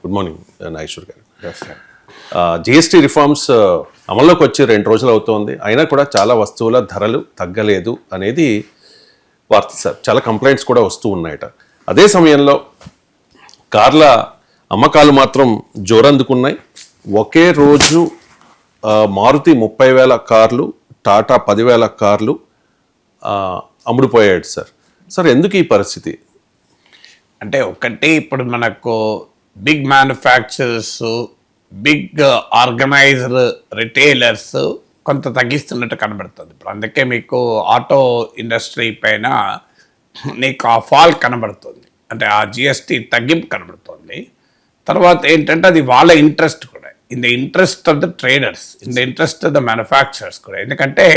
Good morning Nageshwar గారు. GST reforms అమల్లోకి వచ్చి 2 రోజులు అవుతోంది, అయినా కూడా చాలా వస్తువుల ధరలు తగ్గలేదు అనేది వార్త సార్. చాలా కంప్లైంట్స్ కూడా వస్తూ ఉన్నాయట. అదే సమయంలో కార్ల అమ్మకాలు మాత్రం జోరందుకున్నాయి. ఒకే రోజు మారుతి 30,000 కార్లు, టాటా 10,000 కార్లు అమ్ముడుపోయాడు సార్. సార్ ఎందుకు ఈ పరిస్థితి? అంటే ఒకటి, ఇప్పుడు మనకు big manufacturers, big organised retailers కొంత తగ్గిస్తున్నట్టు కనబడుతుంది. ఇప్పుడు అందుకే మీకు ఆటో ఇండస్ట్రీ పైన నీకు ఆ ఫాల్ కనబడుతుంది, అంటే ఆ జిఎస్టీ తగ్గింపు కనబడుతుంది. తర్వాత ఏంటంటే అది వాళ్ళ ఇంట్రెస్ట్ కూడా, in the interest of the traders, in the interest of the manufacturers కూడా. ఎందుకంటే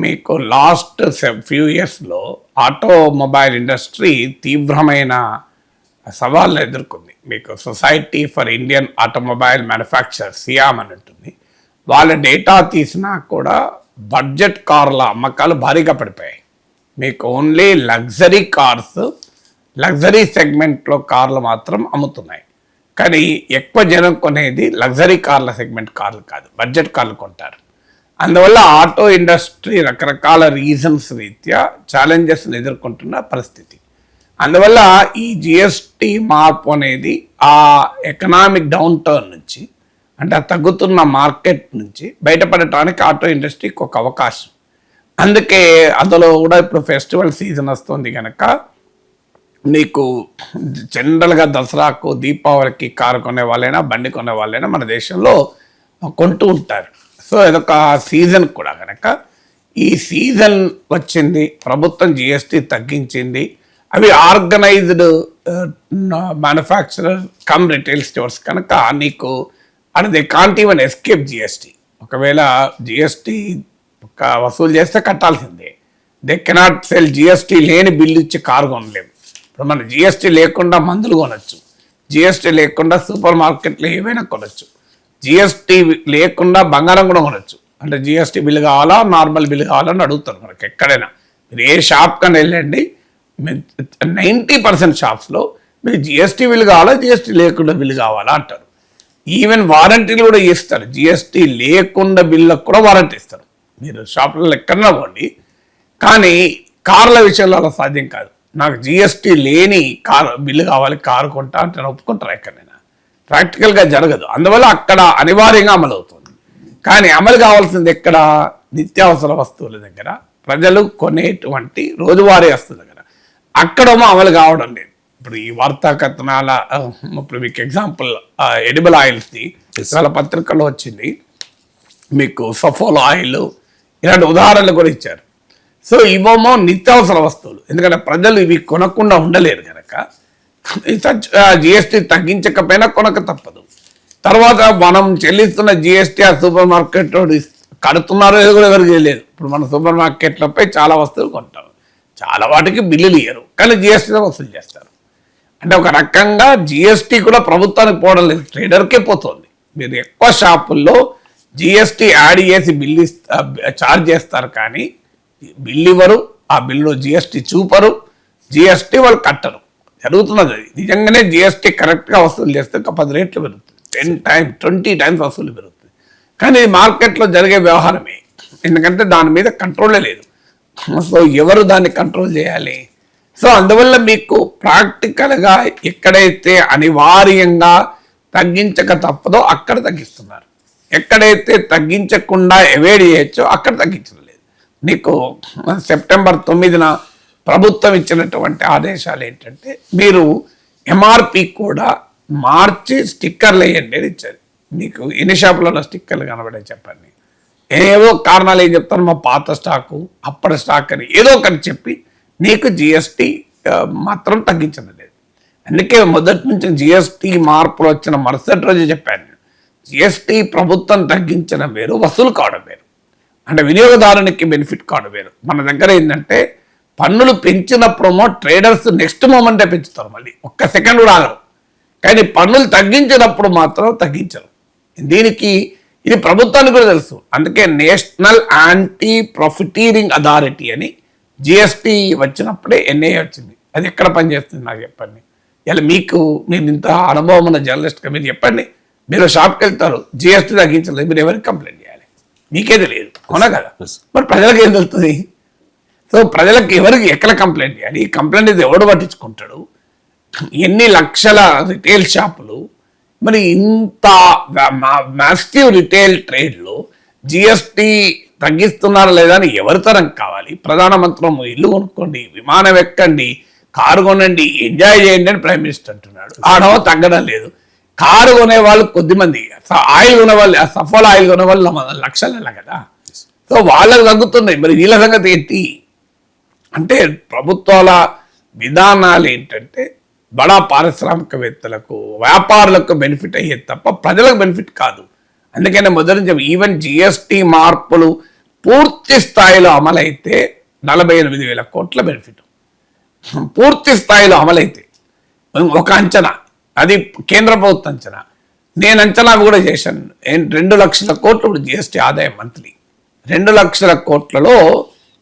మీకు లాస్ట్ ఫ్యూ ఇయర్స్లో ఆటోమొబైల్ ఇండస్ట్రీ తీవ్రమైన సవాళ్ళను ఎదుర్కొంది. మీకు society for Indian automobile manufacturers, SIAM అని ఉంటుంది. వాళ్ళ డేటా తీసినా కూడా బడ్జెట్ కార్ల అమ్మకాలు భారీగా పడిపోయాయి. మీకు ఓన్లీ లగ్జరీ కార్స్, లగ్జరీ సెగ్మెంట్లో కార్లు మాత్రం అమ్ముతున్నాయి. కానీ ఎక్కువ జనం కొనేది లగ్జరీ కార్ల సెగ్మెంట్ కార్లు కాదు, బడ్జెట్ కార్లు కొంటారు. అందువల్ల ఆటో ఇండస్ట్రీ రకరకాల రీజన్స్ రీత్యా ఛాలెంజెస్ని ఎదుర్కొంటున్న పరిస్థితి. అందువల్ల ఈ జిఎస్టీ మార్పు అనేది ఆ ఎకనామిక్ డౌన్ టర్న్ నుంచి, అంటే ఆ తగ్గుతున్న మార్కెట్ నుంచి బయటపడటానికి ఆటో ఇండస్ట్రీకి ఒక అవకాశం. అందుకే అందులో కూడా ఇప్పుడు ఫెస్టివల్ సీజన్ వస్తుంది కనుక నీకు జనరల్గా దసరాకు, దీపావళికి కారు కొనే వాళ్ళైనా బండి కొనే వాళ్ళైనా మన దేశంలో కొంటూ ఉంటారు. సో ఇదొక సీజన్ కూడా కనుక ఈ సీజన్ వచ్చింది, ప్రభుత్వం జిఎస్టీ తగ్గించింది. అవి organised manufacturer come retail stores కనుక నీకు and they can't even escape GST. ఒకవేళ జిఎస్టీ వసూలు చేస్తే కట్టాల్సిందే. They cannot cell. జిఎస్టీ లేని బిల్లు ఇచ్చి కారు కొనలేము. ఇప్పుడు మన జిఎస్టీ లేకుండా మందులు కొనవచ్చు, జిఎస్టీ లేకుండా సూపర్ మార్కెట్లో ఏవైనా కొనవచ్చు, జిఎస్టీ లేకుండా బంగారం కూడా కొనవచ్చు. అంటే జిఎస్టీ బిల్లు కావాలా, నార్మల్ బిల్లు కావాలని అడుగుతారు మనకి ఎక్కడైనా. మీరు ఏ షాప్ కన్నా వెళ్ళండి, 90% షాప్స్లో మీరు జిఎస్టీ బిల్లు కావాలా, జిఎస్టీ లేకుండా బిల్లు కావాలా అంటారు. ఈవెన్ వారంటీలు కూడా ఇస్తారు. జిఎస్టీ లేకుండా బిల్లకు కూడా వారంటీ ఇస్తారు. మీరు షాపులలో ఎక్కడన్నా పోండి. కానీ కార్ల విషయంలో అలా సాధ్యం కాదు. నాకు జిఎస్టీ లేని కారు బిల్లు కావాలి, కారు కొంటా అంటే ఒప్పుకుంటారు ఎక్కడైనా. ప్రాక్టికల్గా జరగదు. అందువల్ల అక్కడ అనివార్యంగా అమలు అవుతుంది. కానీ అమలు కావాల్సింది ఎక్కడ? నిత్యావసర వస్తువుల దగ్గర, ప్రజలు కొనేటువంటి రోజువారీ వస్తువుల దగ్గర. అక్కడేమో అమలు కావడం లేదు. ఇప్పుడు ఈ వార్తా కథనాల, ఇప్పుడు మీకు ఎగ్జాంపుల్ ఎడిబుల్ ఆయిల్స్ది ఇవాళ పత్రికల్లో వచ్చింది. మీకు సఫోల్ ఆయిల్, ఇలాంటి ఉదాహరణలు కూడా ఇచ్చారు. సో ఇవేమో నిత్యావసర వస్తువులు. ఎందుకంటే ప్రజలు ఇవి కొనకుండా ఉండలేరు కనుక జిఎస్టీ తగ్గించకపోయినా కొనక తప్పదు. తర్వాత మనం చెల్లిస్తున్న జిఎస్టీ ఆ సూపర్ మార్కెట్ కడుతున్నారో ఏదో కూడా ఎవరికి తెలియదు. ఇప్పుడు మన సూపర్ మార్కెట్లపై చాలా వస్తువులు కొంటాం, చాలా వాటికి బిల్లులు ఇయ్యరు, కానీ జిఎస్టీతో వసూలు చేస్తారు. అంటే ఒక రకంగా జిఎస్టీ కూడా ప్రభుత్వానికి పోవడం లేదు, ట్రేడర్కే పోతుంది. మీరు ఎక్కువ షాపుల్లో జిఎస్టీ యాడ్ చేసి బిల్లు ఛార్జ్ చేస్తారు, కానీ బిల్లు ఇవ్వరు, ఆ బిల్లు జిఎస్టీ చూపరు, జిఎస్టీ వాళ్ళు కట్టరు. జరుగుతున్నది అది. నిజంగానే జిఎస్టీ కరెక్ట్గా వసూలు చేస్తే ఒక 10 రెట్లు పెరుగుతుంది, 10 times 20 times వసూలు పెరుగుతుంది. కానీ మార్కెట్లో జరిగే వ్యవహారమే, ఎందుకంటే దాని మీద కంట్రోలే లేదు. సో ఎవరు దాన్ని కంట్రోల్ చేయాలి? సో అందువల్ల మీకు ప్రాక్టికల్గా ఎక్కడైతే అనివార్యంగా తగ్గించక తప్పదో అక్కడ తగ్గిస్తున్నారు, ఎక్కడైతే తగ్గించకుండా అవాయిడ్ చేయొచ్చో అక్కడ తగ్గించడం లేదు. నీకు సెప్టెంబర్ 9న ప్రభుత్వం ఇచ్చినటువంటి ఆదేశాలు ఏంటంటే మీరు ఎంఆర్పి కూడా మార్చి స్టిక్కర్లు వేయండి అని ఇచ్చారు. మీకు ఎన్ని షాపులలో స్టిక్కర్లు కనబడే చెప్పండి. ఏవో కారణాలు ఏం చెప్తారు, మా పాత స్టాకు, అప్పటి స్టాక్ అని ఏదో ఒకటి చెప్పి నీకు జిఎస్టీ మాత్రం తగ్గించడం లేదు. అందుకే మొదటి నుంచి జిఎస్టీ మార్పులు వచ్చిన మరుసటి రోజు చెప్పాను, జిఎస్టీ ప్రభుత్వం తగ్గించడం వేరు, వసూలు కావడం వేరు. అంటే వినియోగదారునికి బెనిఫిట్ కావడం వేరు. మన దగ్గర ఏంటంటే పన్నులు పెంచినప్పుడేమో ట్రేడర్స్ నెక్స్ట్ మూమెంటే పెంచుతారు, మళ్ళీ ఒక్క సెకండ్ కూడా ఆగరు. కానీ పన్నులు తగ్గించినప్పుడు మాత్రం తగ్గించరు. దీనికి ఇది ప్రభుత్వానికి కూడా తెలుసు. అందుకే నేషనల్ యాంటీ ప్రాఫిటీరింగ్ అథారిటీ అని జిఎస్టీ వచ్చినప్పుడే ఎన్ఐఏ వచ్చింది. అది ఎక్కడ పనిచేస్తుంది నాకు చెప్పండి? ఇలా మీరు ఇంత అనుభవం ఉన్న జర్నలిస్ట్గా మీరు చెప్పండి, మీరు షాప్కి వెళ్తారు, జిఎస్టీ తగ్గించలేదు, మీరు ఎవరికి కంప్లైంట్ చేయాలి? మీకే తెలియదు, అవునా కదా? మరి ప్రజలకు ఏం తెలుస్తుంది? సో ప్రజలకు ఎవరికి ఎక్కడ కంప్లైంట్ చేయాలి? ఈ కంప్లైంట్ ఇది ఎవడు పట్టించుకుంటాడు? ఎన్ని లక్షల రిటైల్ షాపులు, మరి ఇంత మ్యాసివ్ రిటైల్ ట్రేడ్లో జిఎస్టీ తగ్గిస్తున్నారా లేదా అని ఎవరి తరం కావాలి? ప్రధానమంత్రి ఇల్లు కొనుక్కోండి, విమానం ఎక్కండి, కారు కొనండి, ఎంజాయ్ చేయండి అని ప్రైమ్ మినిస్టర్ అంటున్నాడు. ఆడమో తగ్గడం లేదు. కారు కొనే వాళ్ళు కొద్దిమంది, ఆయిల్ కొనే వాళ్ళు, సఫోలా ఆయిల్ కొనే వాళ్ళు లక్షల కదా. సో వాళ్ళకు తగ్గుతున్నాయి, మరి వీళ్ళ సంగతి ఏంటి అంటే ప్రభుత్వాల విధానాలు ఏంటంటే బడా పారిశ్రామికవేత్తలకు, వ్యాపారులకు బెనిఫిట్ అయ్యేది తప్ప ప్రజలకు బెనిఫిట్ కాదు. అందుకనే మొదటి నుంచి ఈవెన్ జిఎస్టీ మార్పులు పూర్తి స్థాయిలో అమలైతే 48,000 కోట్ల బెనిఫిట్ పూర్తి స్థాయిలో అమలైతే. ఒక అంచనా, అది కేంద్ర ప్రభుత్వ అంచనా, నేను అంచనా కూడా చేశాను. 2 లక్షల కోట్లు ఇప్పుడు జిఎస్టీ ఆదాయం మంత్లీ. 2 లక్షల కోట్లలో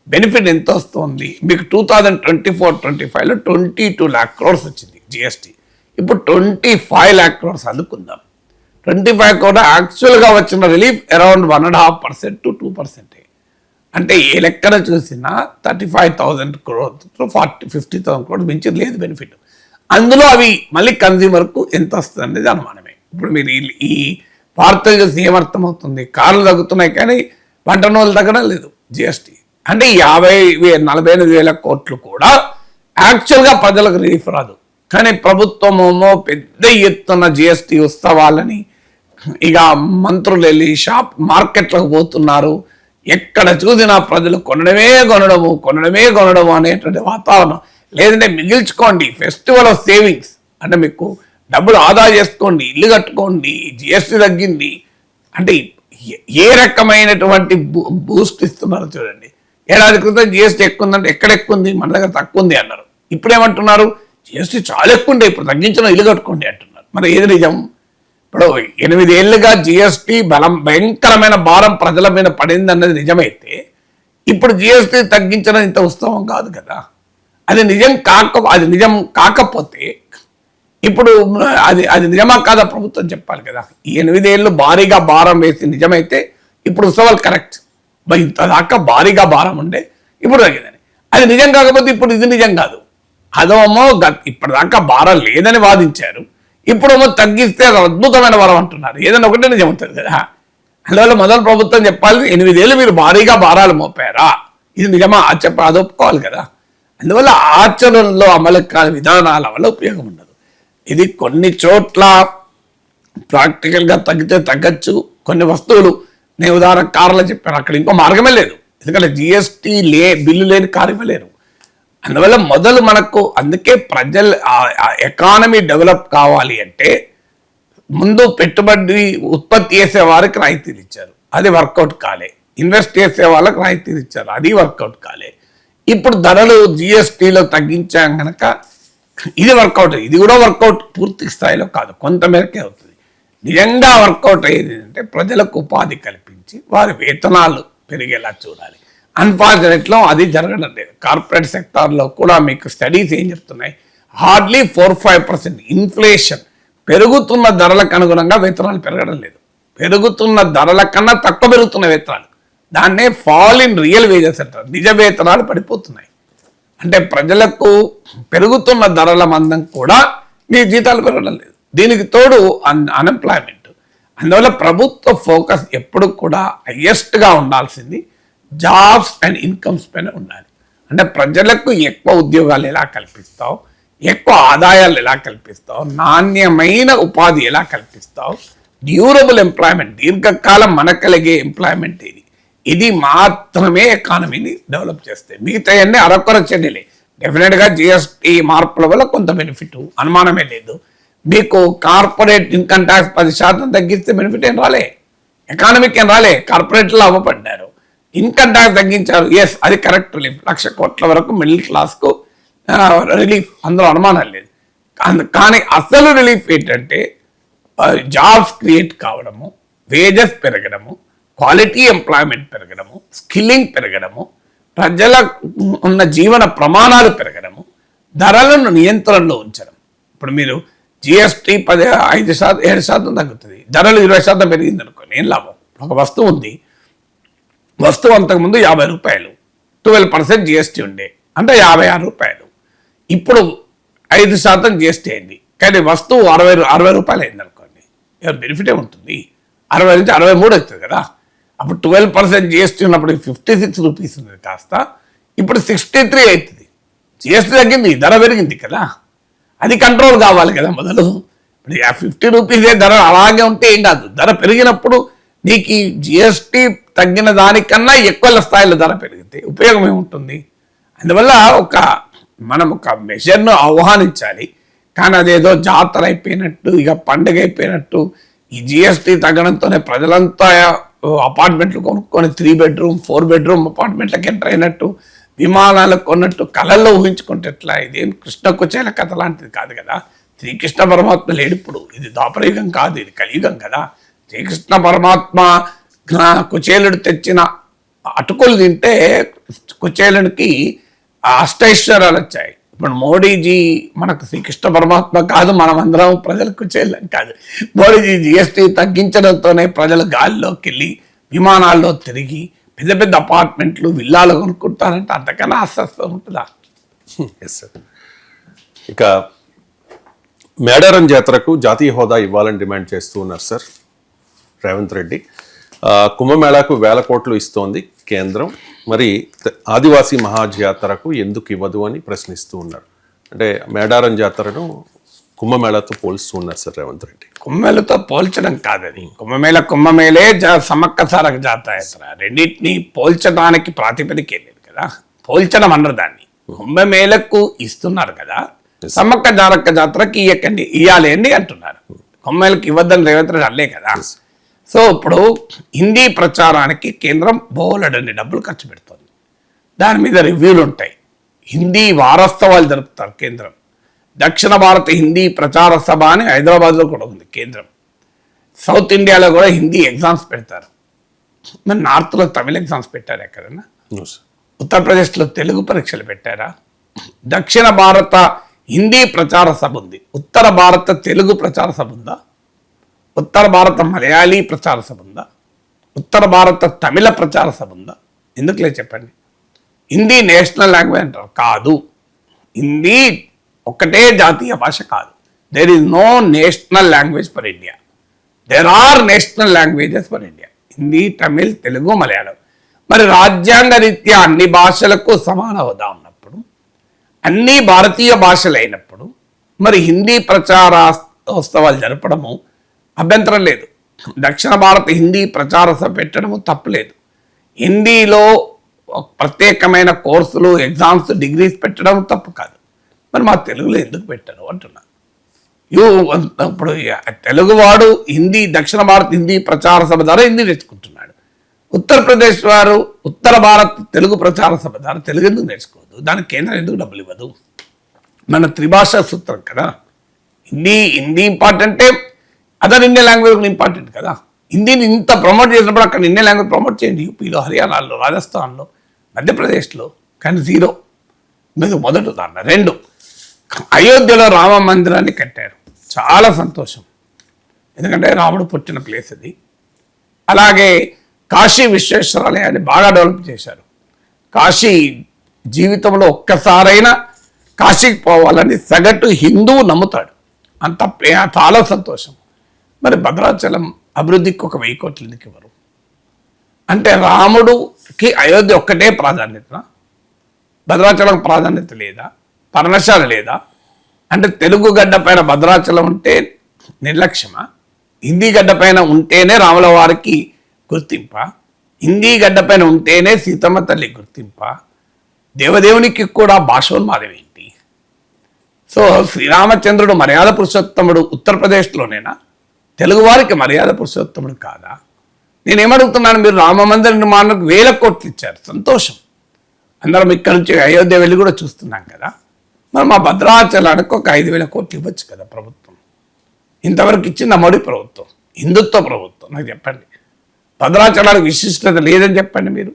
బెనిఫిట్ ఎంత వస్తుంది మీకు? 2024-25లో 22 lakh crores వచ్చింది జిఎస్టీ. ఇప్పుడు 25 lakh crores అనుకుందాం. 25 కూడా యాక్చువల్గా వచ్చిన రిలీఫ్ అరౌండ్ 1.5% to 2%. అంటే ఏ లెక్కన చూసినా 35,000 crores 50,000 crores మించి లేదు బెనిఫిట్. అందులో అవి మళ్ళీ కన్జ్యూమర్కు ఎంత వస్తుంది అనేది అనుమానమే. ఇప్పుడు మీరు ఈ వార్తలు చూసి ఏమర్థమవుతుంది? కార్లు తగ్గుతున్నాయి కానీ పంట నూనెలు తగ్గడం లేదు జిఎస్టీ. అంటే 48,000 కోట్లు కూడా యాక్చువల్గా ప్రజలకు రిలీఫ్ రాదు. కానీ ప్రభుత్వమేమో పెద్ద ఎత్తున జిఎస్టీ ఉత్సవాలని, ఇక మంత్రులు వెళ్ళి మార్కెట్లకు పోతున్నారు, ఎక్కడ చూసినా ప్రజలు కొనడమే కొనడము అనేటువంటి వాతావరణం. లేదంటే మిగిల్చుకోండి, ఫెస్టివల్ ఆఫ్ సేవింగ్స్ అంటే మీకు డబ్బులు ఆదా చేసుకోండి, ఇల్లు కట్టుకోండి, జిఎస్టీ తగ్గింది అంటే ఏ రకమైనటువంటి బూస్ట్ ఇస్తున్నారు చూడండి. ఏడాది క్రితం జిఎస్టీ ఎక్కువ ఉందంటే ఎక్కడ ఎక్కువ ఉంది, మన దగ్గర తక్కువ ఉంది అన్నారు. ఇప్పుడు ఏమంటున్నారు? జిఎస్టీ చాలా ఎక్కువ ఉండే, ఇప్పుడు తగ్గించిన ఇల్లు కట్టుకోండి అంటున్నారు. మరి ఏది నిజం? ఇప్పుడు 8 ఏళ్ళుగా జిఎస్టీ భయంకరమైన భారం ప్రజల మీద పడింది అన్నది నిజమైతే ఇప్పుడు జిఎస్టీ తగ్గించడం ఇంత ఉత్సవం కాదు కదా. అది నిజం కాకపోతే ఇప్పుడు అది నిజమా కాదా ప్రభుత్వం చెప్పాలి కదా. ఈ 8 ఏళ్ళు భారీగా భారం వేసి నిజమైతే ఇప్పుడు ఉత్సవాలు కరెక్ట్, ఇంత దాకా భారీగా భారం ఉండే ఇప్పుడు తగ్గిందని. అది నిజం కాకపోతే ఇప్పుడు ఇది నిజం కాదు. అదేమో ఇప్పటిదాకా భారం లేదని వాదించారు, ఇప్పుడేమో తగ్గిస్తే అది అద్భుతమైన వరం అంటున్నారు. ఏదైనా ఒకటే నిజం అవుతుంది కదా. అందువల్ల మొదలు ప్రభుత్వం చెప్పాలి, 8 ఏళ్ళు మీరు భారీగా భారాలు మోపారా, ఇది నిజమా అది ఒప్పుకోవాలి కదా. అందువల్ల ఆచరణలో అమలు కాని విధానాల వల్ల ఉపయోగం ఉండదు. ఇది కొన్ని చోట్ల ప్రాక్టికల్గా తగ్గితే తగ్గచ్చు. కొన్ని వస్తువులు నేను ఉదాహరణ కార్లో చెప్పాను, అక్కడ ఇంకో మార్గమే లేదు. ఎందుకంటే జిఎస్టీ బిల్లు లేని కారు ఇవ్వలేరు. అందువల్ల మొదలు మనకు అందుకే ప్రజలు ఎకానమీ డెవలప్ కావాలి అంటే ముందు పెట్టుబడి ఉత్పత్తి చేసే వారికి రాయితీలు ఇచ్చారు, అది వర్కౌట్ కాలే. ఇన్వెస్ట్ చేసే వాళ్ళకి రాయితీలు ఇచ్చారు, అది వర్కౌట్ కాలే. ఇప్పుడు ధరలు జిఎస్టీలో తగ్గించాం కనుక ఇది వర్కౌట్. ఇది కూడా వర్కౌట్ పూర్తి స్థాయిలో కాదు, కొంతమేరకే అవుతుంది. నిజంగా వర్కౌట్ అయ్యేది అంటే ప్రజలకు ఉపాధి కల్పించి వారి వేతనాలు పెరిగేలా చూడాలి. అన్ఫార్చునేట్లో అది జరగడం లేదు. కార్పొరేట్ సెక్టార్లో కూడా మీకు స్టడీస్ ఏం చెప్తున్నాయి, హార్డ్లీ 4-5% ఇన్ఫ్లేషన్, పెరుగుతున్న ధరలకు అనుగుణంగా వేతనాలు పెరగడం లేదు. పెరుగుతున్న ధరల కన్నా తక్కువ పెరుగుతున్న వేతనాలు, దాన్నే ఫాల్ ఇన్ రియల్ వేజెస్ అంటారు. నిజ వేతనాలు పడిపోతున్నాయి. అంటే ప్రజలకు పెరుగుతున్న ధరల మందం కూడా మీ జీతాలు పెరగడం లేదు. దీనికి తోడు అన్ఎంప్లాయ్మెంట్. అందువల్ల ప్రభుత్వ ఫోకస్ ఎప్పుడు కూడా హైయెస్ట్గా ఉండాల్సింది జాబ్స్ అండ్ ఇన్కమ్స్ పైన ఉండాలి. అంటే ప్రజలకు ఎక్కువ ఉద్యోగాలు ఎలా కల్పిస్తావు, ఎక్కువ ఆదాయాలు ఎలా కల్పిస్తావు, నాణ్యమైన ఉపాధి ఎలా కల్పిస్తావు, డ్యూరబుల్ ఎంప్లాయ్మెంట్, దీర్ఘకాలం మనకలిగే ఎంప్లాయ్మెంట్ ఇది మాత్రమే ఎకానమీని డెవలప్ చేస్తాయి. మిగతా అన్నీ అరకొర చర్యలే. డెఫినెట్గా జిఎస్టీ మార్పుల వల్ల కొంత బెనిఫిట్ అనుమానమే లేదు. మీకు కార్పొరేట్ ఇన్కమ్ ట్యాక్స్ 10% తగ్గిస్తే బెనిఫిట్ ఏం రాలే, ఎకానమీకి ఏం రాలే, కార్పొరేట్లో అవ్వబడ్డారు. ఇన్కమ్ ట్యాక్స్ తగ్గించారు, ఎస్ అది కరెక్ట్ రిలీఫ్, 1,00,000 కోట్ల వరకు మిడిల్ క్లాస్కు రిలీఫ్, అందులో అనుమానం లేదు. కానీ అసలు రిలీఫ్ ఏంటంటే జాబ్స్ క్రియేట్ కావడము, వేజెస్ పెరగడము, క్వాలిటీ ఎంప్లాయ్మెంట్ పెరగడము, స్కిల్లింగ్ పెరగడము, ప్రజల ఉన్న జీవన ప్రమాణాలు పెరగడము, ధరలను నియంత్రణలో ఉంచడం. ఇప్పుడు మీరు జిఎస్టీ 5%, 7% తగ్గుతుంది, ధరలు 20% పెరిగింది అనుకోండి, ఏం లాభం? ఒక వస్తువు ఉంది, వస్తువు అంతకుముందు 50 రూపాయలు, 12% జిఎస్టీ ఉండే, అంటే 56 రూపాయలు. ఇప్పుడు 5% జిఎస్టీ అయింది, కానీ వస్తువు 60 రూపాయలు అయింది అనుకోండి, బెనిఫిట్ ఏముంటుంది? 60 నుంచి 63 అవుతుంది కదా. అప్పుడు 12% జిఎస్టీ ఉన్నప్పుడు 56 రూపీస్ ఉంది కాస్త ఇప్పుడు 63 అవుతుంది. జిఎస్టీ తగ్గింది, ధర పెరిగింది కదా, అది కంట్రోల్ కావాలి కదా మొదలు. ఇప్పుడు 50 రూపీసే ధర అలాగే ఉంటే ఏం కాదు, ధర పెరిగినప్పుడు నీకు ఈ జిఎస్టీ తగ్గిన దానికన్నా ఎక్కువ స్థాయిలో ధర పెరిగితే ఉపయోగం ఏముంటుంది? అందువల్ల మనం ఒక మెజర్ను ఆహ్వానించాలి, కానీ అదేదో జాతర అయిపోయినట్టు, ఇక పండుగ అయిపోయినట్టు, ఈ జిఎస్టీ తగ్గడంతోనే ప్రజలంతా అపార్ట్మెంట్లు కొనుక్కొని 3 బెడ్రూమ్ 4 బెడ్రూమ్ అపార్ట్మెంట్లకు ఎంటర్ అయినట్టు, విమానాలకు కొన్నట్టు కళల్లో ఊహించుకుంటే ఎట్లా? ఇదేం కృష్ణ కుచేల కథ లాంటిది కాదు కదా. శ్రీకృష్ణ పరమాత్మ లేడు ఇప్పుడు, ఇది ద్వాపరయుగం కాదు, ఇది కలియుగం కదా. శ్రీకృష్ణ పరమాత్మ కుచేలుడు తెచ్చిన అటుకులు తింటే కుచేలునికి అష్టైశ్వర్యాలు వచ్చాయి. ఇప్పుడు మోడీజీ మనకు శ్రీకృష్ణ పరమాత్మ కాదు, మనం అందరం ప్రజలకు కుచేలం కాదు. మోడీజీ జిఎస్టీ తగ్గించడంతోనే ప్రజలు గాలిలోకి వెళ్ళి విమానాల్లో తిరిగి పెద్ద పెద్ద అపార్ట్మెంట్లు విల్లాలు కొనుక్కుంటారంటే అంతకన్నా అస్వస్థం ఉంటుందా? Yes sir. ఇక మేడారం జాతరకు జాతీయ హోదా ఇవ్వాలని డిమాండ్ చేస్తూ ఉన్నారు సార్ రేవంత్ రెడ్డి. కుంభమేళాకు 1000 కోట్లు ఇస్తోంది కేంద్రం, మరి ఆదివాసీ మహాజాతరకు ఎందుకు ఇవ్వదు అని ప్రశ్నిస్తూ ఉన్నారు. అంటే మేడారం జాతరను కుంభమేళాతో పోల్స్తూ ఉన్నారు సార్ రేవంత్ రెడ్డి. కుంభమేళతో పోల్చడం కాదని, కుంభమేళే సమ్మక్క సారక జాతర, రెండింటినీ పోల్చడానికి ప్రాతిపదికే లేదు కదా, పోల్చడం అన్నారు దాన్ని. కుంభమేళకు ఇస్తున్నారు కదా, సమ్మక్క సారక్క జాతరకి ఇయ్యాలి అండి అంటున్నారు. కుంభమేళకి ఇవ్వద్దని రేవంత్ రెడ్డి అల్లే కదా. సో ఇప్పుడు హిందీ ప్రచారానికి కేంద్రం బోలెడన్ని డబ్బులు ఖర్చు పెడుతుంది, దాని మీద రివ్యూలు ఉంటాయి. హిందీ వారోత్సవాలు జరుపుతారు కేంద్రం. దక్షిణ భారత హిందీ ప్రచార సభ అని హైదరాబాద్లో కూడా ఉంది కేంద్రం. సౌత్ ఇండియాలో కూడా హిందీ ఎగ్జామ్స్ పెడతారు. మరి నార్త్లో తమిళ ఎగ్జామ్స్ పెట్టారా ఎక్కడన్నా? ఉత్తరప్రదేశ్లో తెలుగు పరీక్షలు పెట్టారా? దక్షిణ భారత హిందీ ప్రచార సభ ఉంది, ఉత్తర భారత తెలుగు ప్రచార సభ ఉందా? ఉత్తర భారత మలయాళీ ప్రచార సభ ఉందా? ఉత్తర భారత తమిళ ప్రచార సభ ఉందా? ఎందుకులే చెప్పండి. హిందీ నేషనల్ లాంగ్వేజ్ అంటారు, కాదు. హిందీ ఒక్కటే జాతీయ భాష కాదు. There is no national language for India. There are national languages for India, Hindi, Tamil, Telugu, Malayalam. మరి రాజ్యాంగ రీత్యా అన్ని భాషలకు సమాన హోదా ఉన్నప్పుడు, అన్ని భారతీయ భాషలు అయినప్పుడు, మరి హిందీ ప్రచారోత్సవాలు జరపడము అభ్యంతరం లేదు. దక్షిణ భారత హిందీ ప్రచార సభ పెట్టడము తప్పులేదు. హిందీలో ప్రత్యేకమైన కోర్సులు, ఎగ్జామ్స్, డిగ్రీస్ పెట్టడం తప్పు కాదు. మరి మా తెలుగులో ఎందుకు పెట్టారు అంటున్నా. ఇప్పుడు తెలుగువాడు హిందీ, దక్షిణ భారత హిందీ ప్రచార సభ ద్వారా హిందీ నేర్చుకుంటున్నాడు. ఉత్తరప్రదేశ్ వారు ఉత్తర భారత్ తెలుగు ప్రచార సభ ద్వారా తెలుగు ఎందుకు నేర్చుకోవద్దు? దానికి కేంద్రం ఎందుకు డబ్బులు ఇవ్వదు? మన త్రిభాషా సూత్రం కదా. హిందీ ఇంపార్టెంటే, అదర్ ఇండియన్ లాంగ్వేజ్ కూడా ఇంపార్టెంట్ కదా. హిందీని ఇంత ప్రమోట్ చేసినప్పుడు అక్కడ ఇండియన్ లాంగ్వేజ్ ప్రమోట్ చేయండి. యూపీలో, హర్యానాలో, రాజస్థాన్లో, మధ్యప్రదేశ్లో. కానీ జీరో. మీకు మొదటి ఉదాహరణ. 2, అయోధ్యలో రామ మందిరాన్ని కట్టారు, చాలా సంతోషం, ఎందుకంటే రాముడు పుట్టిన ప్లేస్ అది. అలాగే కాశీ విశ్వేశ్వరాలయాన్ని బాగా డెవలప్ చేశారు. కాశీ జీవితంలో ఒక్కసారైనా కాశీకి పోవాలని సగటు హిందువు నమ్ముతాడు, అంత చాలా సంతోషం. మరి భద్రాచలం అభివృద్ధికి ఒక 1000 కోట్లు ఎందుకు ఇవ్వరు? అంటే రాముడుకి అయోధ్య ఒక్కటే ప్రాధాన్యత, భద్రాచలం ప్రాధాన్యత లేదా? పర్ణశాల లేదా? అంటే తెలుగు గడ్డ పైన భద్రాచలం ఉంటే నిర్లక్ష్యమా? హిందీ గడ్డ పైన ఉంటేనే రాముల వారికి గుర్తింప, హిందీ గడ్డ పైన ఉంటేనే సీతమ్మ తల్లి గుర్తింప, దేవదేవునికి కూడా భాషోన్మాదం ఏంటి? సో శ్రీరామచంద్రుడు మర్యాద పురుషోత్తముడు ఉత్తరప్రదేశ్లోనేనా? తెలుగువారికి మర్యాద పురుషోత్తముడు కాదా? నేనేమడుగుతున్నాను, మీరు రామ మందిర నిర్మాణానికి 1000 కోట్లు ఇచ్చారు, సంతోషం, అందరం ఇక్కడ నుంచి అయోధ్య వెళ్ళి కూడా చూస్తున్నాం కదా. మరి మా భద్రాచలానికి ఒక 5000 కోట్లు ఇవ్వచ్చు కదా ప్రభుత్వం. ఇంతవరకు ఇచ్చింది మోడీ ప్రభుత్వం, హిందుత్వ ప్రభుత్వం. నాకు చెప్పండి, భద్రాచలానికి విశిష్టత లేదని చెప్పండి మీరు.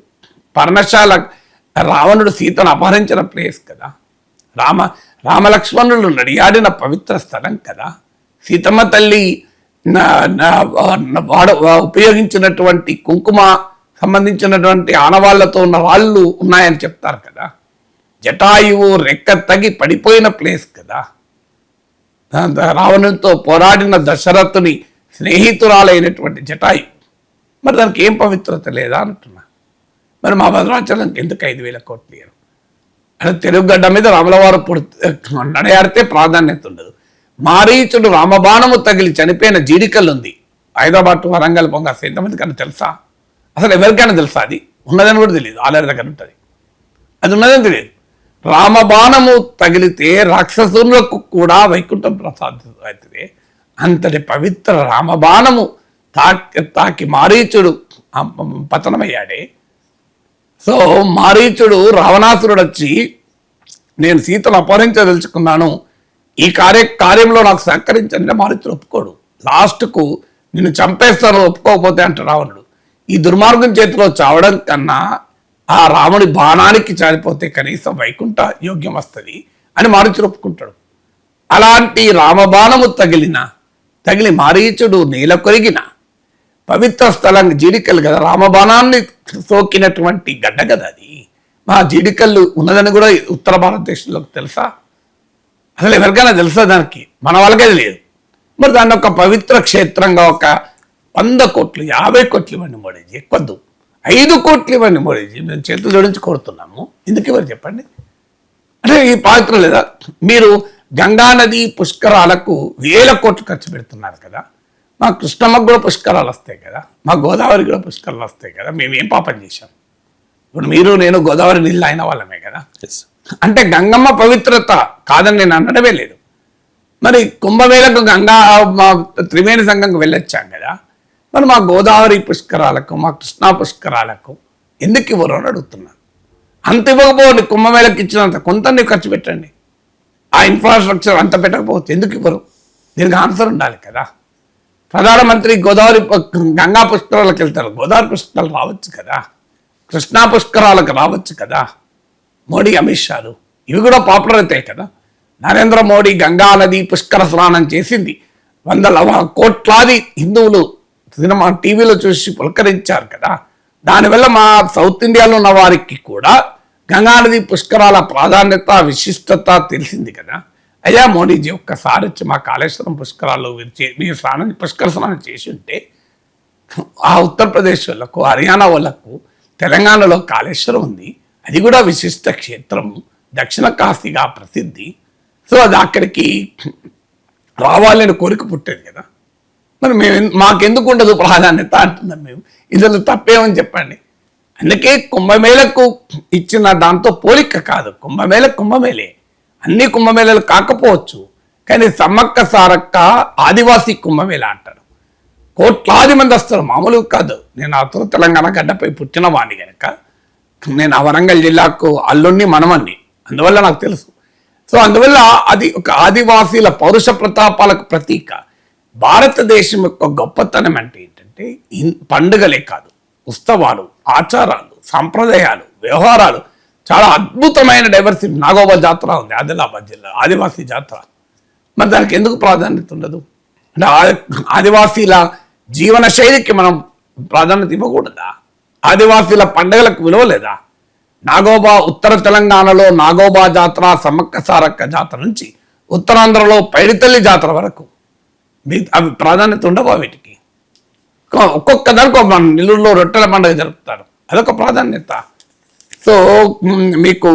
పర్ణశాల రావణుడు సీతను అపహరించిన ప్లేస్ కదా. రామలక్ష్మణులు నడియాడిన పవిత్ర స్థలం కదా. సీతమ్మ తల్లి ఉపయోగించినటువంటి కుంకుమ సంబంధించినటువంటి ఆనవాళ్లతో ఉన్న వాళ్ళు ఉన్నాయని చెప్తారు కదా. జటాయువు రెక్క తగి పడిపోయిన ప్లేస్ కదా. రావణునితో పోరాడిన దశరథుని స్నేహితురాలైనటువంటి జటాయువు. మరి దానికి ఏం పవిత్రత లేదా అంటున్నా. మరి మా భద్రాచలంకి ఎందుకు 5,000 కోట్లు ఇయ్యరు? అంటే తెలుగు గడ్డ మీద రాములవారు నడయాడితే ప్రాధాన్యత ఉండదు. మారీచుడు రామబాణము తగిలి చనిపోయిన జీడికల్లు ఉంది హైదరాబాద్ టు వరంగల్ పొంగాస. ఎంతమంది కన్నా తెలుసా? అసలు ఎవరికైనా తెలుసా? అది ఉన్నదని కూడా తెలియదు. ఆలయ దగ్గర ఉంటుంది. అది ఉన్నదని తెలియదు. రామబాణము తగిలితే రాక్షసులకు కూడా వైకుంఠం ప్రసాదితే అంతటి పవిత్ర రామబాణము తాకి మారీచుడు పతనమయ్యాడే. సో మారీచుడు రావణాసురుడు వచ్చి నేను సీతను అపహరించదలుచుకున్నాను, ఈ కార్యంలో నాకు సహకరించండి. మారీచుడు ఒప్పుకోడు. లాస్ట్కు నిన్ను చంపేస్తాను ఒప్పుకోకపోతే అంట రావణుడు. ఈ దుర్మార్గం చేతిలో చావడం కన్నా ఆ రాముడి బాణానికి చాలిపోతే కనీసం వైకుంఠ యోగ్యం వస్తుంది అని మారీచుడు ఒప్పుకుంటాడు. అలాంటి రామబాణము తగిలి మారీచుడు నేల కొరిగిన పవిత్ర స్థలం జీడికల్లు కదా. రామబాణాన్ని సోకినటువంటి గడ్డ కదా అది. మా జీడికల్లు ఉన్నదని కూడా ఉత్తర భారతదేశంలో తెలుసా? అసలు ఎవరికైనా తెలుసా? దానికి మన వాళ్ళకే లేదు. మరి దాన్ని ఒక పవిత్ర క్షేత్రంగా ఒక 100 కోట్లు 50 కోట్లు ఇవ్వండి మోడీజీ, ఎక్కువద్దు 5 కోట్లు ఇవ్వండి మోడీజీ, మేము చేతులు జోడించి కోరుతున్నాము. ఎందుకు ఇవ్వరు చెప్పండి? అంటే ఈ పాత్ర లేదా? మీరు గంగా నది పుష్కరాలకు 1000 కోట్లు ఖర్చు పెడుతున్నారు కదా. మా కృష్ణమ్మకు కూడా పుష్కరాలు వస్తాయి కదా, మా గోదావరి కూడా పుష్కరాలు వస్తాయి కదా. మేము ఏం పాపం చేశాం? ఇప్పుడు మీరు నేను గోదావరి నీళ్ళు అయిన వాళ్ళమే కదా. అంటే గంగమ్మ పవిత్రత కాదని నేను అనడమే లేదు. మరి కుంభమేళకు గంగా త్రివేణి సంఘంకు వెళ్ళొచ్చాం కదా. మరి మా గోదావరి పుష్కరాలకు మా కృష్ణా పుష్కరాలకు ఎందుకు ఇవ్వరు అని అడుగుతున్నాను. అంత ఇవ్వకపోతే కుంభమేళకు ఇచ్చినంత కొంత ఖర్చు పెట్టండి. ఆ ఇన్ఫ్రాస్ట్రక్చర్ అంత పెట్టకపోతే ఎందుకు ఇవ్వరు? దీనికి ఆన్సర్ ఉండాలి కదా. ప్రధానమంత్రి గోదావరి గంగా పుష్కరాలకు వెళ్తారు, గోదావరి పుష్కరాలు రావచ్చు కదా, కృష్ణా పుష్కరాలకు రావచ్చు కదా. మోడీ అమిత్ షాలు ఇవి కూడా పాపులర్ అవుతాయి కదా. నరేంద్ర మోడీ గంగా నది పుష్కర స్నానం చేసింది. కోట్లాది హిందువులు సినిమా టీవీలో చూసి పులకరించారు కదా. దానివల్ల మా సౌత్ ఇండియాలో ఉన్న వారికి కూడా గంగానది పుష్కరాల ప్రాధాన్యత విశిష్టత తెలిసింది కదా. అయ్యా మోడీజీ ఒక్కసారి వచ్చి మా కాళేశ్వరం పుష్కరాల్లో మీరు పుష్కర స్నానం చేసి ఉంటే ఆ ఉత్తరప్రదేశ్ వాళ్ళకు, హర్యానా వాళ్ళకు, తెలంగాణలో కాళేశ్వరం ఉంది, అది కూడా విశిష్ట క్షేత్రము, దక్షిణ కాశీగా ప్రసిద్ధి. సో అది అక్కడికి రావాలని కోరిక పుట్టేది కదా. మరి మాకెందుకు ఉండదు ప్రాధాన్యత అంటున్నాం మేము. ఇందులో తప్పేమని చెప్పండి. అందుకే కుంభమేళకు ఇచ్చిన దాంతో పోలిక కాదు. కుంభమేళే అన్ని కుంభమేళలు కాకపోవచ్చు, కానీ సమ్మక్క సారక్క ఆదివాసీ కుంభమేళ అంటారు. కోట్లాది మంది వస్తారు, మామూలు కాదు. నేను అతను తెలంగాణ గడ్డపై పుట్టిన వాడిని కనుక నేను ఆ వరంగల్ జిల్లాకు అల్లుణ్ణి మనమన్ని, అందువల్ల నాకు తెలుసు. సో అందువల్ల అది ఒక ఆదివాసీల పౌరుష ప్రతాపాలకు ప్రతీక. భారతదేశం యొక్క గొప్పతనం అంటే ఏంటంటే పండుగలే కాదు, ఉత్సవాలు, ఆచారాలు, సంప్రదాయాలు, వ్యవహారాలు, చాలా అద్భుతమైన డైవర్సిటీ. నాగోబా జాతర ఉంది ఆదిలాబాద్ జిల్లా, ఆదివాసీ జాతర. మరి దానికి ఎందుకు ప్రాధాన్యత ఉండదు? అంటే ఆదివాసీల జీవన శైలికి మనం ప్రాధాన్యత ఇవ్వకూడదా? ఆదివాసీల పండుగలకు విలువ లేదా? నాగోబా ఉత్తర తెలంగాణలో నాగోబా జాతర, సమ్మక్క సారక్క జాతర నుంచి ఉత్తరాంధ్రలో పైడితల్లి జాతర వరకు అవి ప్రాధాన్యత ఉండవా? వీటికి ఒక్కొక్క దానికి ఒక నెల్లూరులో రొట్టెల పండుగ జరుపుతారు, అదొక ప్రాధాన్యత. సో మీకు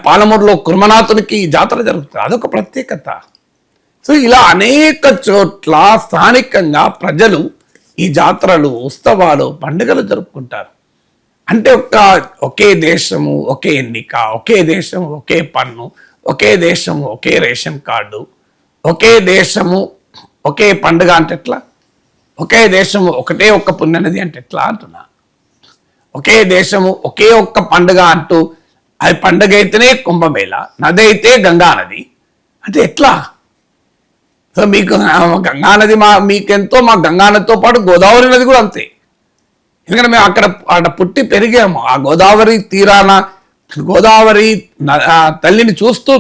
పాలమూరులో కుర్మనాథునికి జాతర జరుగుతుంది, అదొక ప్రత్యేకత. సో ఇలా అనేక చోట్ల స్థానికంగా ప్రజలు ఈ జాతరలు, ఉత్సవాలు, పండుగలు జరుపుకుంటారు. అంటే ఒకే దేశము ఒకే ఎన్నిక, ఒకే దేశము ఒకే పన్ను, ఒకే దేశము ఒకే రేషన్ కార్డు, ఒకే దేశము ఒకే పండుగ అంటే ఎట్లా? ఒకే దేశము ఒకటే ఒక్క పుణ్యనది అంటే ఎట్లా అంటున్నా. ఒకే దేశము ఒకే ఒక్క పండుగ అంటూ అది పండుగ అయితేనే కుంభమేళ, నది అయితే గంగా నది అంటే ఎట్లా? సో మీకు గంగా నది మీకెంతో, మా గంగా నదితో పాటు గోదావరి నది కూడా అంతే. ఎందుకంటే మేము అక్కడ పుట్టి పెరిగాము. ఆ గోదావరి తీరాన గోదావరి తల్లిని చూస్తూ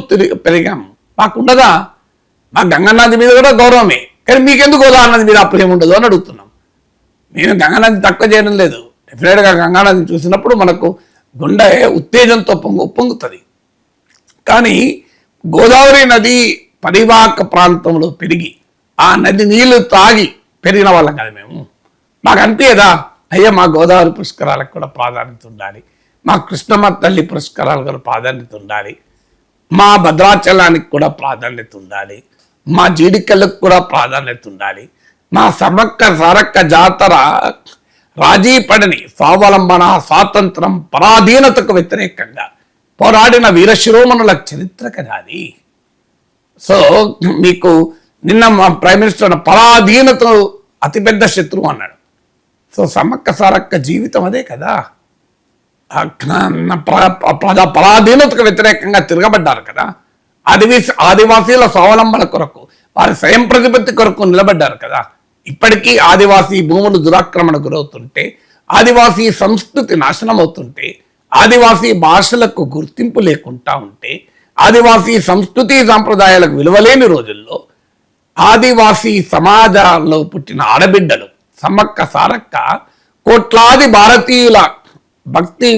పెరిగాం. మాకుండదా? మా గంగానది మీద కూడా గౌరవమే, కానీ మీకెందుకు గోదావరి నది మీద ప్రేమ ఉండదు అని అడుగుతున్నాం. మేము గంగానది తక్కువ చేయడం లేదు. డెఫినెట్గా గంగానదిని చూసినప్పుడు మనకు గుండె ఉత్తేజంతో పొంగుతుంది. కానీ గోదావరి నది పరివాహక ప్రాంతంలో పెరిగి ఆ నది నీళ్లు తాగి పెరిగిన వాళ్ళం కదా మేము. మాకు అనిపించదా అయ్యా మా గోదావరి పుష్కరాలకు కూడా ప్రాధాన్యత ఉండాలి, మా కృష్ణమ్మ తల్లి పుష్కరాలకు కూడా ప్రాధాన్యత ఉండాలి, మా భద్రాచలానికి కూడా ప్రాధాన్యత ఉండాలి, మా జీడికల్లకు కూడా ప్రాధాన్యత ఉండాలి, మా సమ్మక్క సారక్క జాతర రాజీ పడని స్వావలంబన, స్వాతంత్రం, పరాధీనతకు వ్యతిరేకంగా పోరాడిన వీరశిరోమణుల చరిత్ర కదా అది. సో మీకు నిన్న మా ప్రైమ్ మినిస్టర్ పరాధీనత అతిపెద్ద శత్రువు అన్నాడు. సో సమ్మక్క సారక్క జీవితం అదే కదా. పరాధీనతకు వ్యతిరేకంగా తిరగబడ్డారు కదా. ఆదివాసీల స్వావలంబన కొరకు, వారి స్వయం ప్రతిపత్తి కొరకు నిలబడ్డారు కదా. ఇప్పటికీ ఆదివాసీ భూములు దురాక్రమణ గురవుతుంటే, ఆదివాసీ సంస్కృతి నాశనం అవుతుంటే, ఆదివాసీ భాషలకు గుర్తింపు లేకుండా ఉంటే, ఆదివాసీ సంస్కృతి సాంప్రదాయాలకు విలువలేని రోజుల్లో ఆదివాసీ సమాజాల్లో పుట్టిన ఆడబిడ్డలు సమ్మక్క సారక్క కోట్లాది భారతీయుల భక్తి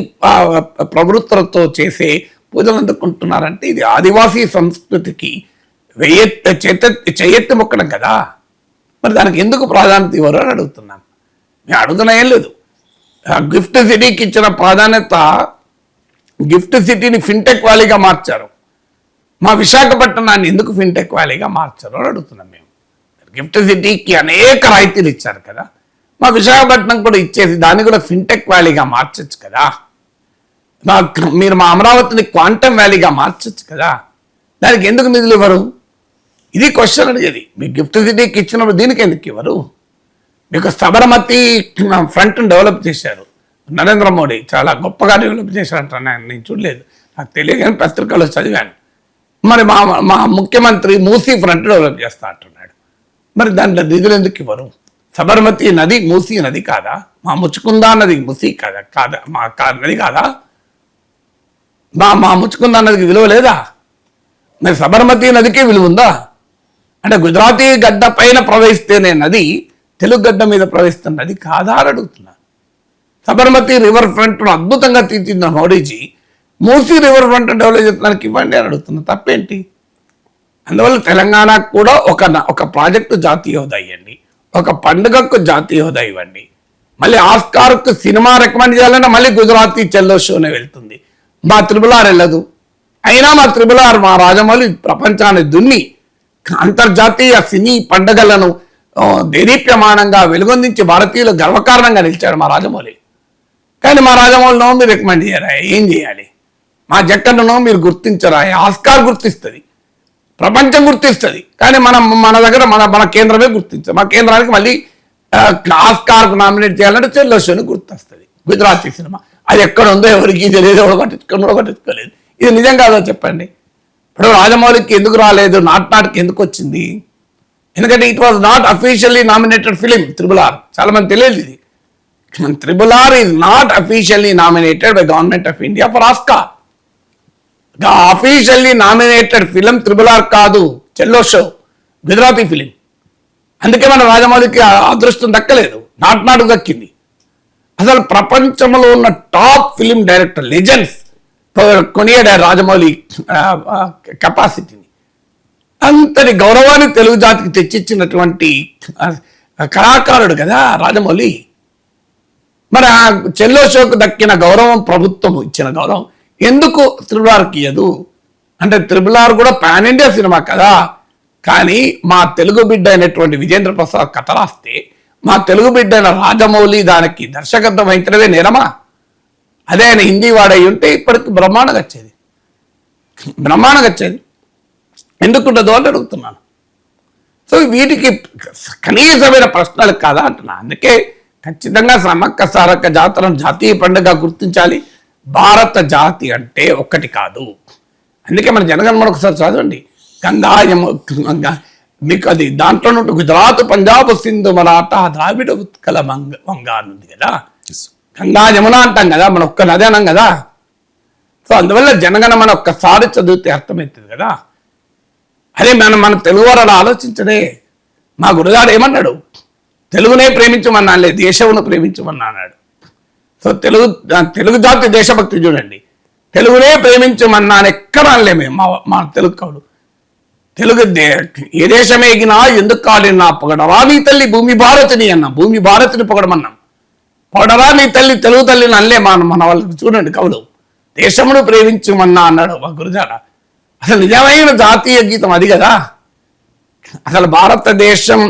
ప్రవృత్తులతో చేసే పూజలు అందుకుంటున్నారంటే ఇది ఆదివాసీ సంస్కృతికి చేయెత్తి మొక్కడం కదా. మరి దానికి ఎందుకు ప్రాధాన్యత ఇవ్వరు అని అడుగుతున్నాను. నేను అడుగుతున్నా ఏం లేదు. గిఫ్ట్ సిటీకి ఇచ్చిన ప్రాధాన్యత, గిఫ్ట్ సిటీని ఫిన్టెక్ వ్యాలీగా మార్చారు. మా విశాఖపట్నాన్ని ఎందుకు ఫిన్టెక్ వ్యాలీగా మార్చారు అని అడుగుతున్నాం మేము. గిఫ్ట్ సిటీకి అనేక రాయితీలు ఇచ్చారు కదా, మా విశాఖపట్నం కూడా ఇచ్చేసి దాన్ని కూడా ఫిన్టెక్ వ్యాలీగా మార్చచ్చు కదా. మీరు మా అమరావతిని క్వాంటమ్ వ్యాలీగా మార్చచ్చు కదా. దానికి ఎందుకు నిధులు ఇవ్వరు? ఇది క్వశ్చన్ అడిగేది. మీకు గిఫ్ట్ సిటీకి ఇచ్చినప్పుడు దీనికి ఎందుకు ఇవ్వరు? మీకు సబర్మతి ఫ్రంట్ను డెవలప్ చేశారు నరేంద్ర మోడీ, చాలా గొప్పగా డెవలప్ చేశారంట. నేను చూడలేదు, నాకు తెలియదు, కానీ పత్రికలో చదివాను. మరి మా ముఖ్యమంత్రి మూసీ ఫ్రంట్ డెవలప్ చేస్తా అంటున్నాడు. మరి దాంట్లో నిధులు ఎందుకు ఇవ్వరు? సబర్మతి నది మూసీ నది కాదా? మా ముచ్చుకుందా నది మూసీ కాదా? మా నది కాదా? మా ముచ్చుకుందా నదికి విలువ లేదా? మరి సబర్మతి నదికి విలువ ఉందా? అంటే గుజరాతీ గడ్డ పైన ప్రవహిస్తేనే నది తెలుగు గడ్డ మీద ప్రవహిస్తున్న నది కాదా అని అడుగుతున్నా. సబర్మతి రివర్ ఫ్రంట్ను అద్భుతంగా తీర్చిదిద్దిన Modiji Musi river front develop చేయడానికి ఇవ్వండి అని అడుగుతున్నా. తప్పేంటి? అందువల్ల తెలంగాణకు కూడా ఒక ప్రాజెక్టు జాతీయ హోదా ఇవ్వండి, ఒక పండుగకు జాతీయ హోదా ఇవ్వండి. మళ్ళీ ఆస్కార్కు సినిమా రికమెండ్ చేయాలన్నా మళ్ళీ గుజరాతీ చెల్లో షోనే వెళ్తుంది, మా త్రిబులార్ వెళ్ళదు. అయినా మా త్రిబులార్, మా రాజమౌళి ప్రపంచాన్ని దున్ని అంతర్జాతీయ సినీ పండుగలను దేదీప్యమానంగా వెలుగొందించి భారతీయులు గర్వకారణంగా నిలిచాడు మా రాజమౌళి. కానీ మా రాజమౌళినో మీరు రికమెండ్ చేయరా? ఏం చేయాలి? మా జక్కన్ననో మీరు గుర్తించరా? ఆస్కార్ గుర్తిస్తుంది, ప్రపంచం గుర్తిస్తుంది, కానీ మన దగ్గర మన కేంద్రమే గుర్తించదు. మా కేంద్రానికి మళ్ళీ ఆస్కార్కు నామినేట్ చేయాలంటే చెల్లో షోని గుర్తొస్తుంది. గుజరాతీ సినిమా అది ఎక్కడ ఉందో ఎవరికి తెలియదు, ఎవరు పట్టించుకోలేదు. ఇది నిజం కాదో చెప్పండి. ఇప్పుడు రాజమౌళికి ఎందుకు రాలేదు, నాట్కి ఎందుకు వచ్చింది? ఎందుకంటే it was not officially nominated film త్రిబులార్. చాలా మంది తెలియదు ఇది. త్రిబులార్ is not officially nominated by government of India for Oscar. Officially nominated film త్రిబులార్ కాదు, చెల్లో షో, గుజరాతీ ఫిలిం. అందుకే మన రాజమౌళికి అదృష్టం దక్కలేదు, నాట్కు దక్కింది. అసలు ప్రపంచంలో ఉన్న టాప్ ఫిలిం డైరెక్టర్ లెజెండ్స్ కొనియాడారు రాజమౌళి కెపాసిటీని. అంతటి గౌరవాన్ని తెలుగు జాతికి తెచ్చిచ్చినటువంటి కళాకారుడు కదా రాజమౌళి. మరి ఆ చెల్లో షోకు దక్కిన గౌరవం, ప్రభుత్వం ఇచ్చిన గౌరవం ఎందుకు త్రిబులార్కి ఇయ్యదు? అంటే త్రిబులార్ కూడా పాన్ ఇండియా సినిమా కదా. కానీ మా తెలుగు బిడ్డ అయినటువంటి విజేంద్ర ప్రసాద్ కథ రాస్తే, మా తెలుగు బిడ్డ అయిన రాజమౌళి దానికి దర్శకత్వం వహించడమే నేరమా? అదే ఆయన హిందీ వాడై ఉంటే ఇప్పటికి బ్రహ్మాండంగా వచ్చేది. ఎందుకుంటుందో అని అడుగుతున్నాను. సో వీటికి కనీసమైన ప్రశ్నలు కాదా అంటున్నా. అందుకే ఖచ్చితంగా సమ్మక్క సారక్క జాతరను జాతీయ పండుగ గుర్తించాలి. భారత జాతి అంటే ఒక్కటి కాదు. అందుకే మన జనగణమన ఒకసారి చదవండి. మీకు అది దాంట్లో నుండి గుజరాత్, పంజాబ్, సింధు, మరాఠా, ద్రావిడ, ఉత్కల, వంగా ఉంది కదా. గంగా యమున అంటాం కదా, మన ఒక్క నది అనం కదా. సో అందువల్ల జనగణమన ఒక్కసారి చదివితే అర్థమవుతుంది కదా. అదే మన తెలుగు వారు అలా ఆలోచించడే. మా గురుగారు ఏమన్నాడు, తెలుగునే ప్రేమించమన్నా లేదు, దేశమును ప్రేమించమన్నా అన్నాడు. సో తెలుగు జాతి దేశభక్తి చూడండి, తెలుగునే ప్రేమించమన్నా అని ఎక్కడ అనలే మేము. మా తెలుగు కవులు ఏ దేశమేగినా ఎందుకు కాలినా పొగడరా నీ తల్లి భూమి భారతిని అన్నాం. భూమి భారతిని పొగడమన్నాం. పొగడరా నీ తల్లి తెలుగు తల్లిని అనలే మన వాళ్ళకి. చూడండి కవులు దేశమును ప్రేమించమన్నా అన్నాడు మా గురుజాడ. అసలు నిజమైన జాతీయ గీతం అది కదా. అసలు భారతదేశం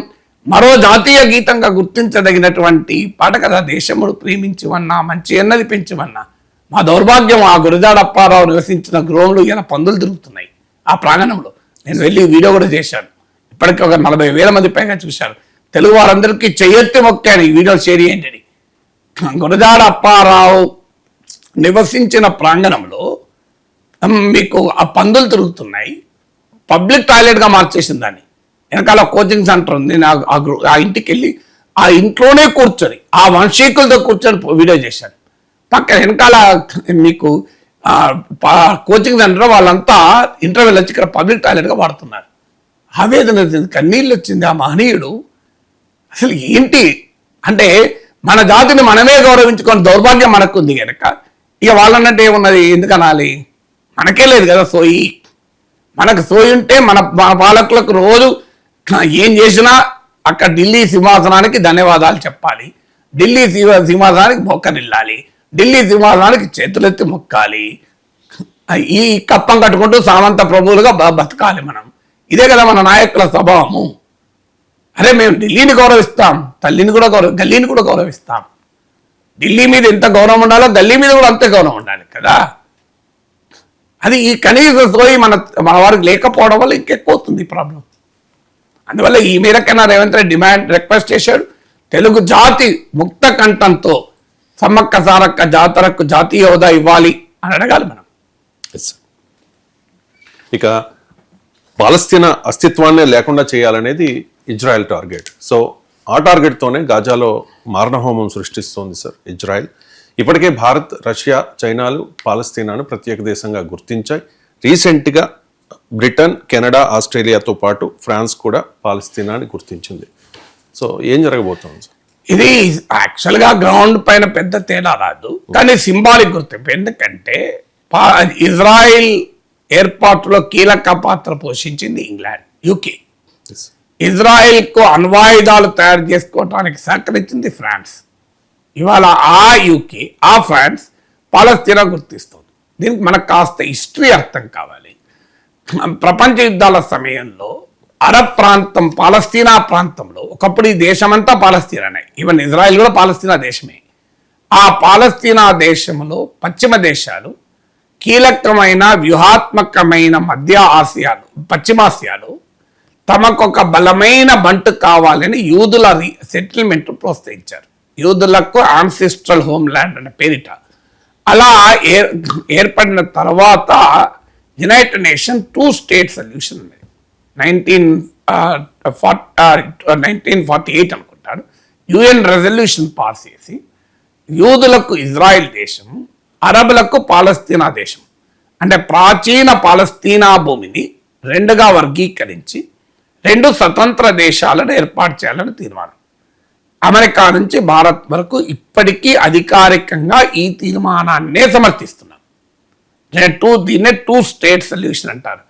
మరో జాతీయ గీతంగా గుర్తించదగినటువంటి పాట కదా దేశమును ప్రేమించమన్నా, మంచి అన్నది పెంచమన్నా. మా దౌర్భాగ్యం ఆ గురజాడ అప్పారావు నివసించిన గృహంలో ఇలా పందులు తిరుగుతున్నాయి ఆ ప్రాంగణంలో. నేను వెళ్ళి వీడియో కూడా చేశాను. ఇప్పటికీ ఒక 40,000 మంది పైగా చూశారు. తెలుగు వారందరికీ చెయ్యెత్తి మొక్కాను ఈ వీడియో షేర్ చేయండి. గురజాడ అప్పారావు నివసించిన ప్రాంగణంలో మీకు ఆ పందులు తిరుగుతున్నాయి. పబ్లిక్ టాయిలెట్గా మార్చేసింది దాన్ని. వెనకాల కోచింగ్ సెంటర్ ఉంది. నేను ఆ ఇంటికి వెళ్ళి ఆ ఇంట్లోనే కూర్చొని ఆ వంశీకులతో కూర్చొని వీడియో చేశాను. పక్కన వెనకాల మీకు కోచింగ్ సెంటర్ వాళ్ళంతా ఇంటర్వెల్ వచ్చి ఇక్కడ పబ్లిక్ టాయిలెట్గా వాడుతున్నారు. ఆవేదన వచ్చింది, కన్నీళ్ళు వచ్చింది. ఆ మహనీయుడు అసలు ఏంటి అంటే మన జాతిని మనమే గౌరవించుకొని దౌర్భాగ్యం మనకుంది కనుక ఇక వాళ్ళన్నట్టు ఏమున్నది, ఎందుకు అనాలి? మనకే లేదు కదా సోయి. మనకు సోయి ఉంటే మన పాలకులకు రోజు ఏం చేసినా అక్కడ ఢిల్లీ సింహాసనానికి ధన్యవాదాలు చెప్పాలి, ఢిల్లీ సింహాసనానికి మొక్కనిల్లాలి, ఢిల్లీ సింహాసనానికి చేతులెత్తి మొక్కాలి, ఈ కప్పం కట్టుకుంటూ సామంత ప్రభువులుగా బతకాలి మనం. ఇదే కదా మన నాయకుల స్వభావము. అరే మేము ఢిల్లీని గౌరవిస్తాం, తల్లిని కూడా గల్లీని కూడా గౌరవిస్తాం. ఢిల్లీ మీద ఎంత గౌరవం ఉండాలో గల్లీ మీద కూడా అంతే గౌరవం ఉండాలి కదా. అది ఈ కనీస సోయి మన వారికి లేకపోవడం వల్ల ఇంకెక్కువ అవుతుంది ప్రాబ్లం. అందువల్ల ఈ మేరకైనా రేవంత్ రెడ్డి రిక్వెస్ట్ చేశాడు, తెలుగు జాతి ముక్త కంఠంతో సమ్మక్క సారక్క జాతరకు జాతీయ హోదా ఇవ్వాలి అని అడగాలి మనం. ఇక పాలస్తీనా అస్తిత్వాన్నే లేకుండా చేయాలనేది ఇజ్రాయెల్ టార్గెట్. సో ఆ టార్గెట్తోనే గాజాలో మారణహోమం సృష్టిస్తోంది సార్ ఇజ్రాయెల్. ఇప్పటికే భారత్, రష్యా, చైనాలు పాలస్తీనాను ప్రత్యేక దేశంగా గుర్తించాయి. రీసెంట్గా బ్రిటన్, కెనడా, ఆస్ట్రేలియాతో పాటు ఫ్రాన్స్ కూడా పాలస్తీనాని గుర్తించింది. సో ఏం జరగబోతోంది సార్? ఇది యాక్చువల్గా గ్రౌండ్ పైన పెద్ద తేడా రాదు, కానీ సింబాలిక్ గుర్తింపు. ఎందుకంటే ఇజ్రాయిల్ ఏర్పాటులో కీలక పాత్ర పోషించింది ఇంగ్లాండ్, యూకే. ఇజ్రాయిల్కు అణ్వాయుధాలు తయారు చేసుకోవడానికి సహకరించింది ఫ్రాన్స్. ఇవాళ ఆ యూకే, ఆ ఫ్రాన్స్ పాలస్తీనా గుర్తిస్తుంది. దీనికి మనకు కాస్త హిస్టరీ అర్థం కావాలి. ప్రపంచ యుద్ధాల సమయంలో అరబ్ ప్రాంతం, పాలస్తీనా ప్రాంతంలో ఒకప్పుడు ఈ దేశమంతా పాలస్తీనానే, ఈవెన్ ఇజ్రాయిల్ కూడా పాలస్తీనా దేశమే. ఆ పాలస్తీనా దేశంలో పశ్చిమ దేశాలు కీలకమైన వ్యూహాత్మకమైన మధ్య ఆసియాలు, పశ్చిమాసియాలు తమకొక బలమైన బంటు కావాలని యూదుల సెటిల్మెంట్ ప్రోత్సహించారు. యూదులకు ఆన్సిస్ట్రల్ హోమ్ ల్యాండ్ అనే పేరిట. అలా ఏర్పడిన తర్వాత యునైటెడ్ నేషన్ 2 స్టేట్ సొల్యూషన్ ఉంది. 1948 అనుకుంటాడు. యుఎన్ రెజల్యూషన్ పాస్ చేసి యూదులకు ఇజ్రాయెల్ దేశం, అరబులకు పాలస్తీనా దేశం అంటే ప్రాచీన పాలస్తీనా భూమిని 2గా వర్గీకరించి 2 స్వతంత్ర దేశాలను ఏర్పాటు చేయాలని తీర్మానం. అమెరికా నుంచి భారత్ వరకు ఇప్పటికీ అధికారికంగా ఈ తీర్మానాన్నే సమర్థిస్తున్నాం. దీన్నే 2 స్టేట్ సొల్యూషన్ అంటారు.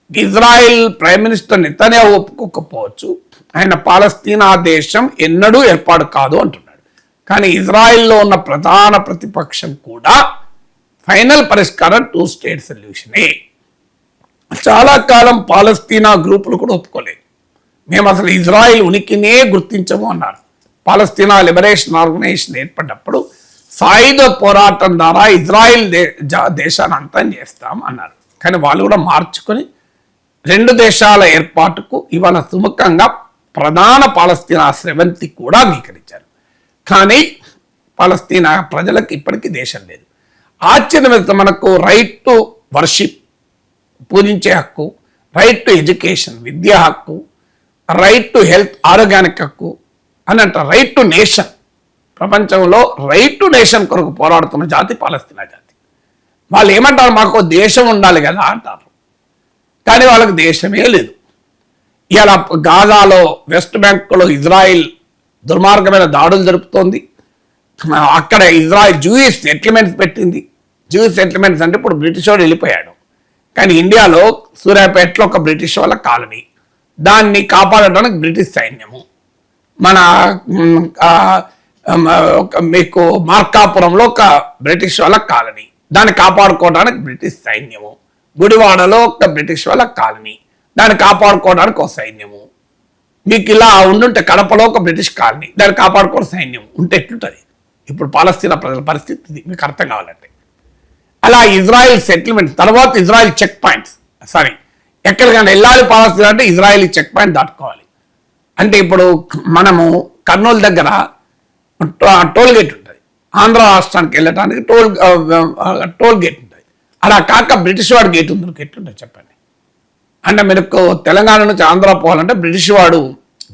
ఇజ్రాయెల్ ప్రైమ్ మినిస్టర్ నెతన్యాహు ఒప్పుకోకపోవచ్చు, ఆయన పాలస్తీనా దేశం ఎన్నడూ ఏర్పాటు కాదు అంటున్నాడు. కానీ ఇజ్రాయెల్లో ఉన్న ప్రధాన ప్రతిపక్షం కూడా ఫైనల్ పరిష్కారం 2 స్టేట్ సొల్యూషనే. చాలా కాలం పాలస్తీనా గ్రూపులు కూడా ఒప్పుకోలేదు. మేము అసలు ఇజ్రాయెల్ ఉనికినే గుర్తించము అన్నారు. పాలస్తీనా లిబరేషన్ ఆర్గనైజేషన్ ఏర్పడినప్పుడు సాయుధ పోరాటం ద్వారా ఇజ్రాయెల్ దేశాన్ని అంతం చేస్తాం అన్నారు. కానీ వాళ్ళు కూడా మార్చుకొని 2 దేశాల ఏర్పాటుకు ఇవాళ సుముఖంగా ప్రధాన పాలస్తీనా స్రవంతి కూడా అంగీకరించారు. కానీ పాలస్తీనా ప్రజలకు ఇప్పటికీ దేశం లేదు. ఆశ్చర్యమే, మనకు రైట్ టు వర్షిప్, పూజించే హక్కు, రైట్ టు ఎడ్యుకేషన్, విద్యా హక్కు, రైట్ టు హెల్త్, ఆరోగ్యానికి హక్కు అని అంటారు. రైట్ టు నేషన్, ప్రపంచంలో రైట్ టు నేషన్ కొరకు పోరాడుతున్న జాతి పాలస్తీనా జాతి. వాళ్ళు ఏమంటారు, మాకు దేశం ఉండాలి కదా అంటారు. కానీ వాళ్ళకి దేశమే లేదు. ఇలా గాజాలో, వెస్ట్ బ్యాంకులో ఇజ్రాయిల్ దుర్మార్గమైన దాడులు జరుపుతోంది. అక్కడ ఇజ్రాయిల్ జూయిష్ సెటిల్మెంట్స్ పెట్టింది. జూయిష్ సెటిల్మెంట్స్ అంటే ఇప్పుడు బ్రిటిష్ వాడు వెళ్ళిపోయాడు, కానీ ఇండియాలో సూర్యాపేటలో ఒక బ్రిటిష్ వాళ్ళ కాలనీ, దాన్ని కాపాడడానికి బ్రిటిష్ సైన్యము, మన మీకు మార్కాపురంలో ఒక బ్రిటిష్ వాళ్ళ కాలనీ, దాన్ని కాపాడుకోవడానికి బ్రిటిష్ సైన్యము, గుడివాడలో ఒక బ్రిటిష్ వాళ్ళ కాలనీ, దాన్ని కాపాడుకోవడానికి ఒక సైన్యము, మీకు ఇలా ఉండుంటే కడపలో ఒక బ్రిటిష్ కాలనీ, దాన్ని కాపాడుకోవడం సైన్యం ఉంటే ఎట్లుంటుంది? ఇప్పుడు పాలస్తీనా ప్రజల పరిస్థితి ఇది, మీకు అర్థం కావాలంటే. అలా ఇజ్రాయెల్ సెటిల్మెంట్ తర్వాత ఇజ్రాయెల్ చెక్ పాయింట్స్, ఎక్కడికైనా వెళ్ళాలి పాలస్తీనా అంటే ఇజ్రాయెల్ చెక్ పాయింట్ దాటుకోవాలి. అంటే ఇప్పుడు మనము కర్నూలు దగ్గర టోల్ గేట్ ఉంటుంది, ఆంధ్ర రాష్ట్రానికి వెళ్ళటానికి టోల్ గేట్ ఉంటుంది. అలా కాక బ్రిటిష్ వాడు గేట్ ఉంది, ఎట్లుంటుంది చెప్పండి? అంటే మీరు తెలంగాణ నుంచి ఆంధ్ర పోవాలంటే బ్రిటిష్ వాడు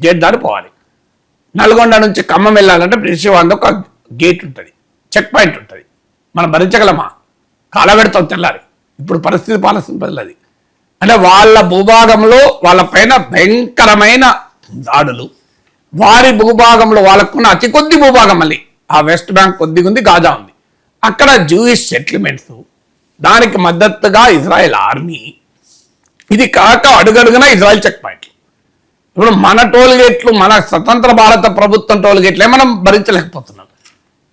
గేట్ దాటి పోవాలి. నల్గొండ నుంచి ఖమ్మం వెళ్ళాలంటే బ్రిటిష్ వాడికి ఒక గేట్ ఉంటుంది, చెక్ పాయింట్ ఉంటుంది. మనం భరించగలమా? కాలబెడతాం తెల్లారి. ఇప్పుడు పరిస్థితి పాలస్తీనాది. అంటే వాళ్ళ భూభాగంలో వాళ్ళ పైన భయంకరమైన దాడులు, వారి భూభాగంలో వాళ్ళకున్న అతి కొద్ది భూభాగం, మళ్ళీ ఆ వెస్ట్ బ్యాంక్ కొద్దిగా ఉంది, గాజా ఉంది, అక్కడ జూయిష్ సెటిల్మెంట్స్, దానికి మద్దతుగా ఇజ్రాయెల్ ఆర్మీ. ఇది కాక అడుగడుగునా ఇజ్రాయెల్ చెక్ పాయింట్లు. ఇప్పుడు మన టోల్ గేట్లు, మన స్వతంత్ర భారత ప్రభుత్వం టోల్ గేట్లే మనం భరించలేకపోతున్నాం.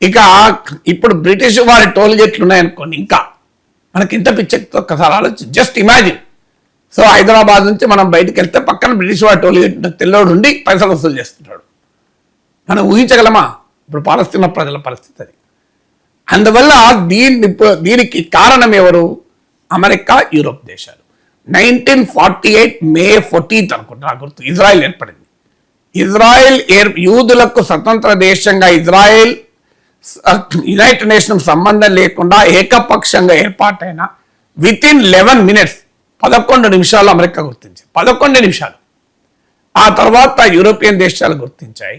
ఇక ఇప్పుడు బ్రిటిష్ వారి టోల్ గేట్లు ఉన్నాయనుకోండి, ఇంకా మనకి ఇంత పిచ్చెక్తో ఒకసారి ఆలోచించి జస్ట్ ఇమాజిన్. సో హైదరాబాద్ నుంచి మనం బయటకు వెళ్తే పక్కన బ్రిటిష్ వారి టోల్ గేట్ తెల్లోడు ఉండి పైసలు వసూలు చేస్తుంటాడు. మనం ఊహించగలమా? ఇప్పుడు పాలస్తీనా ప్రజల పరిస్థితి అది. అందువల్ల దీనికి కారణం ఎవరు? అమెరికా, యూరోప్ దేశాలు. 1948 మే 14 అనుకుంటా, నాకు గుర్తు, ఇజ్రాయెల్ ఏర్పడింది. ఇజ్రాయెల్ యూదులకు స్వతంత్ర దేశంగా ఇజ్రాయెల్ యునైటెడ్ నేషన్ సంబంధం లేకుండా ఏకపక్షంగా ఏర్పాటైన వితిన్ 11 minutes 11 నిమిషాలు అమెరికా గుర్తించింది. 11 నిమిషాలు. ఆ తర్వాత యూరోపియన్ దేశాలు గుర్తించాయి,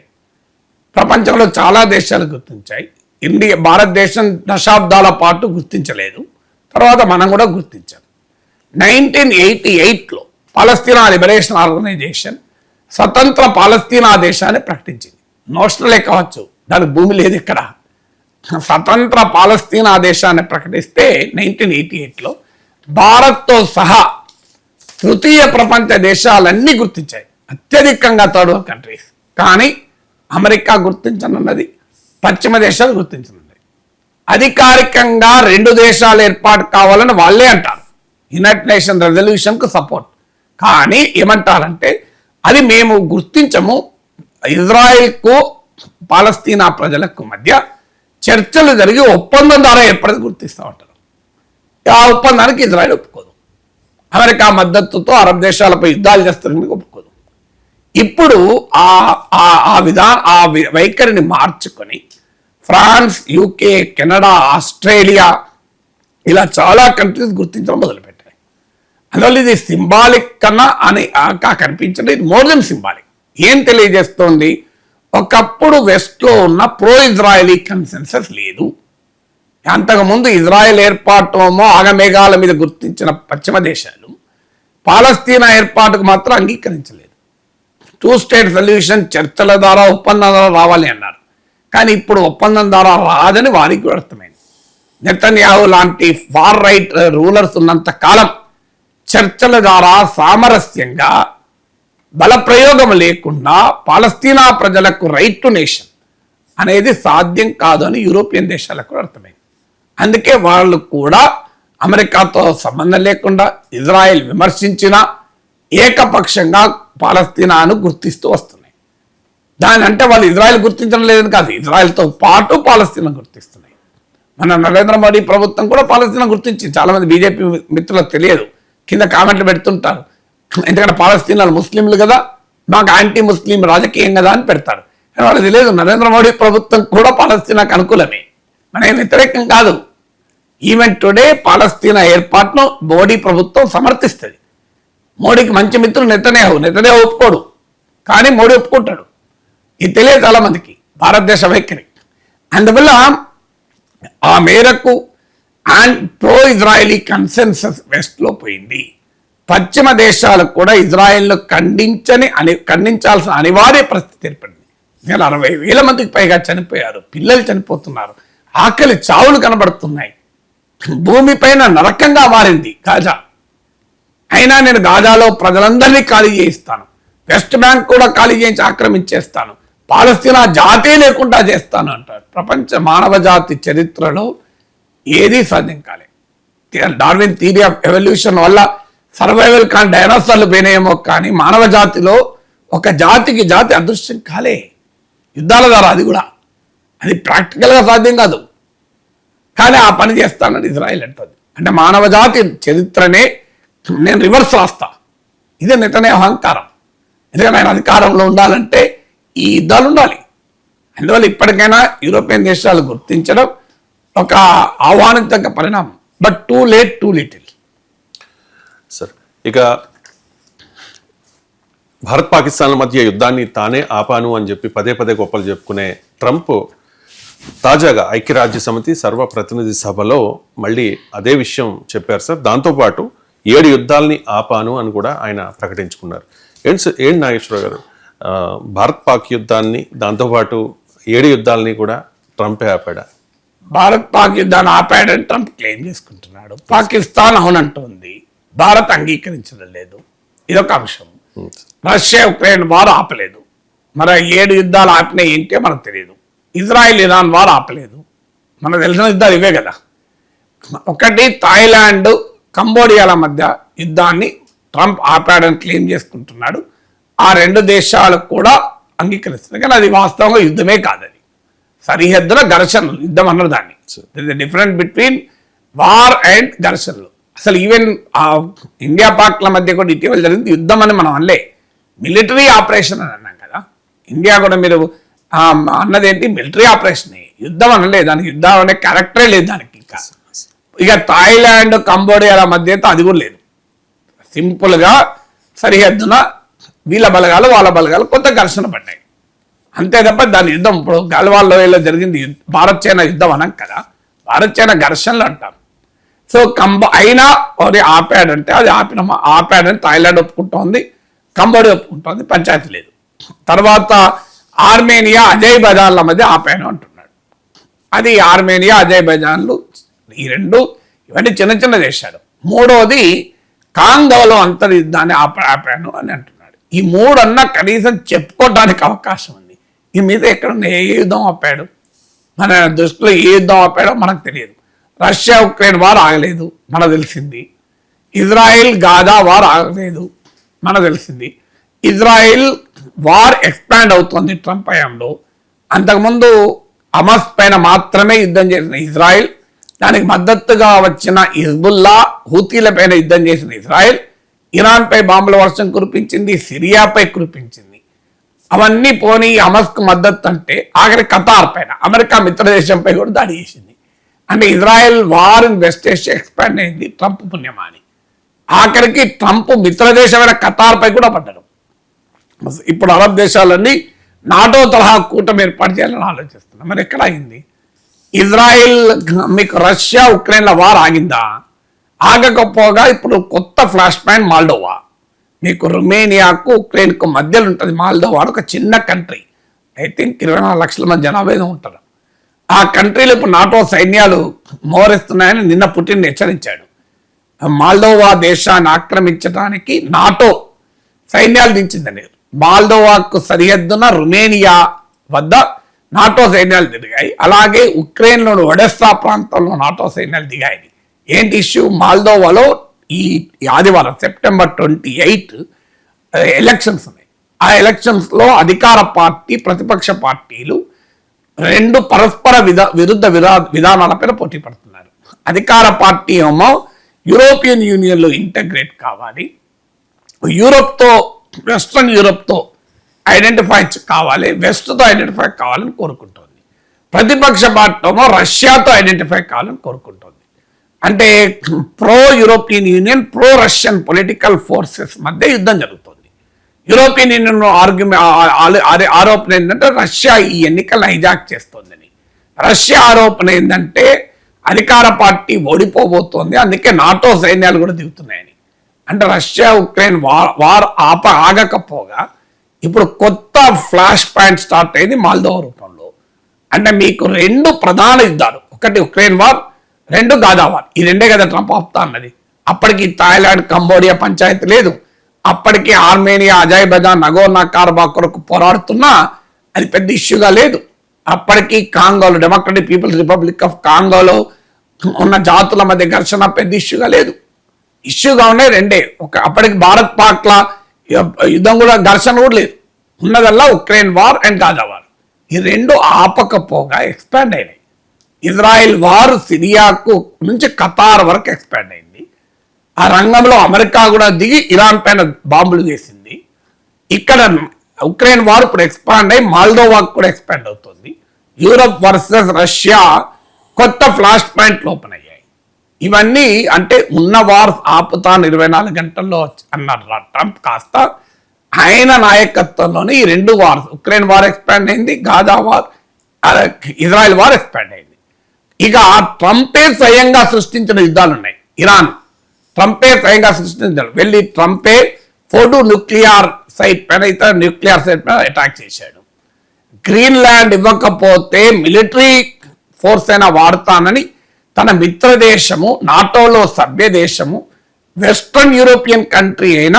ప్రపంచంలో చాలా దేశాలు గుర్తించాయి. భారతదేశం దశాబ్దాల పాటు గుర్తించలేదు, తర్వాత మనం కూడా గుర్తించాం. 1988లో పాలస్తీనా లిబరేషన్ ఆర్గనైజేషన్ స్వతంత్ర పాలస్తీనా దేశాన్ని ప్రకటించింది. నోషనలే కావచ్చు, దానికి భూమి లేదు ఇక్కడ. స్వతంత్ర పాలస్తీనా దేశాన్ని ప్రకటిస్తే 1988లో భారత్తో సహా తృతీయ ప్రపంచ దేశాలన్నీ గుర్తించాయి, అత్యధికంగా థర్డ్ వరల్డ్ కంట్రీస్. కానీ అమెరికా గుర్తించనున్నది, పశ్చిమ దేశాలు గుర్తించనున్నది. అధికారికంగా 2 దేశాలు ఏర్పాటు కావాలని వాళ్ళే అంటారు, యునైటెడ్ నేషన్ రెజల్యూషన్కు సపోర్ట్. కానీ ఏమంటారంటే అది మేము గుర్తించము, ఇజ్రాయెల్కు పాలస్తీనా ప్రజలకు మధ్య చర్చలు జరిగి ఒప్పందం ద్వారా ఏర్పడి గుర్తిస్తామంటారు. ఆ ఒప్పందానికి ఇజ్రాయెల్ ఒప్పుకోదు, అమెరికా మద్దతుతో అరబ్ దేశాలపై యుద్ధాలు చేస్తారని ఒప్పుకోదు. ఇప్పుడు ఆ వైఖరిని మార్చుకొని ఫ్రాన్స్, యూకే, కెనడా, ఆస్ట్రేలియా ఇలా చాలా కంట్రీస్ గుర్తించడం మొదలుపెట్టాయి. అందువల్ల ఇది సింబాలిక్ కన్నా అని కనిపించడం, ఇది మోర్ దెన్ సింబాలిక్. ఏం తెలియజేస్తోంది? ఒకప్పుడు వెస్ట్లో ఉన్న ప్రో ఇజ్రాయలీ కన్సెన్సస్ లేదు. అంతకుముందు ఇజ్రాయెల్ ఏర్పాటుమో ఆగమేఘాల మీద గుర్తించిన పశ్చిమ దేశాలు పాలస్తీనా ఏర్పాటుకు మాత్రం అంగీకరించలేదు. 2 స్టేట్ సొల్యూషన్ చర్చల ద్వారా, ఒప్పందం ద్వారా రావాలి అన్నారు. కానీ ఇప్పుడు ఒప్పందం ద్వారా రాదని వారికి కూడా అర్థమైంది. నెతన్యాహు లాంటి ఫార్ రైట్ రూలర్స్ ఉన్నంత కాలం చర్చల ద్వారా సామరస్యంగా బలప్రయోగం లేకుండా పాలస్తీనా ప్రజలకు రైట్ టు నేషన్ అనేది సాధ్యం కాదు అని యూరోపియన్ దేశాలకు అర్థమైంది. అందుకే వాళ్ళు కూడా అమెరికాతో సంబంధం లేకుండా ఇజ్రాయెల్ విమర్శించిన ఏకపక్షంగా పాలస్తీనాను గుర్తిస్తూ వస్తున్నాయి. దాని అంటే వాళ్ళు ఇజ్రాయెల్ గుర్తించడం లేదని కాదు, ఇజ్రాయెల్తో పాటు పాలస్తీనా గుర్తిస్తున్నాయి. మన నరేంద్ర మోడీ ప్రభుత్వం కూడా పాలస్తీనా గుర్తించింది. చాలామంది బీజేపీ మిత్రులకు తెలియదు, కింద కామెంట్లు పెడుతుంటారు. ఎందుకంటే పాలస్తీనాలు ముస్లింలు కదా, మాకు యాంటీ ముస్లిం రాజకీయం కదా అని పెడతారు. కానీ వాళ్ళకి తెలియదు, నరేంద్ర మోడీ ప్రభుత్వం కూడా పాలస్తీనాకు అనుకూలమే, మన వ్యతిరేకం కాదు. ఈవెన్ టుడే పాలస్తీనా ఏర్పాటును మోడీ ప్రభుత్వం సమర్థిస్తుంది. మోడీకి మంచి మిత్రుడు నెతన్యాహు ఒప్పుకోడు, కానీ మోడీ ఒప్పుకుంటాడు. ఇది తెలియదు చాలా మందికి భారతదేశ వైఖరి. అందువల్ల ఆ మేరకు అండ్ ప్రో ఇజ్రాయలీ కన్సెన్సస్ వెస్ట్లో పోయింది. పశ్చిమ దేశాలకు కూడా ఇజ్రాయెల్ను ఖండించాల్సిన అనివార్య పరిస్థితి ఏర్పడింది. 60,000 మందికి పైగా చనిపోయారు, పిల్లలు చనిపోతున్నారు, ఆకలి చావులు కనబడుతున్నాయి, భూమిపైన నరకంగా మారింది గాజా. అయినా నేను గాజాలో ప్రజలందరినీ ఖాళీ చేయిస్తాను, వెస్ట్ బ్యాంక్ కూడా ఖాళీ చేయించి ఆక్రమించేస్తాను, పాలస్తీనా జాతే లేకుండా చేస్తాను అంటారు. ప్రపంచ మానవ జాతి చరిత్రలో ఏదీ సాధ్యం కాలే. డార్విన్ థియరీ ఆఫ్ ఎవల్యూషన్ వల్ల సర్వైవల్ కానీ డైనోసార్లు పోయినాయేమో కానీ మానవ జాతిలో ఒక జాతికి జాతి అదృశ్యం కాలే. యుద్ధాల ద్వారా అది ప్రాక్టికల్గా సాధ్యం కాదు. కానీ ఆ పని చేస్తానని ఇజ్రాయెల్ అంటుంది. అంటే మానవ జాతి చరిత్రనే నేను రివర్స్ రాస్తా. ఇదే నితనే అహంకారం. ఎందుకంటే ఆయన అధికారంలో ఉండాలంటే ఈ యుద్ధాలు ఉండాలి. అందువల్ల ఇప్పటికైనా యూరోపియన్ దేశాలు గుర్తించడం ఒక ఆహ్వానించదగ్గ పరిణామం. But too late two little. Sir, ఇక భారత్ పాకిస్తాన్ల మధ్య యుద్ధాన్ని తానే ఆపాను అని చెప్పి పదే పదే గొప్పలు చెప్పుకునే ట్రంప్ తాజాగా ఐక్యరాజ్య సమితి సర్వప్రతినిధి సభలో మళ్ళీ అదే విషయం చెప్పారు సార్. దాంతోపాటు 7 యుద్ధాలని ఆపాను అని కూడా ఆయన ప్రకటించుకున్నారు. ఏంటి నాగేశ్వరరావు గారు, భారత్ పాక్ యుద్ధాన్ని దాంతోపాటు 7 యుద్ధాలని కూడా ట్రంపే ఆపాడా? భారత్ పాక్ యుద్ధాన్ని ఆపాడని ట్రంప్ క్లెయిమ్ చేసుకుంటున్నాడు. పాకిస్తాన్ అవునంటుంది, భారత్ అంగీకరించడం లేదు. ఇదొక అంశం. రష్యా ఉక్రెయిన్ వారు ఆపలేదు. మరి 7 యుద్ధాలు ఆపినా ఏంటో మనకు తెలియదు. ఇజ్రాయెల్ ఇరాన్ వారు ఆపలేదు. మనకు తెలిసిన యుద్ధాలు ఇవే కదా. ఒకటి థాయిలాండ్ కంబోడియాల మధ్య యుద్ధాన్ని ట్రంప్ ఆపాడని క్లెయిమ్ చేసుకుంటున్నాడు. ఆ 2 దేశాలకు కూడా అంగీకరిస్తున్నాయి. కానీ అది వాస్తవంగా యుద్ధమే కాదు, అది సరిహద్దుల ఘర్షణలు. యుద్ధం అన్నారు దాన్ని. డిఫరెంట్ బిట్వీన్ వార్ అండ్ ఘర్షణలు. అసలు ఈవెన్ ఇండియా పాక్ల మధ్య కూడా ఇటీవల జరిగింది యుద్ధం అని మనం అనలే, మిలిటరీ ఆపరేషన్ అని అన్నాం కదా. ఇండియా కూడా మీరు అన్నదేంటి, మిలిటరీ ఆపరేషన్, యుద్ధం అనలే. దానికి యుద్ధం అనే క్యారెక్టరే లేదు దానికి. ఇంకా ఇక థాయిలాండ్ కంబోడియాల మధ్య అయితే అది కూడా లేదు. సింపుల్గా సరిహద్దున వీళ్ళ బలగాలు వాళ్ళ బలగాలు కొంత ఘర్షణ పడ్డాయి అంతే తప్ప దాని యుద్ధం ఇప్పుడు గల్వాన్ లోయలో జరిగింది భారత్ చైనా యుద్ధం అనం కదా. భారత్ చైనా ఘర్షణలు అంటాం. సో అయినా ఒకటి ఆపాడంటే అది ఆపాడని థాయిలాండ్ ఒప్పుకుంటోంది, కంబోడియా ఒప్పుకుంటోంది, పంచాయతీ లేదు. తర్వాత ఆర్మేనియా అజర్బైజాన్ల మధ్య ఆపాను అంటున్నాడు. అది ఆర్మేనియా అజర్బైజాన్లు ఈ 2 ఇవన్నీ చిన్న చిన్న దేశాలు. మూడోది కాంగోలో అంతర్యుద్ధాన్ని ఆపాను అని అంటున్నాడు. ఈ 3 అన్నా కనీసం చెప్పుకోవడానికి అవకాశం ఉంది. ఈ మీద ఎక్కడ ఏ యుద్ధం ఆపాడు, మన దృష్టిలో ఏ యుద్ధం ఆపాడో మనకు తెలియదు. రష్యా ఉక్రెయిన్ వారు ఆగలేదు, మనకు తెలిసింది. ఇజ్రాయెల్ గాజా వారు ఆగలేదు, మనకు తెలిసింది. ఇజ్రాయెల్ వార్ ఎక్స్పాండ్ అవుతుంది ట్రంప్ హయాంలో. అంతకుముందు హమాస్ పైన మాత్రమే యుద్ధం చేసిన ఇజ్రాయెల్, దానికి మద్దతుగా వచ్చిన హిజ్బుల్లా హూతీల పైన యుద్ధం చేసిన ఇజ్రాయెల్ ఇరాన్పై బాంబుల వర్షం కురిపించింది, సిరియాపై కురిపించింది. అవన్నీ పోనీ హమాస్కు మద్దతు అంటే ఆఖరి ఖతార్ పైన అమెరికా మిత్రదేశంపై కూడా దాడి చేసింది. అంటే Israel war in west Asia expand అయింది ట్రంప్ పుణ్యమాని. ఆఖరికి ట్రంప్ మిత్రదేశమైన ఖతార్పై కూడా పడ్డాడు. ఇప్పుడు అరబ్ దేశాలన్నీ నాటో తరహా కూటమి ఏర్పాటు చేయాలని ఆలోచిస్తున్నాం. మరి ఎక్కడ అయింది? ఇజ్రాయెల్ మీకు రష్యా ఉక్రెయిన్ల వార్ ఆగిందా? ఆగకపోగా ఇప్పుడు కొత్త ఫ్లాష్ పాయింట్ మాల్డోవా. మీకు రొమేనియాకు ఉక్రెయిన్కు మధ్యలో ఉంటుంది. మాల్డోవా ఒక చిన్న కంట్రీ, ఐ థింక్ 24 లక్షల మంది జనాభా ఉంటారు. ఆ కంట్రీలో ఇప్పుడు నాటో సైన్యాలు మోహరిస్తున్నాయని నిన్న పుటిన్ హెచ్చరించాడు. మాల్డోవా దేశాన్ని ఆక్రమించడానికి నాటో సైన్యాలు దించిందని. మాల్డోవాకు సరిహద్దున రొమేనియా వద్ద నాటో సైన్యాలు దిగాయి. అలాగే ఉక్రెయిన్లోని ఒడెస్సా ప్రాంతంలో నాటో సైన్యాలు దిగాయి. ఏంటి ఇష్యూ? మాల్డోవాలో ఈ ఆదివారం సెప్టెంబర్ 28 ఎలక్షన్స్ ఉన్నాయి. ఆ ఎలక్షన్స్లో అధికార పార్టీ ప్రతిపక్ష పార్టీలు 2 పరస్పర విరుద్ధ విధానాలపైన పోటీ పడుతున్నారు. అధికార పార్టీ ఏమో యూరోపియన్ యూనియన్లో ఇంటగ్రేట్ కావాలి, యూరోప్తో వెస్ట్రన్ యూరోప్తో ఐడెంటిఫై కావాలి, వెస్ట్తో ఐడెంటిఫై కావాలని కోరుకుంటుంది. ప్రతిపక్ష పార్టీ ఏమో రష్యాతో ఐడెంటిఫై కావాలని కోరుకుంటుంది. అంటే pro European union pro Russian political forces మధ్య యుద్ధం జరుగుతుంది. యూరోపియన్ యూనియన్ ఆరోపణ ఏంటంటే రష్యా ఈ ఎన్నికలను హైజాక్ చేస్తోందని. రష్యా ఆరోపణ ఏంటంటే అధికార పార్టీ ఓడిపోబోతోంది, అందుకే నాటో సైన్యాలు కూడా దిగుతున్నాయని. అంటే రష్యా ఉక్రెయిన్ వార్ ఆగకపోగా ఇప్పుడు కొత్త ఫ్లాష్ పాయింట్ స్టార్ట్ అయింది మాల్దోవా రూపంలో. అంటే మీకు రెండు ప్రధాన యుద్ధాలు, ఒకటి ఉక్రెయిన్ వార్, రెండు గాజా వార్. ఈ రెండే కదా ట్రంప్ ఆపుతా అన్నది. అప్పటికి థాయిలాండ్, కంబోడియా పంచాయతీ లేదు, అప్పటికి ఆర్మేనియా, అజర్బైజాన్, నగోర్నో కరాబాఖ్ కొరకు పోరాడుతున్నా అది పెద్ద ఇష్యూగా లేదు. అప్పటికి కాంగోలో, డెమోక్రటిక్ పీపుల్స్ రిపబ్లిక్ ఆఫ్ కాంగోలో ఉన్న జాతుల మధ్య ఘర్షణ పెద్ద ఇష్యూగా లేదు. ఇష్యూగా ఉన్నాయి రెండే. అప్పటికి భారత్ పాక్ల యుద్ధం కూడా, ఘర్షణ కూడా లేదు. ఉన్నదల్లా Ukraine war and Gaza war. ఈ రెండు ఆపకపోగా ఎక్స్పాండ్ అయినాయి. ఇజ్రాయెల్ వార్ సిరియాకు నుంచి ఖతార్ వరకు ఎక్స్పాండ్ అయింది. ఆ రంగంలో అమెరికా కూడా దిగి ఇరాన్ పైన బాంబులు వేసింది. ఇక్కడ ఉక్రెయిన్ వార్ ఇప్పుడు ఎక్స్పాండ్ అయ్యి మాల్దోవాకు కూడా ఎక్స్పాండ్ అవుతుంది. యూరప్ వర్సెస్ రష్యా కొత్త ఫ్లాష్ పాయింట్లు ఓపెన్ అయ్యాయి. ఇవన్నీ అంటే ఉన్న వార్ ఆపుతాను 24 గంటల్లో అన్నారు ట్రంప్. కాస్త ఆయన నాయకత్వంలోనే ఈ రెండు వార్స్, ఉక్రెయిన్ వార్ ఎక్స్పాండ్ అయింది, Gaza war, Israel war expand అయింది. ఇక ట్రంపే స్వయంగా సృష్టించిన యుద్ధాలు ఉన్నాయి. ఇరాన్ ట్రంపే స్వయంగా సృష్టించాడు. వెళ్ళి ట్రంపే ఫోర్డో న్యూక్లియర్ సైట్ పైన, ఇతర న్యూక్లియర్ సైట్ పైన అటాక్ చేశాడు. గ్రీన్లాండ్ ఇవ్వకపోతే మిలిటరీ ఫోర్స్ అయినా వాడతానని తన మిత్ర దేశము, నాటోలో సభ్య దేశము, వెస్ట్రన్ యూరోపియన్ కంట్రీ అయిన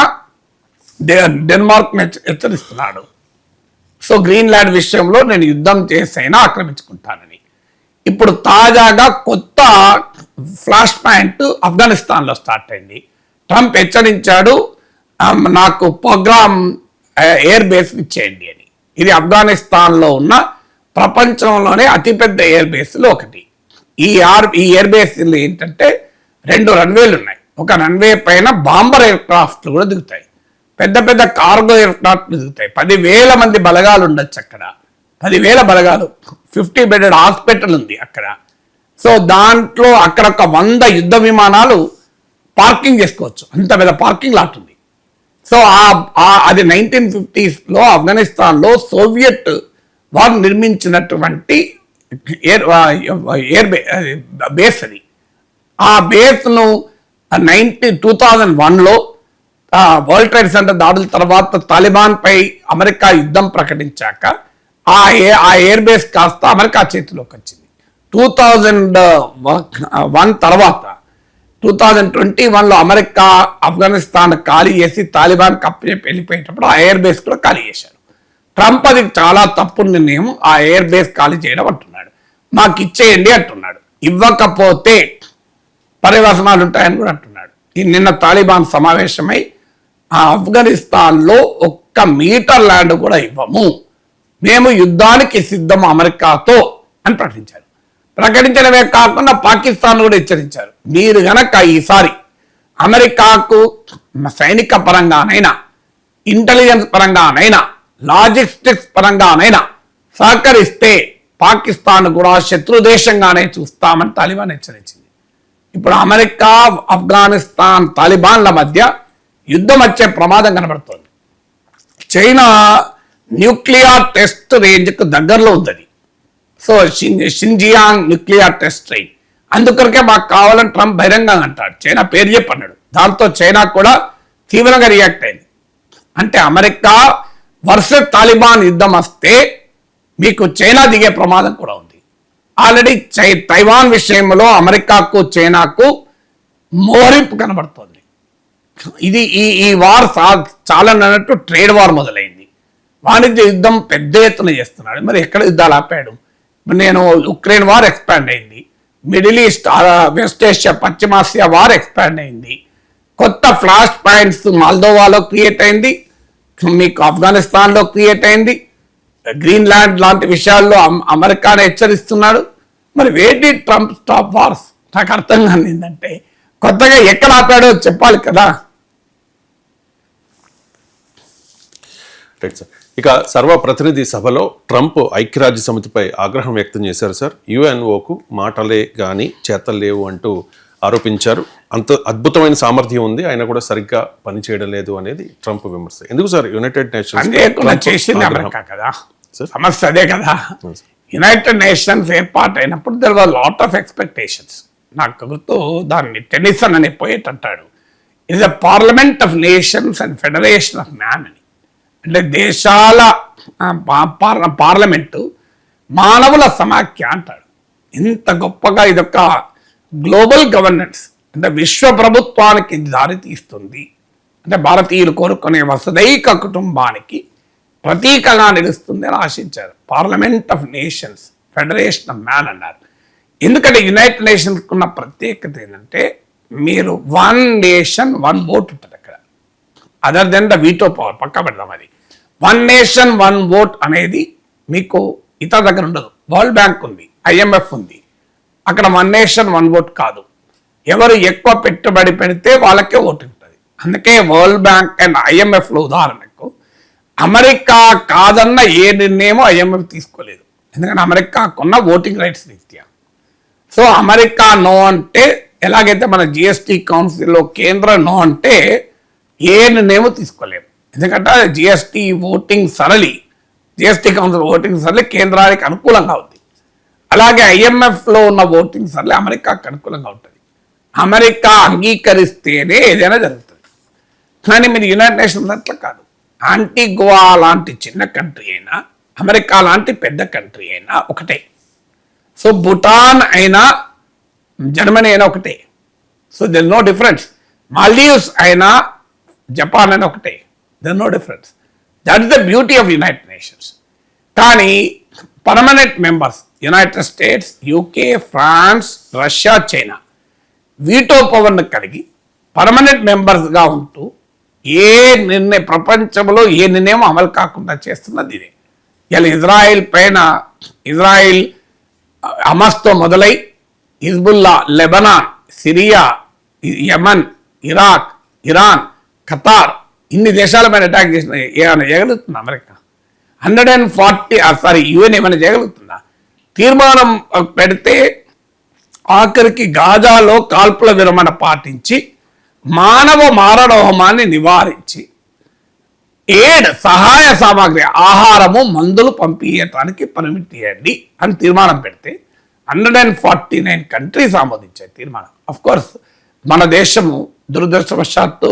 డెన్మార్క్ హెచ్చరిస్తున్నాడు. సో గ్రీన్లాండ్ విషయంలో నేను యుద్ధం చేసైనా ఆక్రమించుకుంటానని. ఇప్పుడు తాజాగా కొత్త ఫ్లాష్ పాయింట్ ఆఫ్ఘనిస్తాన్లో స్టార్ట్ అయింది. ట్రంప్ హెచ్చరించాడు, నాకు ప్రోగ్రామ్ ఎయిర్ బేస్ ఇచ్చేయండి అని. ఇది ఆఫ్ఘనిస్తాన్లో ఉన్న ప్రపంచంలోనే అతిపెద్ద ఎయిర్ బేస్లో ఒకటి. ఈ ఎయిర్ బేస్లు ఏంటంటే 2 రన్వేలు ఉన్నాయి. ఒక రన్వే పైన బాంబర్ ఎయిర్ క్రాఫ్ట్లు కూడా దిగుతాయి, పెద్ద పెద్ద కార్గో ఎయిర్ క్రాఫ్ట్లు దిగుతాయి. 10,000 మంది బలగాలు ఉండొచ్చు అక్కడ. 10,000 బలగాలు, 50 బెడెడ్ హాస్పిటల్ ఉంది అక్కడ. సో దాంట్లో అక్కడ ఒక 100 యుద్ధ విమానాలు పార్కింగ్ చేసుకోవచ్చు, అంత పెద్ద పార్కింగ్ లాట్ ఉంది. సో అది 1950s ఆఫ్ఘనిస్తాన్లో సోవియట్ వారు నిర్మించినటువంటి ఎయిర్ బేస్ అది. ఆ బేస్ను 2001లో వరల్డ్ ట్రేడ్ సెంటర్ దాడుల తర్వాత తాలిబాన్ పై అమెరికా యుద్ధం ప్రకటించాక ఆ ఎయిర్ బేస్ కాస్త అమెరికా చేతిలోకి వచ్చింది. 2001 తర్వాత 2021లో అమెరికా ఆఫ్ఘనిస్తాన్ ఖాళీ చేసి తాలిబాన్ కప్పచెప్పి వెళ్ళిపోయేటప్పుడు ఆ ఎయిర్ బేస్ కూడా ఖాళీ చేశారు. ట్రంప్ అది చాలా తప్పు నిర్ణయం ఆ ఎయిర్ బేస్ ఖాళీ చేయడం అంటున్నాడు. మాకు ఇచ్చేయండి అంటున్నాడు. ఇవ్వకపోతే పర్యవసనాలు ఉంటాయని కూడా అంటున్నాడు. నిన్న తాలిబాన్ సమావేశమై ఆఫ్ఘనిస్తాన్లో 1 మీటర్ ల్యాండ్ కూడా ఇవ్వము, మేము యుద్ధానికి సిద్ధం అమెరికాతో అని ప్రకటించారు. ప్రకటించడమే కాకుండా పాకిస్తాన్ కూడా హెచ్చరించారు, మీరు గనక ఈసారి అమెరికాకు సైనిక పరంగానైనా, ఇంటెలిజెన్స్ పరంగానైనా, లాజిస్టిక్స్ పరంగానైనా సహకరిస్తే పాకిస్తాన్ కూడా శత్రు దేశంగానే చూస్తామని తాలిబాన్ హెచ్చరించింది. ఇప్పుడు అమెరికా, ఆఫ్ఘనిస్తాన్, తాలిబాన్ల మధ్య యుద్ధం వచ్చే ప్రమాదం కనబడుతోంది. చైనా న్యూక్లియర్ టెస్ట్ రేంజ్కు దగ్గరలో ఉంది. So Xinjiang nuclear test range, అందుకొరకే మాకు కావాలని ట్రంప్ బహిరంగంగా అంటాడు. చైనా పేరు చెప్పన్నాడు. దాంతో చైనా కూడా తీవ్రంగా రియాక్ట్ అయింది. అంటే అమెరికా వర్సెస్ తాలిబాన్ యుద్ధం వస్తే మీకు చైనా దిగే ప్రమాదం కూడా ఉంది. ఆల్రెడీ తైవాన్ విషయంలో అమెరికాకు, చైనాకు మోహరింపు కనబడుతోంది. ఇది ఈ వార్ చాలా అన్నట్టు ట్రేడ్ వార్ మొదలైంది. వాణిజ్య యుద్ధం పెద్ద ఎత్తున చేస్తున్నాడు. మరి ఎక్కడ యుద్ధాలు ఆపాడు? నేను ఉక్రెయిన్ వార్ ఎక్స్పాండ్ అయింది, మిడిల్ ఈస్ట్, వెస్ట్ ఏషియా, పశ్చిమాసియా వార్ ఎక్స్పాండ్ అయింది, కొత్త ఫ్లాష్ పాయింట్స్ మాల్దోవాలో క్రియేట్ అయింది, మీకు ఆఫ్ఘనిస్తాన్లో క్రియేట్ అయింది, గ్రీన్లాండ్ లాంటి విషయాల్లో అమెరికాను హెచ్చరిస్తున్నాడు. మరి వేటి ట్రంప్ స్టాప్ వార్స్? నాకు అర్థం కాని ఏంటంటే కొత్తగా ఎక్కడ ఆపాడో చెప్పాలి కదా. Right sir. ఇక సర్వప్రతినిధి సభలో ట్రంప్ ఐక్యరాజ్య సమితిపై ఆగ్రహం వ్యక్తం చేశారు సార్. యుఎన్ఓకు మాటలే కానీ చేతలు లేవు అంటూ ఆరోపించారు. అంత అద్భుతమైన సామర్థ్యం ఉంది, ఆయన కూడా సరిగ్గా పనిచేయడం లేదు అనేది ట్రంప్ విమర్శ. ఎందుకు సార్ యునైటెడ్ నేషన్స్ చేసింది అమెరికా కదా, సమస్య అదే కదా. యునైటెడ్ నేషన్స్ ఏర్పాటైనప్పుడు there was lot of expectations. నాకు గుర్తు దాన్ని టెన్నిసన్ అని పోయేట్ అంటాడు, it is a parliament of nations and federation of man అని. అంటే దేశాల పార్లమెంటు మానవుల సమాఖ్య అంటాడు. ఇంత గొప్పగా ఇదొక గ్లోబల్ గవర్నెన్స్ అంటే విశ్వ ప్రభుత్వానికి దారి తీస్తుంది. అంటే భారతీయులు కోరుకునే వసుదైక కుటుంబానికి ప్రతీకగా నిలుస్తుంది అని ఆశించారు. Parliament of nations federation of man అన్నారు. ఎందుకంటే యునైటెడ్ నేషన్స్కి ఉన్న ప్రత్యేకత ఏంటంటే మీరు వన్ నేషన్ వన్ ఓట్ ఉంటుంది అక్కడ. Other than the veto power పక్క పెడదాం. అది వన్ నేషన్ వన్ ఓట్ అనేది మీకు ఇతర దగ్గర ఉండదు. వరల్డ్ బ్యాంక్ ఉంది, IMF ఉంది, అక్కడ వన్ నేషన్ వన్ ఓట్ కాదు. ఎవరు ఎక్కువ పెట్టుబడి పెడితే వాళ్ళకే ఓటు ఉంటుంది. అందుకే వరల్డ్ బ్యాంక్ అండ్ IMFలో ఉదాహరణకు అమెరికా కాదన్న ఏ నిర్ణయమో IMF తీసుకోలేదు. ఎందుకంటే అమెరికాకున్న ఓటింగ్ రైట్స్ రీత్యా. సో అమెరికా నో అంటే ఎలాగైతే మన GST కౌన్సిల్లో కేంద్ర నో అంటే ఏ నిర్ణయమో తీసుకోలేము. ఎందుకంటే GST ఓటింగ్ సరళి, GST కౌన్సిల్ ఓటింగ్ సరళి కేంద్రానికి అనుకూలంగా ఉంది. అలాగే IMFలో ఉన్న ఓటింగ్ సరళి అమెరికాకు అనుకూలంగా ఉంటుంది. అమెరికా అంగీకరిస్తేనే ఏదైనా జరుగుతుంది. కానీ మీరు యునైటెడ్ నేషన్స్ అట్లా కాదు. ఆంటిగ్వా లాంటి చిన్న కంట్రీ అయినా అమెరికా లాంటి పెద్ద కంట్రీ అయినా ఒకటే. సో భూటాన్ అయినా జర్మనీ అయినా ఒకటే. So there no difference. Maldives అయినా జపాన్ అయినా ఒకటే. There no difference. That is the beauty of United Nations. కానీ permanent members United States, UK, France, Russia, China veto పవర్ను కలిగి పర్మనెంట్ మెంబర్స్గా ఉంటూ ఏ నిర్ణయం ప్రపంచంలో ఏ నిర్ణయం అమలు కాకుండా చేస్తున్నది ఇదే. ఇలా ఇజ్రాయిల్ పైన ఇజ్రాయిల్ హమాస్తో మొదలై Hezbollah, Lebanon, Syria, Yemen, Iraq, Iran, Qatar ఇన్ని దేశాల పైన అటాక్ చేసిన ఏమైనా చేయగలుగుతుందా అమెరికా? 140 UN ఏమైనా చేయగలుగుతుందా? తీర్మానం పెడితే ఆఖరికి గాజాలో కాల్పుల విరమణ పాటించి మానవ మారణహోమాన్ని నివారించి సహాయ సామాగ్రి ఆహారము మందులు పంపించడానికి పర్మిట్ చేయండి అని తీర్మానం పెడితే 149 కంట్రీస్ ఆమోదించాయి తీర్మానం. అఫ్ కోర్స్ మన దేశము దురదృష్టవశాత్తు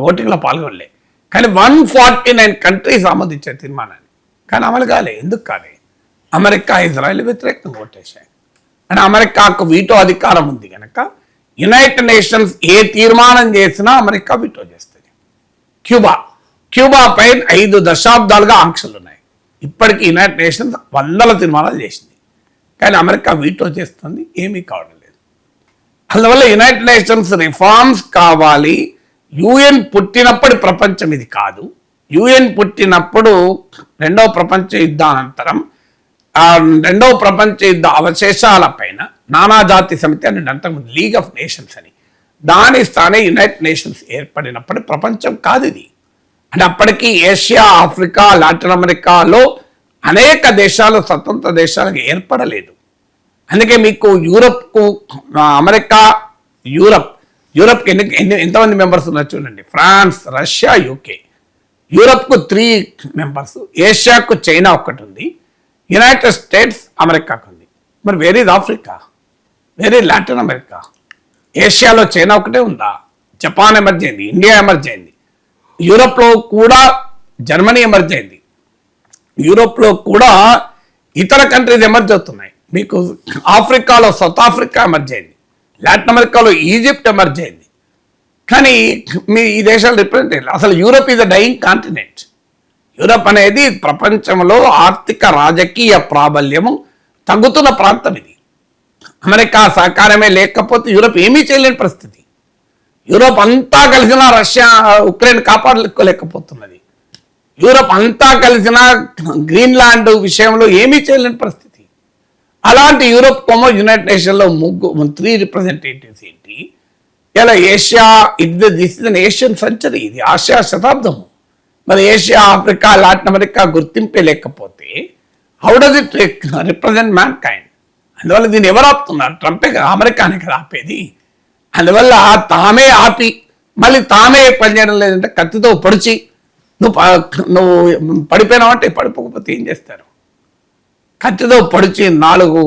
ఓటింగ్లో పాల్గొనలే, కానీ 149 కంట్రీస్ ఆమోదించాయి తీర్మానాన్ని. కానీ అమలు కాలే. ఎందుకు కాలే? అమెరికా, ఇజ్రాయెల్ వ్యతిరేకంగా ఓటేశాయి. అంటే అమెరికాకు వీటో అధికారం ఉంది కనుక యునైటెడ్ నేషన్స్ ఏ తీర్మానం చేసినా అమెరికా వీటో చేస్తుంది. క్యూబా పైన 5 దశాబ్దాలుగా ఆంక్షలు ఉన్నాయి. ఇప్పటికీ యునైటెడ్ నేషన్స్ 100 తీర్మానాలు చేసింది, కానీ అమెరికా వీటో చేస్తుంది, ఏమీ కావడం లేదు. అందువల్ల యునైటెడ్ నేషన్స్ రిఫార్మ్స్ కావాలి. UN పుట్టినప్పుడు ప్రపంచం ఇది కాదు. UN పుట్టినప్పుడు రెండవ ప్రపంచ యుద్ధానంతరం రెండవ ప్రపంచ యుద్ధ అవశేషాల పైన నానాజాతి సమితి అని అంతకుముందు లీగ్ ఆఫ్ నేషన్స్ అని దాని స్థానే యునైటెడ్ నేషన్స్ ఏర్పడినప్పుడు ప్రపంచం కాదు ఇది. అంటే అప్పటికి ఏషియా, ఆఫ్రికా, లాటిన్ అమెరికాలో అనేక దేశాలు స్వతంత్ర దేశాలకు ఏర్పడలేదు. అందుకే మీకు యూరప్కు అమెరికా, యూరప్కి ఎంతమంది మెంబర్స్ ఉన్నారు చూడండి. France, Russia, UK. యూరప్కు 3 మెంబర్స్, ఏషియాకు చైనా ఒక్కటి ఉంది, యునైటెడ్ స్టేట్స్ అమెరికాకు ఉంది. మరి వేరే ఆఫ్రికా, వేరే లాటిన్ అమెరికా, ఏషియాలో చైనా ఒకటే ఉందా? జపాన్ ఎమర్జ్ అయింది, ఇండియా ఎమర్జ్ అయింది, యూరోప్లో కూడా జర్మనీ ఎమర్జ్ అయింది, యూరోప్లో కూడా ఇతర కంట్రీస్ ఎమర్జ్ అవుతున్నాయి. మీకు ఆఫ్రికాలో సౌత్ ఆఫ్రికా ఎమర్జ్ అయింది, లాటిన్ అమెరికాలో ఈజిప్ట్ ఎమర్జ్ అయింది. కానీ మీ ఈ దేశాలు రిప్రజెంట్ అసలు Europe is a dying continent. Europe అనేది ప్రపంచంలో ఆర్థిక రాజకీయ ప్రాబల్యము తగ్గుతున్న ప్రాంతం ఇది. అమెరికా సహకారమే లేకపోతే యూరోప్ ఏమీ చేయలేని పరిస్థితి. యూరోప్ అంతా కలిసిన రష్యా ఉక్రెయిన్ కాపాడలేకపోతున్నది. యూరోప్ అంతా కలిసిన గ్రీన్లాండ్ విషయంలో ఏమీ చేయలేని పరిస్థితి. అలాంటి యూరోప్ కోమో యునైటెడ్ నేషన్లో 3 రిప్రజెంటేటివ్స్ ఏంటి? ఇలా Asia this is an Asian century, ఇది ఆసియా శతాబ్దము. మరి ఏషియా, ఆఫ్రికా, లాటిన్ అమెరికా గుర్తింపే లేకపోతే how does it represent man kind? అందువల్ల దీన్ని ఎవరు ఆపుతున్నారు? ట్రంపే కదా, అమెరికానే కదా ఆపేది. అందువల్ల తామే ఆపి మళ్ళీ తామే పనిచేయడం లేదంటే కత్తితో పొడిచి నువ్వు పడిపోయినావంటే పడిపోకపోతే ఏం చేస్తారు? కత్తితో పొడిచి 4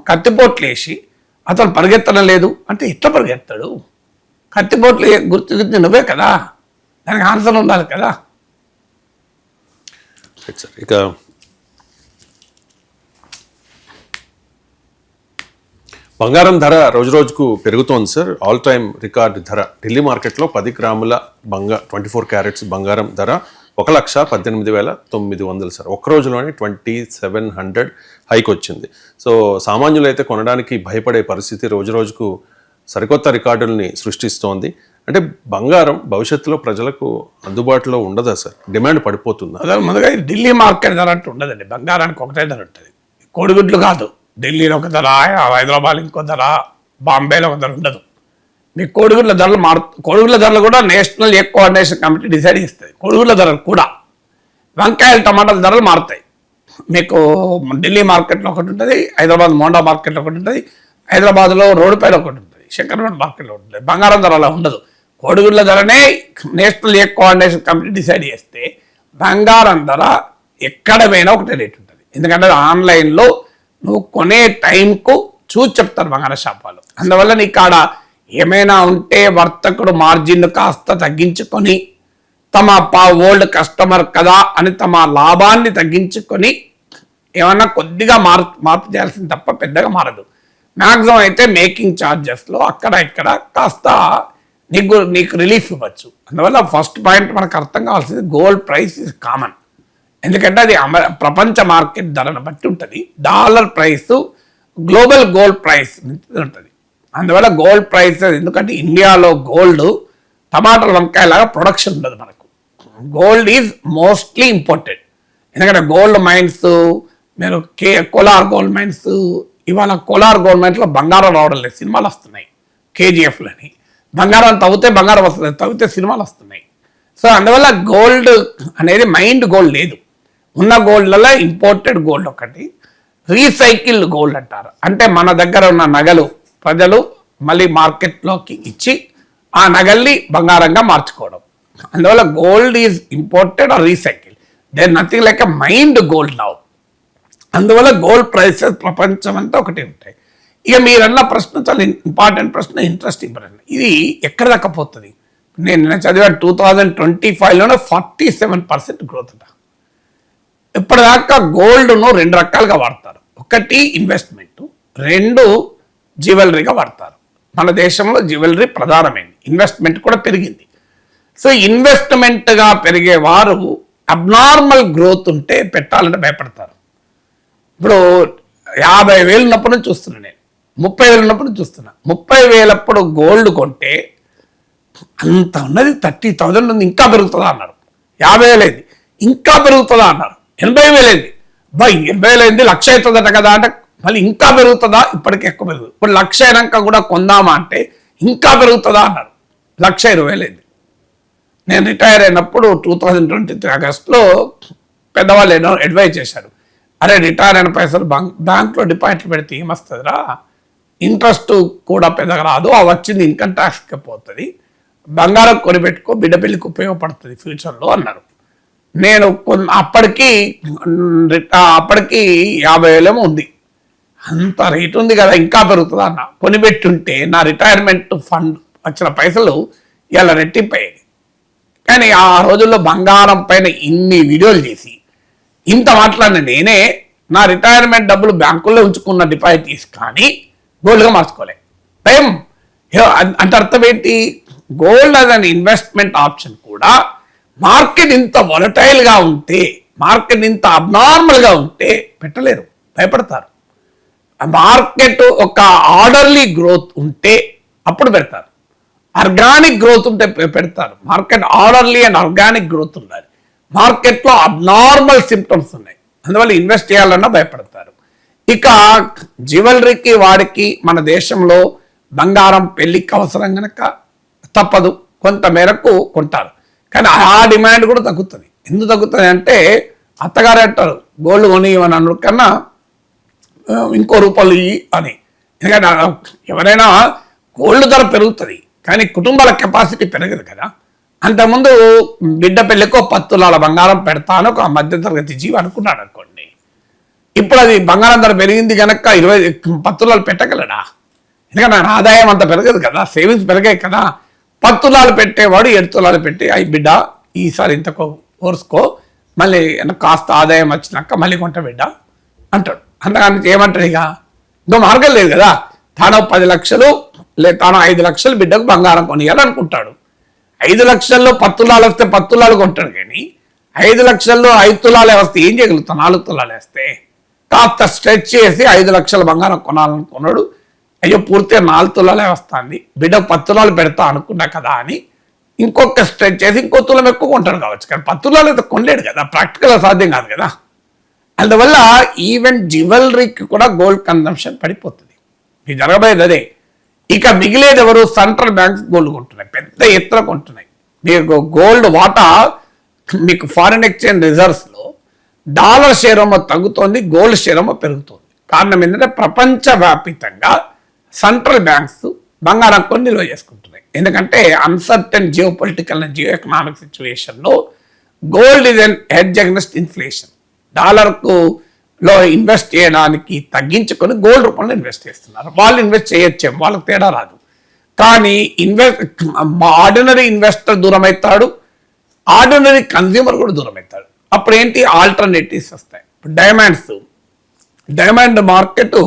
కత్తిపోట్లు వేసి అతను పరిగెత్తడం లేదు అంటే ఎట్లా పరిగెత్తాడు? కత్తిపోట్లు గుర్తు నువ్వే కదా, దానికి ఆన్సర్ ఉండాలి కదా. సార్ ఇక బంగారం ధర రోజు రోజుకు పెరుగుతోంది సార్. ఆల్ టైమ్ రికార్డు ధర ఢిల్లీ మార్కెట్లో 10 గ్రాముల 24 క్యారెట్స్ బంగారం ధర 1,18,900 సార్. ఒక్క రోజులోనే 2,700 హైక్ వచ్చింది. సో సామాన్యులు అయితే కొనడానికి భయపడే పరిస్థితి రోజు రోజుకు సరికొత్త రికార్డుల్ని సృష్టిస్తోంది. అంటే బంగారం భవిష్యత్తులో ప్రజలకు అందుబాటులో ఉండదా సార్? డిమాండ్ పడిపోతుందా? అదే ముందుగా ఢిల్లీ మార్కెట్ ధర అంటూ ఉండదండి. బంగారానికి ఒకటే ధర ఉంటుంది. కోడిగుడ్లు కాదు, ఢిల్లీలో ఒక ధర, హైదరాబాద్ ఇంకో ధర, బాంబేలో ఒక ధర ఉండదు. మీకు కోడిగుడ్ల ధరలు కూడా national egg coordination committee decide చేస్తుంది. కోడిగుడ్ల ధరలు కూడా, వంకాయలు టమాటాల ధరలు మారుతాయి. మీకు ఢిల్లీ మార్కెట్లో ఒకటి ఉంటుంది, హైదరాబాద్ మోండా మార్కెట్లో ఒకటి ఉంటుంది, హైదరాబాద్లో రోడ్డుపైన ఒకటి ఉంటుంది, శంకరపేట మార్కెట్లో ఉంటుంది. బంగారం ధర అలా ఉండదు. కోడిగుడ్ల ధరనే national egg coordination committee decide చేస్తే బంగారం ధర ఎక్కడ పోయినా ఒకటే రేట్ ఉంటుంది. ఎందుకంటే ఆన్లైన్లో నువ్వు కొనే టైంకు చూసి చెప్తారు బంగారం షాప్ వాళ్ళు. అందువల్ల నీ కాడ ఏమైనా ఉంటే వర్తకుడు మార్జిన్ కాస్త తగ్గించుకొని తమ ఓల్డ్ కస్టమర్ కదా అని తమ లాభాన్ని తగ్గించుకొని ఏమన్నా కొద్దిగా మార్పు చేయాల్సింది తప్ప పెద్దగా మారదు. మ్యాక్సిమం అయితే మేకింగ్ ఛార్జెస్లో అక్కడ ఇక్కడ కాస్త నీకు రిలీఫ్ ఇవ్వచ్చు. అందువల్ల ఫస్ట్ పాయింట్ మనకు అర్థం కావాల్సింది గోల్డ్ ప్రైస్ ఇస్ కామన్. ఎందుకంటే అది ప్రపంచ మార్కెట్ ధరను బట్టి ఉంటుంది. Dollar price global gold price ఉంటుంది. అందువల్ల గోల్డ్ ప్రైస్, ఎందుకంటే ఇండియాలో గోల్డ్ టమాటాల వంకాయలాగా ప్రొడక్షన్ ఉండదు. మనకు గోల్డ్ ఈజ్ మోస్ట్లీ ఇంపోర్టెడ్. ఎందుకంటే గోల్డ్ మైన్స్, మీరు కోలార్ గోల్డ్ మైన్స్, ఇవాళ కోలార్ గోల్డ్ మైన్స్లో బంగారం రావడం లేదు, సినిమాలు వస్తున్నాయి. కేజీఎఫ్లని బంగారం తవ్వితే బంగారం వస్తుంది, తవ్వితే సినిమాలు వస్తున్నాయి. సో అందువల్ల గోల్డ్ అనేది మైండ్ గోల్డ్ లేదు. ఉన్న గోల్డ్లలో ఇంపోర్టెడ్ గోల్డ్ ఒకటి, రీసైకిల్డ్ గోల్డ్ అంటారు. అంటే మన దగ్గర ఉన్న నగలు ప్రజలు మళ్ళీ మార్కెట్లోకి ఇచ్చి ఆ నగల్ని బంగారంగా మార్చుకోవడం. అందువల్ల gold is imported or recycle. There nothing like a mined gold now. అందువల్ల గోల్డ్ ప్రైసెస్ ప్రపంచం అంతా ఒకటే ఉంటాయి. ఇక మీరన్న ప్రశ్న చాలా ఇంపార్టెంట్ ప్రశ్న, ఇంట్రెస్టింగ్ ప్రశ్న. ఇది ఎక్కడ దక్కపోతుంది? నేను చదివాను 2025లోనే 47% గ్రోత్ అంట. ఇప్పటిదాకా గోల్డ్ను 2 రకాలుగా వాడతారు. ఒకటి ఇన్వెస్ట్మెంట్, 2 జ్యువెలరీగా వాడతారు. మన దేశంలో జ్యువెలరీ ప్రధానమైంది, ఇన్వెస్ట్మెంట్ కూడా పెరిగింది. సో ఇన్వెస్ట్మెంట్గా పెరిగేవారు అబ్నార్మల్ గ్రోత్ ఉంటే పెట్టాలంటే భయపడతారు. ఇప్పుడు 50,000 ఉన్నప్పుడు నుంచి చూస్తున్నా, నేను 30,000 ఉన్నప్పుడు చూస్తున్నా. 30,000 అప్పుడు గోల్డ్ కొంటే అంత ఉన్నది 30,000 ఉంది, ఇంకా పెరుగుతుందా అన్నారు. 50,000 అయింది, ఇంకా పెరుగుతుందా అన్నారు. 80,000 అయింది, 80,000 అయింది, 1,00,000 అవుతుందట కదా అంటే మళ్ళీ ఇంకా పెరుగుతుందా, ఇప్పటికి ఎక్కువ పెరుగుతుంది. ఇప్పుడు 1,00,000 అయినాక కూడా కొందామా అంటే ఇంకా పెరుగుతుందా అన్నారు. 1,20,000 అయింది. నేను రిటైర్ అయినప్పుడు 2023 ఆగస్టులో పెద్దవాళ్ళు ఏదో అడ్వైజ్ చేశారు, అరే రిటైర్ అయిన పైసలు బ్యాంక్లో డిపాజిట్లు పెడితే ఏమొస్తుందిరా, ఇంట్రెస్ట్ కూడా పెద్దగా రాదు, ఆ వచ్చింది ఇన్కమ్ ట్యాక్స్కి పోతుంది, బంగారం కొనిపెట్టుకో, బిడ్డ పెళ్ళికి ఉపయోగపడుతుంది ఫ్యూచర్లో అన్నారు. నేను అప్పటికి 50,000 ఉంది, అంత రేట్ ఉంది కదా ఇంకా పెరుగుతుంది అన్న. కొనిపెట్టుంటే నా రిటైర్మెంట్ ఫండ్ వచ్చిన పైసలు ఇలా రెట్టింపయ్యాయి. కానీ ఆ రోజుల్లో బంగారం పైన ఇన్ని వీడియోలు చేసి ఇంత మాట్లాడిన నేనే నా రిటైర్మెంట్ డబ్బులు బ్యాంకుల్లో ఉంచుకున్న డిపాజిట్ కానీ గోల్డ్గా మార్చుకోలే. టైం అంటే అర్థం ఏంటి? Gold as an investment option కూడా మార్కెట్ ఇంత వొలటైల్గా ఉంటే, మార్కెట్ ఇంత అబ్నార్మల్గా ఉంటే పెట్టలేరు, భయపడతారు. మార్కెట్ ఒక ఆర్డర్లీ గ్రోత్ ఉంటే అప్పుడు పెడతారు, ఆర్గానిక్ గ్రోత్ ఉంటే పెడతారు. Market orderly and organic growth ఉండాలి. మార్కెట్లో అబ్నార్మల్ సిమ్టమ్స్ ఉన్నాయి, అందువల్ల ఇన్వెస్ట్ చేయాలన్నా భయపడతారు. ఇక జ్యువెలరీకి వాడికి మన దేశంలో బంగారం పెళ్లికి అవసరం కనుక తప్పదు, కొంత మేరకు కొంటారు. కానీ ఆ డిమాండ్ కూడా తగ్గుతుంది. ఎందుకు తగ్గుతుంది అంటే అత్తగారు అంటారు గోల్డ్ కొని అని అన్నారు కన్నా ఇంకో రూపాయలు ఇయ్యి అని. ఎందుకంటే ఎవరైనా గోల్డ్ ధర పెరుగుతుంది కానీ కుటుంబాల కెపాసిటీ పెరగదు కదా. అంతకుముందు బిడ్డ పెళ్ళికో 10 తులాల బంగారం పెడతాను ఒక మధ్యతరగతి జీవి అనుకున్నాడు అనుకోండి. ఇప్పుడు అది బంగారం ధర పెరిగింది కనుక 20 10 తులాలు పెట్టగలడా? ఎందుకంటే ఆయన ఆదాయం అంత పెరగదు కదా, సేవింగ్స్ పెరిగాయి కదా. 10 తులాలు పెట్టేవాడు 7 తులాలు పెట్టి అయి బిడ్డ ఈసారి ఇంతకో ఓర్సుకో, మళ్ళీ కాస్త ఆదాయం వచ్చినాక మళ్ళీ కొంట బిడ్డ అంటాడు. అంతకని ఏమంటాడు? ఇక ఇంకో మార్గం లేదు కదా. తాను 10 లక్షలు తాను 5 లక్షలు బిడ్డకు బంగారం కొనియాలనుకుంటాడు. 5 లక్షల్లో 10 తులాలు వస్తే 10 తులాలు కొంటాడు, కానీ 5 లక్షల్లో 5 తులాలే వస్తే ఏం చేయగలుగుతాం? 4 తులాలు వేస్తే కాస్త స్ట్రెచ్ చేసి 5 లక్షల బంగారం కొనాలనుకున్నాడు. అయ్యో పూర్తిగా 4 తులాలే వస్తుంది, బిడ్డకు 10 తులాలు పెడతా అనుకున్నా కదా అని ఇంకొక స్ట్రెచ్ చేసి ఇంకో తులం ఎక్కువ కొంటాడు కావచ్చు, కానీ 10 తులాలు అయితే కొనలేడు కదా, ప్రాక్టికల్గా సాధ్యం కాదు కదా. అందువల్ల ఈవెన్ జ్యువెలరీకి కూడా గోల్డ్ కన్సంప్షన్ పడిపోతుంది. ఇది జరగబోయేది అదే. ఇక మిగిలేది ఎవరు? సెంట్రల్ బ్యాంక్స్ గోల్డ్ కొంటున్నాయి, పెద్ద ఎత్తున కొంటున్నాయి. మీకు గోల్డ్ వాటా మీకు ఫారిన్ ఎక్స్చేంజ్ రిజర్వ్స్లో డాలర్ షేర్ ఏమో తగ్గుతోంది, గోల్డ్ షేర్ ఏమో పెరుగుతోంది. కారణం ఏంటంటే ప్రపంచవ్యాప్తంగా సెంట్రల్ బ్యాంక్స్ బంగారం కొని నిల్వ చేసుకుంటున్నాయి. ఎందుకంటే uncertain geo political and geo economic సిచ్యువేషన్లో gold is an hedge against inflation. డాలర్కు లో ఇన్వెస్ట్ చేయడానికి తగ్గించుకొని గోల్డ్ రూపంలో ఇన్వెస్ట్ చేస్తున్నారు. వాళ్ళు ఇన్వెస్ట్ చేయొచ్చేమో, వాళ్ళకి తేడా రాదు. కానీ ఆర్డినరీ ఇన్వెస్టర్ దూరం అవుతాడు, ఆర్డినరీ కన్జ్యూమర్ కూడా దూరం అవుతాడు. అప్పుడు ఏంటి? ఆల్టర్నేటివ్స్ వస్తాయి. డైమండ్ మార్కెట్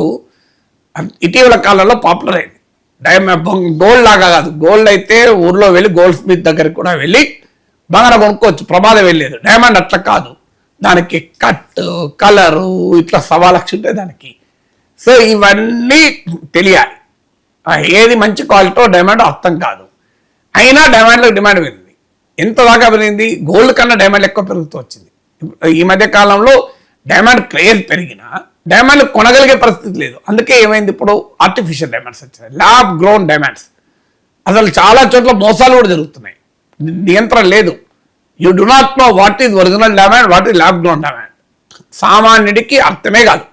ఇటీవల కాలంలో పాపులర్ అయింది. గోల్డ్ లాగా కాదు, గోల్డ్ అయితే ఊర్లో వెళ్ళి గోల్డ్ స్మిత్ దగ్గరికి కూడా వెళ్ళి బంగారం కొనుక్కోవచ్చు, ప్రమాదం వెళ్ళలేదు. డైమండ్ అట్లా కాదు, దానికి కట్ కలరు ఇట్లా 1.25 లక్షలు ఉంటాయి దానికి. సో ఇవన్నీ తెలియాలి, ఏది మంచి క్వాలిటీ డైమండ్ అర్థం కాదు. అయినా డైమండ్లకు డిమాండ్ పెరిగింది. ఎంత దాకా పెరిగింది? గోల్డ్ కన్నా డైమండ్ ఎక్కువ పెరుగుతూ వచ్చింది. ఈ మధ్య కాలంలో డైమండ్ క్రేజ్ పెరిగినా డైమండ్ కొనగలిగే పరిస్థితి లేదు. అందుకే ఏమైంది? ఇప్పుడు ఆర్టిఫిషియల్ డైమండ్స్ వచ్చాయి, ల్యాబ్ గ్రోన్ డైమండ్స్. అసలు చాలా చోట్ల మోసాలు కూడా జరుగుతున్నాయి, నియంత్రణ లేదు. You do not know what is original diamond, what is lab grown diamond. సామాన్యుడికి అర్థమే కాదు,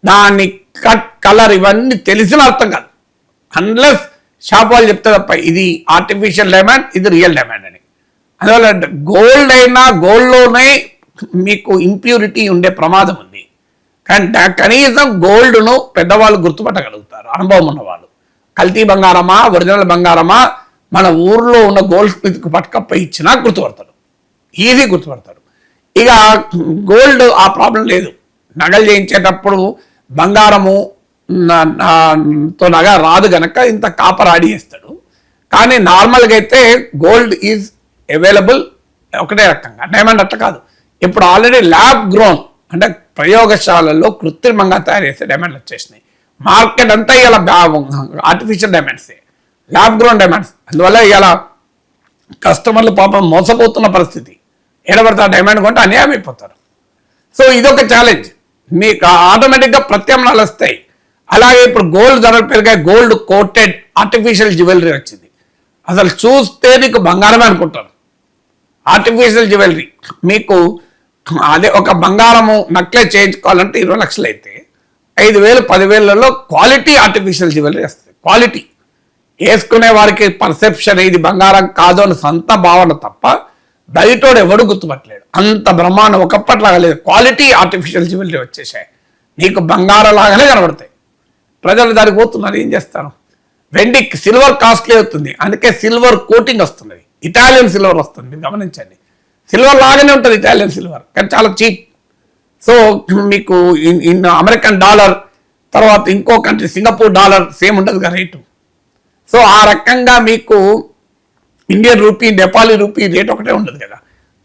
దాన్ని కట్ కలర్ ఇవన్నీ తెలిసిన అర్థం కాదు, అన్లెస్ షాప్ వాళ్ళు చెప్తే తప్ప ఇది ఆర్టిఫిషియల్ డైమండ్, ఇది రియల్ డైమండ్ అని. అందువల్ల గోల్డ్ అయినా గోల్డ్లోనే మీకు ఇంప్యూరిటీ ఉండే ప్రమాదం ఉంది. కానీ కనీసం గోల్డ్ను పెద్దవాళ్ళు గుర్తుపట్టగలుగుతారు, అనుభవం ఉన్నవాళ్ళు. కల్తీ బంగారమా ఒరిజినల్ బంగారమా మన ఊర్లో ఉన్న గోల్డ్ స్మిత్కి పట్టుకపోయి ఇచ్చినా గుర్తుపడతాడు, ఈజీ గుర్తుపడతాడు. ఇక గోల్డ్ ఆ ప్రాబ్లం లేదు. నగలు చేయించేటప్పుడు బంగారము తో నగ రాదు గనక ఇంత కాపర్ ఆడి చేస్తాడు. కానీ నార్మల్గా అయితే గోల్డ్ ఈజ్ అవైలబుల్ ఒకటే రకంగా, డైమండ్ అట్లా కాదు. ఇప్పుడు ఆల్రెడీ ల్యాబ్ గ్రోన్ అంటే ప్రయోగశాలల్లో కృత్రిమంగా తయారు చేసే డైమండ్లు వచ్చేసినాయి. మార్కెట్ అంతా ఇలా ఆర్టిఫిషియల్ డైమండ్సే, ల్యాబ్ గ్రోన్ డైమండ్స్. అందువల్ల ఇలా కస్టమర్లు పాపం మోసపోతున్న పరిస్థితి. ఏడబడితే ఆ డైమండ్ కొంటే అన్యాయం అయిపోతారు. సో ఇదొక ఛాలెంజ్. మీకు ఆటోమేటిక్గా ప్రత్యామ్నాయాలు వస్తాయి. అలాగే ఇప్పుడు గోల్డ్ ధరలు పెరిగాయి, గోల్డ్ కోటెడ్ ఆర్టిఫిషియల్ జ్యువెలరీ వచ్చింది. అసలు చూస్తే నీకు బంగారమే అనుకుంటారు. ఆర్టిఫిషియల్ జ్యువెలరీ మీకు అదే ఒక బంగారము నక్లెస్ చేయించుకోవాలంటే 20 లక్షలు అయితే 5,000 10,000లలో క్వాలిటీ ఆర్టిఫిషియల్ జ్యువెలరీ వస్తుంది. క్వాలిటీ వేసుకునే వారికి పర్సెప్షన్ ఇది బంగారం కాదు అని సొంత భావన తప్ప బయటోడు ఎవడు గుర్తుపట్టలేడు. అంత బ్రహ్మాండం ఒకప్పట్లాగా లేదు. క్వాలిటీ ఆర్టిఫిషియల్ జ్యువెలరీ వచ్చేసాయి, నీకు బంగారం లాగానే కనబడతాయి. ప్రజలు దానికి పోతున్నారు, ఏం చేస్తారు? వెండి సిల్వర్ కాస్ట్లీ అవుతుంది, అందుకే సిల్వర్ కోటింగ్ వస్తుంది, ఇటాలియన్ సిల్వర్ వస్తుంది. మీరు గమనించండి, సిల్వర్ లాగానే ఉంటుంది ఇటాలియన్ సిల్వర్, కానీ చాలా చీప్. సో మీకు అమెరికన్ డాలర్ తర్వాత ఇంకో కంట్రీ సింగపూర్ డాలర్ సేమ్ ఉంటుంది కదా రేటు. సో ఆ రకంగా మీకు Indian rupee Nepali rupee rate ఒకటే ఉండదు కదా.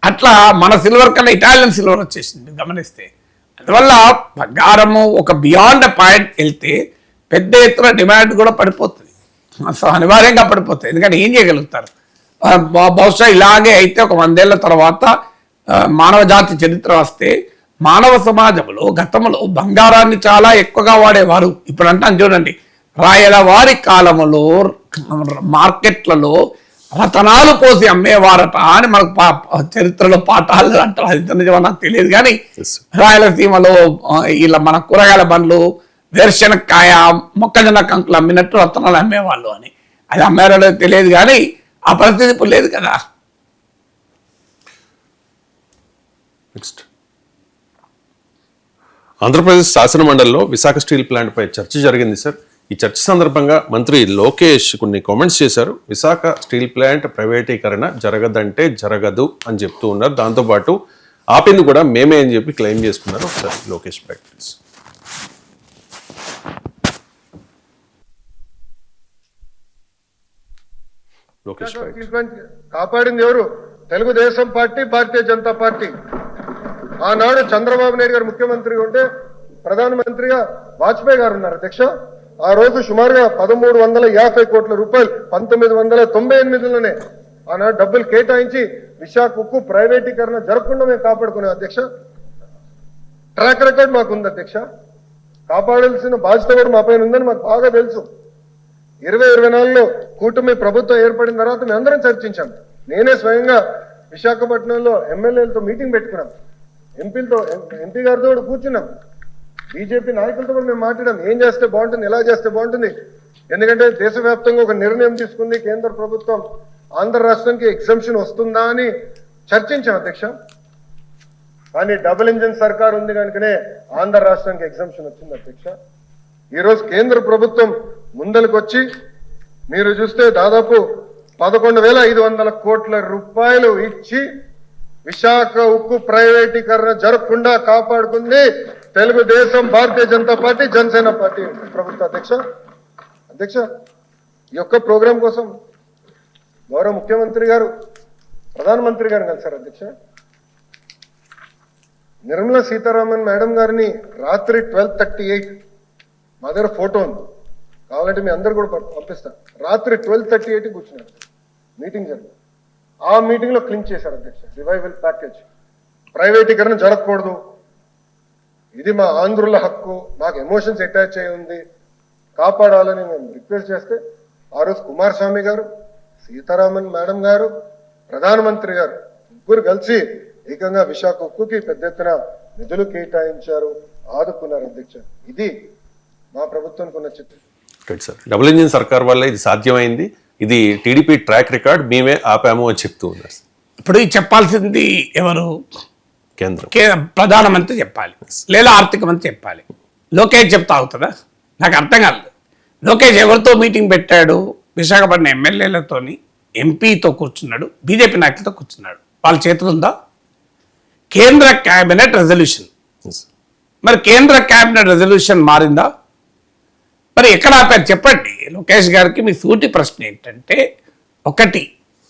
అట్లా మన సిల్వర్ కన్నా ఇటాలియన్ సిల్వర్ వచ్చేసింది గమనిస్తే. అందువల్ల బంగారము ఒక బియాండ్ పాయింట్ వెళ్తే పెద్ద ఎత్తున డిమాండ్ కూడా పడిపోతుంది. సో అనివార్యంగా పడిపోతుంది, ఎందుకంటే ఏం చేయగలుగుతారు? బహుశా ఇలాగే అయితే ఒక 100 ఏళ్ల తర్వాత మానవ జాతి చరిత్ర వస్తే మానవ సమాజంలో గతంలో బంగారాన్ని చాలా ఎక్కువగా వాడేవారు. ఇప్పుడు అంటాను చూడండి, రాయల వారి కాలంలో మార్కెట్లలో రతనాలు పోసి అమ్మేవారట అని మనకు చరిత్రలో పాఠాలు అంటారు. అది నిజమో నాకు తెలియదు, కానీ రాయలసీమలో ఇలా మన కూరగాయల బండ్లు వేరుశనక్కాయ మొక్కజొన్న కంకులు అమ్మినట్టు రతనాలు అమ్మేవాళ్ళు అని. అది అమ్మారో తెలియదు, కానీ ఆ పరిస్థితి ఇప్పుడు లేదు కదా. నెక్స్ట్ ఆంధ్రప్రదేశ్ శాసన మండలిలో విశాఖ స్టీల్ ప్లాంట్ పై చర్చ జరిగింది సార్. ఈ చర్చ సందర్భంగా మంత్రి లోకేష్ కొన్ని కామెంట్స్ చేశారు. విశాఖ స్టీల్ ప్లాంట్ ప్రైవేటీకరణ జరగదంటే జరగదు అని చెప్తూ ఉన్నారు. దాంతోపాటు ఆపింది కూడా మేమే అని చెప్పి క్లెయిమ్ చేసుకున్నారు. ఒకసారి Lokesh back please. Lokesh back. Steel plant కాపాడింది ఎవరు? Telugu Desam party, Bharatiya Janata party. ఆనాడు చంద్రబాబు నాయుడు గారు ముఖ్యమంత్రిగా ఉంటే ప్రధానమంత్రిగా వాజ్పేయి గారు ఉన్నారు అధ్యక్ష. ఆ రోజు సుమారుగా 1350 కోట్ల రూపాయలు 1998లోనే ఆనాడు డబ్బులు కేటాయించి విశాఖ ఉక్కు ప్రైవేటీకరణ జరగకుండా మేము కాపాడుకున్నాం అధ్యక్ష. ట్రాక్ రికార్డ్ మాకు ఉంది అధ్యక్ష. కాపాడాల్సిన బాధ్యత కూడా మా పైన ఉందని మాకు బాగా తెలుసు. 2024లో కూటమి ప్రభుత్వం ఏర్పడిన తర్వాత మేము అందరం చర్చించాం. నేనే స్వయంగా విశాఖపట్నంలో ఎమ్మెల్యేలతో మీటింగ్ పెట్టుకున్నాం, ఎంపీ గారితో కూడా కూర్చున్నాం, బీజేపీ నాయకులతో కూడా మేము మాట్లాడాం. ఏం చేస్తే బాగుంటుంది, ఎలా చేస్తే బాగుంటుంది. ఎందుకంటే దేశవ్యాప్తంగా ఒక నిర్ణయం తీసుకుంది కేంద్ర ప్రభుత్వం, ఆంధ్ర రాష్ట్రానికి ఎగ్జంప్షన్ వస్తుందా అని చర్చించాం అధ్యక్ష. కానీ డబుల్ ఇంజిన్ సర్కార్ ఉంది కనుకనే ఆంధ్ర రాష్ట్రానికి ఎగ్జంప్షన్ వచ్చింది అధ్యక్ష. ఈరోజు కేంద్ర ప్రభుత్వం ముందలకు వచ్చి మీరు చూస్తే దాదాపు 11,500 కోట్ల రూపాయలు ఇచ్చి విశాఖ ఉక్కు ప్రైవేటీకరణ జరగకుండా కాపాడుకుంది తెలుగుదేశం, భారతీయ జనతా పార్టీ, జనసేన పార్టీ ప్రభుత్వ అధ్యక్ష. ఈ యొక్క ప్రోగ్రాం కోసం గౌరవ ముఖ్యమంత్రి గారు ప్రధానమంత్రి గారు కలిసారు అధ్యక్ష. నిర్మలా సీతారామన్ మేడం గారిని రాత్రి 12:38 మా దగ్గర ఫోటో ఉంది, కావాలంటే మీ అందరు కూడా పంపిస్తాను. రాత్రి 12:38 కూర్చున్నారు, మీటింగ్ జరిగింది. ఆ మీటింగ్ లో క్లించ్ చేశారు అధ్యక్ష. రివైవల్ ప్యాకేజ్ ప్రైవేటీకరణ జరగకూడదు, ఇది మా ఆంధ్రుల హక్కు, మాకు ఎమోషన్స్ అటాచ్ అయి ఉంది, కాపాడాలని మేము రిక్వెస్ట్ చేస్తే ఆ రోజు కుమారస్వామి గారు, సీతారామన్ మేడం గారు, ప్రధానమంత్రి గారు ముగ్గురు కలిసి ఏకంగా విశాఖ ఉక్కుకి పెద్ద ఎత్తున నిధులు కేటాయించారు, ఆదుకున్నారు అధ్యక్ష. ఇది మా ప్రభుత్వానికి ఉన్న చిత్రం. Right sir. డబుల్ ఇంజిన్ సర్కార్ వల్ల ఇది సాధ్యమైంది, ఇది టీడీపీ ట్రాక్ రికార్డ్, మేమే ఆపాము అని చెప్తూ ఉన్నారు. ఇప్పుడు చెప్పాల్సింది ఎవరు? కేంద్రం, ప్రధానమంత్రి చెప్పాలి, లేదా ఆర్థిక మంత్రి చెప్పాలి. లోకేష్ చెప్తా అవుతుందా? నాకు అర్థం కాలేదు. లోకేష్ ఎవరితో మీటింగ్ పెట్టాడు? విశాఖపట్నం ఎమ్మెల్యేలతోని, ఎంపీతో కూర్చున్నాడు, బీజేపీ నాయకులతో కూర్చున్నాడు. వాళ్ళ చేతులు ఉందా? కేంద్ర క్యాబినెట్ రెజల్యూషన్, మరి కేంద్ర క్యాబినెట్ రెజల్యూషన్ మారిందా? మరి ఎక్కడ ఆపారు చెప్పండి. లోకేష్ గారికి మీ సూటి ప్రశ్న ఏంటంటే, ఒకటి,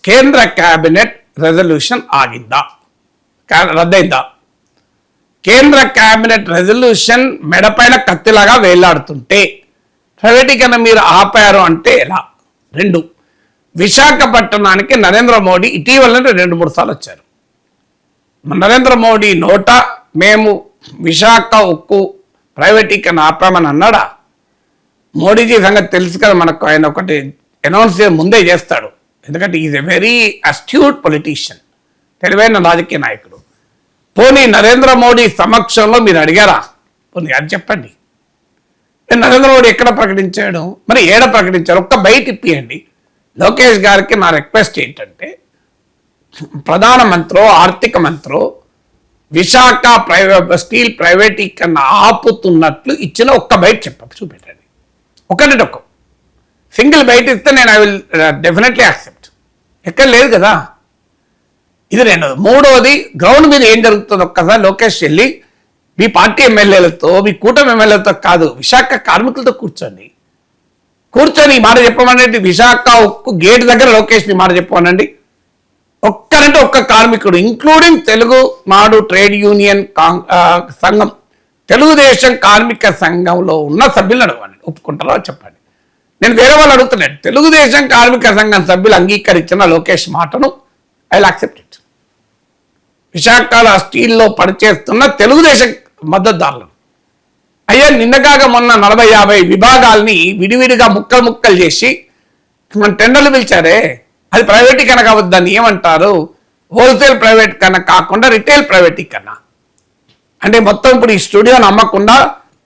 కేంద్ర క్యాబినెట్ రెజల్యూషన్ ఆగిందా, రద్దయిందా? కేంద్ర క్యాబినెట్ రెజల్యూషన్ మెడపైన కత్తిలాగా వేలాడుతుంటే ప్రైవేటీకరణ మీరు ఆపారు అంటే ఎలా? రెండు, విశాఖపట్నానికి నరేంద్ర మోడీ ఇటీవలనే 2-3 సార్లు వచ్చారు. నరేంద్ర మోడీ నోట మేము విశాఖ ఉక్కు ప్రైవేటీకరణ ఆపామని అన్నాడా? మోడీజీ సంగతి తెలుసు కదా మనకు, ఆయన ఒకటి అనౌన్స్ ముందే చేస్తాడు. ఎందుకంటే ఈజ్ ఎ వెరీ అస్ట్యూట్ పొలిటీషియన్, తెలివైన రాజకీయ నాయకుడు. పోనీ నరేంద్ర మోడీ సమక్షంలో మీరు అడిగారా? పోనీ అది చెప్పండి. నరేంద్ర మోడీ ఎక్కడ ప్రకటించాడు, మరి ఏడ ప్రకటించారు? ఒక్క బయట ఇప్పియండి. లోకేష్ గారికి నా రిక్వెస్ట్ ఏంటంటే, ప్రధానమంత్రి, ఆర్థిక మంత్రి విశాఖ స్టీల్ ప్రైవేటీకరణ ఆపుతున్నట్లు ఇచ్చిన ఒక్క బయట చూపెట్టండి. ఒకటి సింగిల్ బయట ఇస్తే నేను ఐ విల్ డెఫినెట్లీ యాక్సెప్ట్. ఎక్కడ లేదు కదా. ఇది రెండోది. మూడోది, గ్రౌండ్ మీద ఏం జరుగుతుందో ఒక్కసారి లోకేష్ వెళ్ళి మీ పార్టీ ఎమ్మెల్యేలతో, మీ కూటమి ఎమ్మెల్యేలతో కాదు, విశాఖ కార్మికులతో కూర్చొని ఈ మాట చెప్పమనండి. విశాఖ ఉక్కు గేట్ దగ్గర లోకేష్ ఈ మాట చెప్పమనండి. ఒక్కరంటే ఒక్క కార్మికుడు, ఇంక్లూడింగ్ తెలుగు నాడు ట్రేడ్ యూనియన్ సంఘం, తెలుగుదేశం కార్మిక సంఘంలో ఉన్న సభ్యులను అడగండి, ఒప్పుకుంటారో చెప్పండి. నేను వేరే వాళ్ళు అడుగుతున్నాను. తెలుగుదేశం కార్మిక సంఘం సభ్యులు అంగీకరించిన లోకేష్ మాటను I will accept it. Visakha స్టీల్లో పనిచేస్తున్న తెలుగుదేశం మద్దతుదారులను, అయ్యా నిన్నగాక మొన్న 40-50 విభాగాల్ని విడివిడిగా ముక్కలు చేసి మన టెండర్లు పిలిచారే, అది ప్రైవేటీకరణ కాబట్టి దాన్ని ఏమంటారు? హోల్సేల్ ప్రైవేటీకరణ కాకుండా రిటైల్ ప్రైవేటీకరణ. అంటే మొత్తం ఇప్పుడు ఈ స్టూడియోని అమ్మకుండా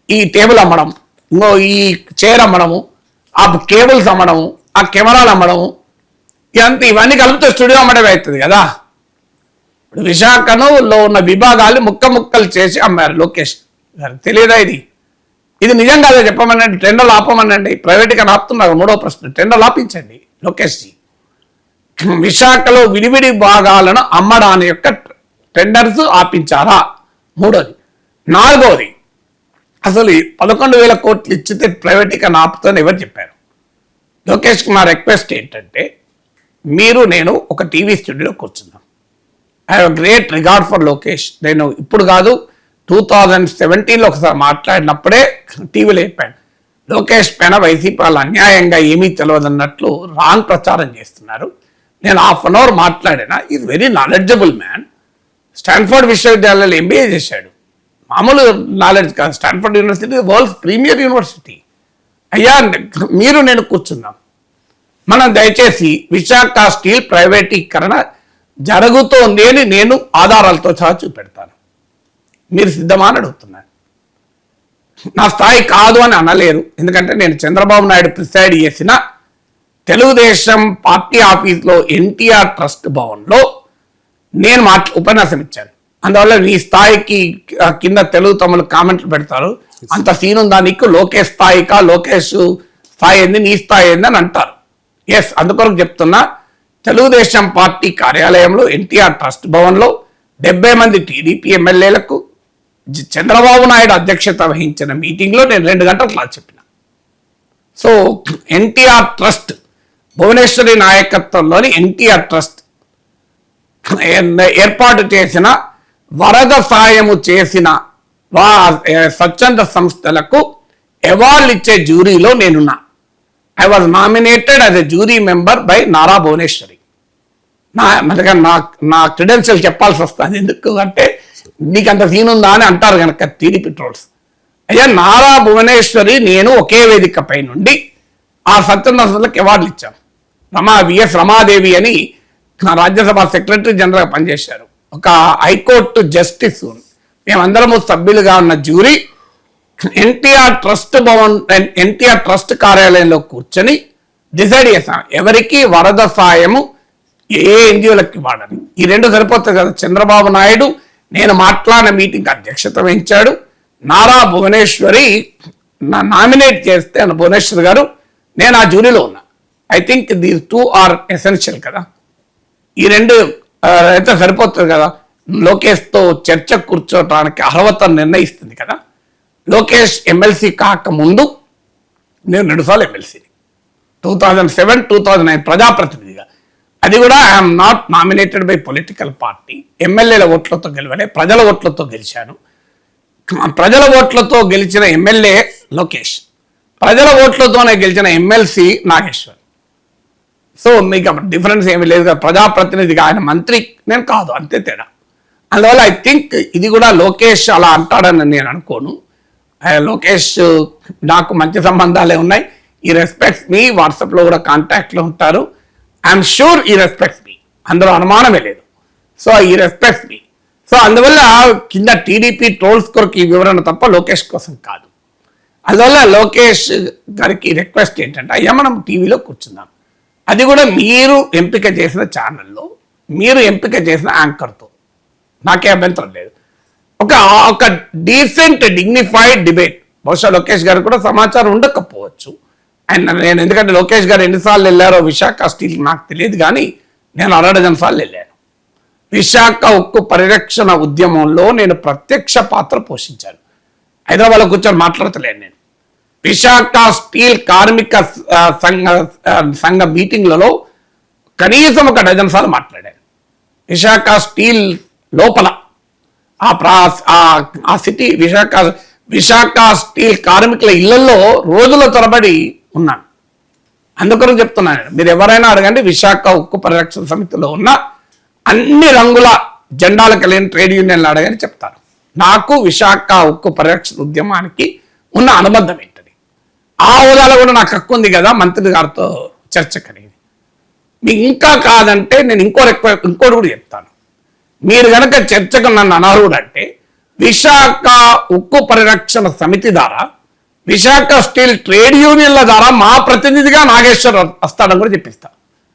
ఈ టేబుల్ అమ్మడం, ఇంకో ఈ చైర్ అమ్మడము, ఆ కేబుల్స్ అమ్మడము, ఆ కెమెరాలు అమ్మడము, ఇవన్నీ కలిపితే స్టూడియో అమ్మడమే అవుతుంది కదా. ఇప్పుడు విశాఖలో ఉన్న విభాగాలు ముక్కలు చేసి అమ్మారు లోకేష్. గారు తెలియదా ఇది నిజం కాదా చెప్పమనండి. టెండర్లు ఆపమనండి. ప్రైవేట్గా ఆపుతున్నారు. మూడో ప్రశ్న, టెండర్లు ఆపించండి లోకేష్ జీ. విశాఖలో విడివిడి భాగాలను అమ్మడాని యొక్క టెండర్స్ ఆపించారా? మూడోది. నాలుగోది, అసలు 11,000 కోట్లు ఇచ్చితే ప్రైవేట్గా ఆపుతుందని ఎవరు చెప్పారు? లోకేష్కి మా రిక్వెస్ట్ ఏంటంటే, మీరు నేను ఒక టీవీ స్టూడియోలో కూర్చున్నాం. I have great regard for Lokesh. నేను ఇప్పుడు కాదు 2017లో ఒకసారి మాట్లాడినప్పుడే టీవీలో చెప్పాను, లోకేష్ పైన వైసీపీ వాళ్ళు అన్యాయంగా ఏమీ తెలియదన్నట్లు రాంగ్ ప్రచారం చేస్తున్నారు. నేను హాఫ్ అన్ అవర్ మాట్లాడినా. Is very knowledgeable man. Stanford విశ్వవిద్యాలయంలో ఎంబీఏ చేశాడు. మామూలు నాలెడ్జ్ కాదు. Stanford university world's premier university. అయ్యా, మీరు నేను కూర్చున్నాం. మనం దయచేసి విశాఖ స్టీల్ ప్రైవేటీకరణ జరుగుతోంది అని నేను ఆధారాలతో సహా చూపెడతాను. మీరు సిద్ధమా అని అడుగుతున్నాను. నా స్థాయి కాదు అని అనలేరు. ఎందుకంటే నేను చంద్రబాబు నాయుడు ప్రిసైడ్ చేసిన తెలుగుదేశం పార్టీ ఆఫీస్లో ఎన్టీఆర్ ట్రస్ట్ భవన్లో నేను ఉపన్యాసం ఇచ్చాను. అందువల్ల నీ స్థాయికి కింద తెలుగు తమ్ముళ్ళు కామెంట్లు పెడతారు, అంత సీన్ ఉందా నీకు, లోకేష్ స్థాయికా, లోకేష్ స్థాయి ఏంది, నీ స్థాయి ఏంది అని అంటారు. ఎస్, అందుకొరకు చెప్తున్నా, తెలుగుదేశం పార్టీ కార్యాలయంలో ఎన్టీఆర్ ట్రస్ట్ భవన్లో 70 మంది టీడీపీ ఎమ్మెల్యేలకు చంద్రబాబు నాయుడు అధ్యక్షత వహించిన మీటింగ్లో నేను 2 గంటలు క్లాస్ చెప్పిన. సో ఎన్టీఆర్ ట్రస్ట్, భువనేశ్వరి నాయకత్వంలోని ఎన్టీఆర్ ట్రస్ట్ ఏర్పాటు చేసిన వరద సాయము చేసిన స్వచ్ఛంద సంస్థలకు అవార్డులు ఇచ్చే జ్యూరీలో నేనున్నా. I was nominated as a jury member by Nara Bhuvaneswari. నా క్రెడెన్షియల్ చెప్పాల్సి వస్తుంది. ఎందుకు అంటే నీకు అంత సీన్ ఉందా అని అంటారు కనుక టీడీపీ ట్రోల్స్. అయ్యా, నారా భువనేశ్వరి నేను ఒకే వేదికపై నుండి ఆ స్వచ్ఛంద సంస్థలకు అవార్డులు ఇచ్చాను. విఎస్ రమాదేవి అని రాజ్యసభ సెక్రటరీ జనరల్గా పనిచేశారు. ఒక హైకోర్టు జస్టిస్. మేమందరము సభ్యులుగా ఉన్న జ్యూరీ ఎన్టీఆర్ ట్రస్ట్ కార్యాలయంలో కూర్చొని డిసైడ్ చేశాం ఎవరికి వరద సాయము ఏ ఎన్జిఓలకి ఇవ్వాలని. ఈ 2 సరిపోతుంది కదా. చంద్రబాబు నాయుడు నేను మాట్లాడిన మీటింగ్ అధ్యక్షత వహించాడు. నారా భువనేశ్వరి నామినేట్ చేస్తే భువనేశ్వరి గారు, నేను ఆ జ్యూరీలో ఉన్నా. I think these 2 are essential కదా. ఈ 2 అయితే సరిపోతుంది కదా. లోకేష్తో చర్చ కూర్చోటానికి అర్హతను నిర్ణయిస్తుంది కదా. లోకేష్ ఎమ్మెల్సీ కాకముందు నేను 2 సార్లు ఎమ్మెల్సీని, 2007, 2009 ప్రజాప్రతినిధిగా. అది కూడా I'm not nominated by political party. ఎమ్మెల్యేల ఓట్లతో గెలవలే, ప్రజల ఓట్లతో గెలిచాను. ప్రజల ఓట్లతో గెలిచిన ఎమ్మెల్యే లోకేష్, ప్రజల ఓట్లతోనే గెలిచిన ఎమ్మెల్సీ నాగేశ్వర్. సో మీకు డిఫరెన్స్ ఏమీ లేదు కదా. ప్రజాప్రతినిధిగా ఆయన మంత్రి, నేను కాదు, అంతే తేడా. అందువల్ల ఐ థింక్ ఇది కూడా లోకేష్ అలా అంటాడని నేను అనుకోను. లోకేష్ నాకు మంచి సంబంధాలే ఉన్నాయి. ఈ రెస్పెక్ట్స్ మీ. వాట్సాప్లో కూడా కాంటాక్ట్లో ఉంటారు. ఐఎమ్ షూర్ ఈ రెస్పెక్ట్స్ మీ, అందులో అనుమానమే లేదు. సో ఈ రెస్పెక్ట్స్ మీ. సో అందువల్ల కింద టీడీపీ ట్రోల్స్ కొరకు ఈ వివరణ తప్ప లోకేష్ కోసం కాదు. అందువల్ల లోకేష్ గారికి రిక్వెస్ట్ ఏంటంటే, అయ్యా మనం టీవీలో కూర్చున్నాం, అది కూడా మీరు ఎంపిక చేసిన ఛానల్లో, మీరు ఎంపిక చేసిన యాంకర్తో. నాకే అభ్యంతరం లేదు. ఒక డీసెంట్ డిగ్నిఫైడ్ డిబేట్. బహుశా లోకేష్ గారు కూడా సమాచారం ఉండకపోవచ్చు. నేను ఎందుకంటే లోకేష్ గారు ఎన్నిసార్లు వెళ్ళారో విశాఖ స్టీల్ నాకు తెలియదు, కానీ నేను 60 సార్లు వెళ్ళాను. విశాఖ ఉక్కు పరిరక్షణ ఉద్యమంలో నేను ప్రత్యక్ష పాత్ర పోషించాను. హైదరాబాద్లో కూర్చొని మాట్లాడతలేను నేను. విశాఖ స్టీల్ కార్మిక సంఘ మీటింగ్లలో కనీసం 1 డజన్ సార్లు మాట్లాడాను. విశాఖ స్టీల్ లోపల ఆ సిటీ విశాఖ స్టీల్ కార్మికుల ఇళ్లలో రోజుల తరబడి ఉన్నాను. అందుకని చెప్తున్నాను, మీరు ఎవరైనా అడగండి, విశాఖ ఉక్కు పరిరక్షణ సమితిలో ఉన్న అన్ని రంగుల జెండాలు కలిగిన ట్రేడ్ యూనియన్లు అడగని చెప్తారు. నాకు విశాఖ ఉక్కు పరిరక్షణ ఉద్యమానికి ఉన్న అనుబంధం ఏంటది. ఆ హోదాలో కూడా నాకు హక్కు ఉంది కదా మంత్రి గారితో చర్చ కలిగింది. మీకు ఇంకా కాదంటే నేను ఇంకోటి కూడా చెప్తాను. మీరు కనుక చర్చకు నన్ను అనర్హుడు అంటే విశాఖ ఉక్కు పరిరక్షణ సమితి ద్వారా, విశాఖ స్టీల్ ట్రేడ్ యూనియన్ల ద్వారా మా ప్రతినిధిగా నాగేశ్వర్ వస్తాడని కూడా చెప్పిస్తా.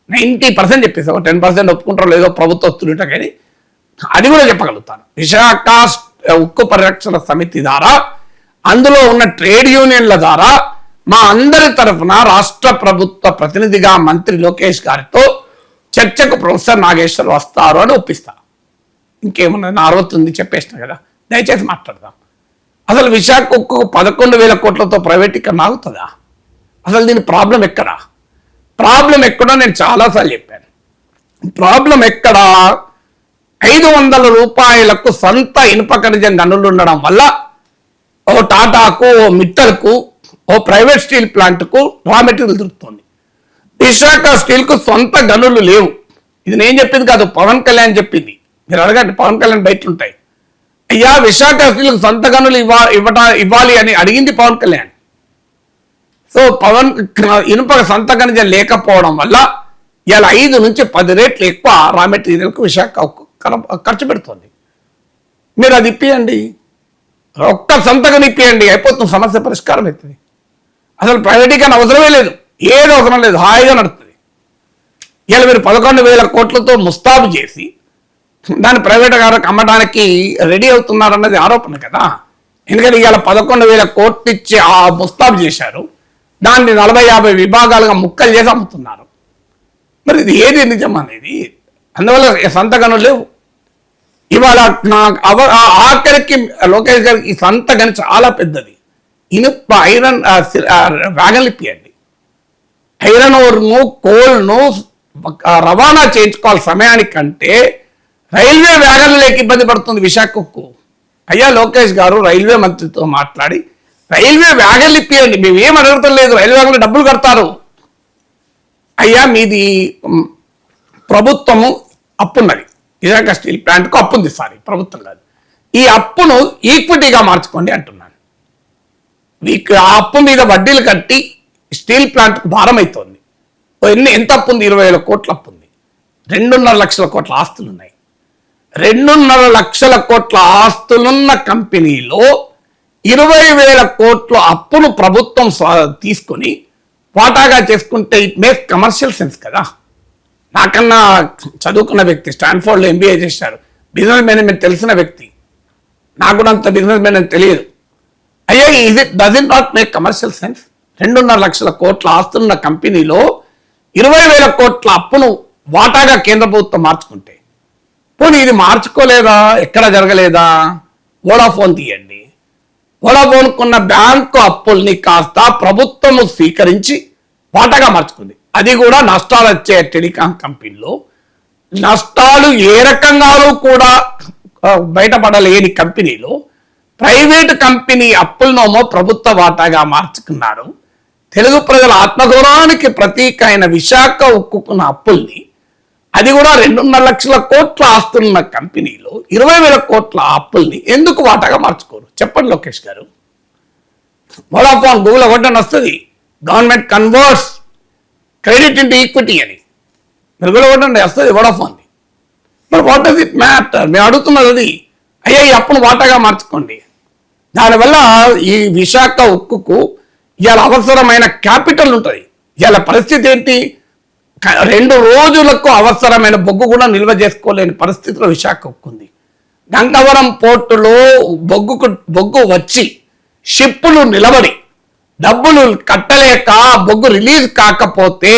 90% చెప్పిస్తా. 10% ఒప్పుకుంటారో లేదో ప్రభుత్వ వస్తున్నట్టు, కానీ అది కూడా చెప్పగలుగుతాను. విశాఖ ఉక్కు పరిరక్షణ సమితి ద్వారా, అందులో ఉన్న ట్రేడ్ యూనియన్ల ద్వారా మా అందరి తరఫున రాష్ట్ర ప్రభుత్వ ప్రతినిధిగా మంత్రి లోకేష్ గారితో చర్చకు ప్రొఫెసర్ నాగేశ్వర్ వస్తారు అని ఒప్పిస్తా. ఇంకేమన్నా నా అర్హత చెప్పేసిన కదా, దయచేసి మాట్లాడదాం. అసలు విశాఖ ఉక్కు 11,000 కోట్లతో ప్రైవేటీకరణ ఆగుతుందా? అసలు దీని ప్రాబ్లం ఎక్కడా? ప్రాబ్లం ఎక్కడో నేను చాలాసార్లు చెప్పాను. ప్రాబ్లం ఎక్కడా? 500 రూపాయలకు సొంత ఇనుప ఖనిజం గనులు ఉండడం వల్ల ఓ టాటాకు, ఓ మిట్టల్కు, ఓ ప్రైవేట్ స్టీల్ ప్లాంట్కు రా మెటీరియల్ దొరుకుతుంది. విశాఖ స్టీల్కు సొంత గనులు లేవు. ఇది నేను చెప్పింది కాదు, పవన్ కళ్యాణ్ చెప్పింది. మీరు అడగండి, పవన్ కళ్యాణ్ బయట ఉంటాయి. అయ్యా విశాఖ స్టీల్కు సొంత గనులు ఇవ్వాలి అని అడిగింది పవన్ కళ్యాణ్. సో ఇనుప సొంత ఖనిజం లేకపోవడం వల్ల ఇలా 5 నుంచి 10 రెట్లు ఎక్కువ రా మెటీరియల్కు విశాఖ ఖర్చు పెడుతుంది. మీరు అది ఇప్పియండి, ఒక్క సంతకం ఇప్పియండి, అయిపోతుంది, సమస్య పరిష్కారం అవుతుంది. అసలు ప్రైవేటీకరణ అవసరమే లేదు, ఏది అవసరం లేదు, హాయిగా నడుస్తుంది. ఇలా మీరు 11,000 కోట్లతో ముస్తాబు చేసి దాన్ని ప్రైవేట్ గారికి అమ్మడానికి రెడీ అవుతున్నారన్నది ఆరోపణ కదా. ఎందుకంటే ఇవాళ 11,000 కోట్లు ఇచ్చి ఆ ముస్తాబు చేశారు, దాన్ని 40-50 విభాగాలుగా ముక్కలు చేసి అమ్ముతున్నారు. మరి ఇది ఏది నిజం అనేది? అందువల్ల సొంత గనులు లేవు. ఇవాళ ఆఖరికి లోకేష్ గారికి ఈ సొంత గని చాలా పెద్దది. ఇనుప ఐరన్ వ్యాగన్లు ఇప్పియండి. ఐరన్ ఓర్ను, కోల్ను రవాణా చేయించుకోవాలి సమయానికంటే రైల్వే వ్యాగన్లు లేక ఇబ్బంది పడుతుంది విశాఖకు. అయ్యా లోకేష్ గారు రైల్వే మంత్రితో మాట్లాడి రైల్వే వ్యాగన్లు ఇప్పియండి. మేమేం అడగటం లేదు, రైల్వే వ్యాగన్లు డబ్బులు కడతారు. అయ్యా మీది ప్రభుత్వము అప్పున్నది, విశాఖ స్టీల్ ప్లాంట్కు అప్పుంది, ప్రభుత్వం కాదు. ఈ అప్పును ఈక్విటీగా మార్చుకోండి అంటున్నాను. ఆ అప్పు మీద వడ్డీలు కట్టి స్టీల్ ప్లాంట్కు భారం అవుతోంది. ఎంత అప్పు ఉంది? 20,000 కోట్ల అప్పు ఉంది. 2.5 లక్షల కోట్ల ఆస్తులు ఉన్నాయి. 2.5 లక్షల కోట్ల ఆస్తులున్న కంపెనీలో 20,000 కోట్ల అప్పును ప్రభుత్వం తీసుకొని వాటాగా చేసుకుంటే ఇట్ మేక్ కమర్షియల్ సెన్స్ కదా. నాకన్నా చదువుకున్న వ్యక్తి, స్టాన్ఫోర్డ్లో MBA చేశారు, బిజినెస్ మేనేజ్మెంట్ తెలిసిన వ్యక్తి. నాకు కూడా అంత బిజినెస్ మేనేజ్మెంట్ తెలియదు. అయ్యా does it not make commercial sense? 2.5 లక్షల కోట్ల ఆస్తున్న కంపెనీలో 20,000 కోట్ల అప్పును వాటాగా కేంద్ర ప్రభుత్వం మార్చుకుంటే, పోనీ ఇది మార్చుకోలేదా? ఎక్కడ జరగలేదా? వోడాఫోన్ తీయండి. వోడాఫోన్కున్న బ్యాంకు అప్పుల్ని కాస్త ప్రభుత్వము స్వీకరించి వాటాగా మార్చుకుంది. అది కూడా నష్టాలు వచ్చే టెలికాం కంపెనీలో, నష్టాలు ఏ రకంగానూ కూడా బయటపడలేని కంపెనీలో ప్రైవేటు కంపెనీ అప్పులనోమో ప్రభుత్వ వాటాగా మార్చుకున్నారు. తెలుగు ప్రజల ఆత్మగౌరవానికి ప్రతీక అయిన విశాఖ ఉక్కున్న అప్పుల్ని, అది కూడా 2.5 లక్షల కోట్ల ఆస్తులున్న కంపెనీలో 20,000 కోట్ల అప్పుల్ని ఎందుకు వాటాగా మార్చుకోరు? చెప్పండి లోకేష్ గారు. వోడాఫోన్ గూగుల్ కొట్టని వస్తుంది, government converts credit into equity అని. మీరు గూగుల్ కొట్టండి, వస్తుంది వోడాఫోన్ది. మరి వాట్ డస్ ఇట్ మ్యాటర్? మేము అడుగుతున్నది అది. అయ్యా ఈ అప్పును వాటాగా మార్చుకోండి. దానివల్ల ఈ విశాఖ ఉక్కుకు ఇవాళ అవసరమైన క్యాపిటల్ ఉంటుంది. ఇవాళ పరిస్థితి ఏంటి? 2 రోజులకు అవసరమైన బొగ్గు కూడా నిల్వ చేసుకోలేని పరిస్థితిలో విశాఖ ఉక్కుంది. గంగవరం పోర్టులో బొగ్గు వచ్చి షిప్పులు నిలబడి డబ్బులు కట్టలేక బొగ్గు రిలీజ్ కాకపోతే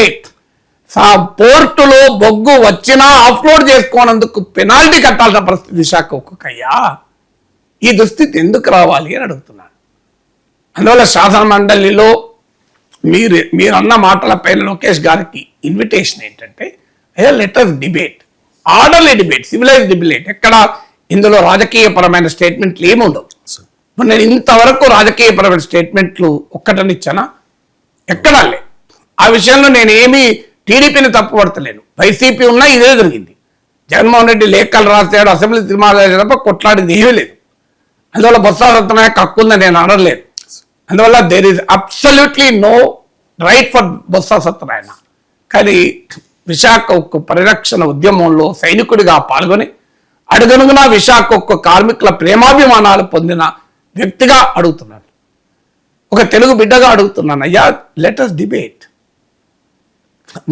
పోర్టులో బొగ్గు వచ్చినా ఆఫ్లోడ్ చేసుకోనందుకు పెనాల్టీ కట్టాల్సిన పరిస్థితి విశాఖ ఉక్కుకయ్యా. ఈ దుస్థితి ఎందుకు రావాలి అని అడుగుతున్నాను. అందువల్ల శాసన మండలిలో మీరు అన్న మాటలపైన లోకేష్ గారికి ఇన్విటేషన్ ఏంటంటే, let us debate, orderly debate, civilise debate. ఎక్కడ ఇందులో రాజకీయపరమైన స్టేట్మెంట్లు ఏమి ఉండవు. నేను ఇంతవరకు రాజకీయపరమైన స్టేట్మెంట్లు ఒక్కటనిచ్చానా? ఎక్కడా లే. ఆ విషయంలో నేనేమి టీడీపీని తప్పుపడతలేను. వైసీపీ ఉన్నా ఇదే జరిగింది. జగన్మోహన్ రెడ్డి లేఖలు రాసాడు, అసెంబ్లీ తీర్మానాలు తప్ప కొట్లాడింది ఏమీ లేదు. అందువల్ల బొత్స సత్యనారాయణ హక్కుందని నేను అనలేదు. అందువల్ల there is absolutely no right for Botsa Satyanarayana. కానీ విశాఖ ఉక్కు పరిరక్షణ ఉద్యమంలో సైనికుడిగా పాల్గొని అడుగనుగున విశాఖ ఉక్కు కార్మికుల ప్రేమాభిమానాలు పొందిన వ్యక్తిగా అడుగుతున్నాను, ఒక తెలుగు బిడ్డగా అడుగుతున్నాను. అయ్యా లెట్ us డిబేట్.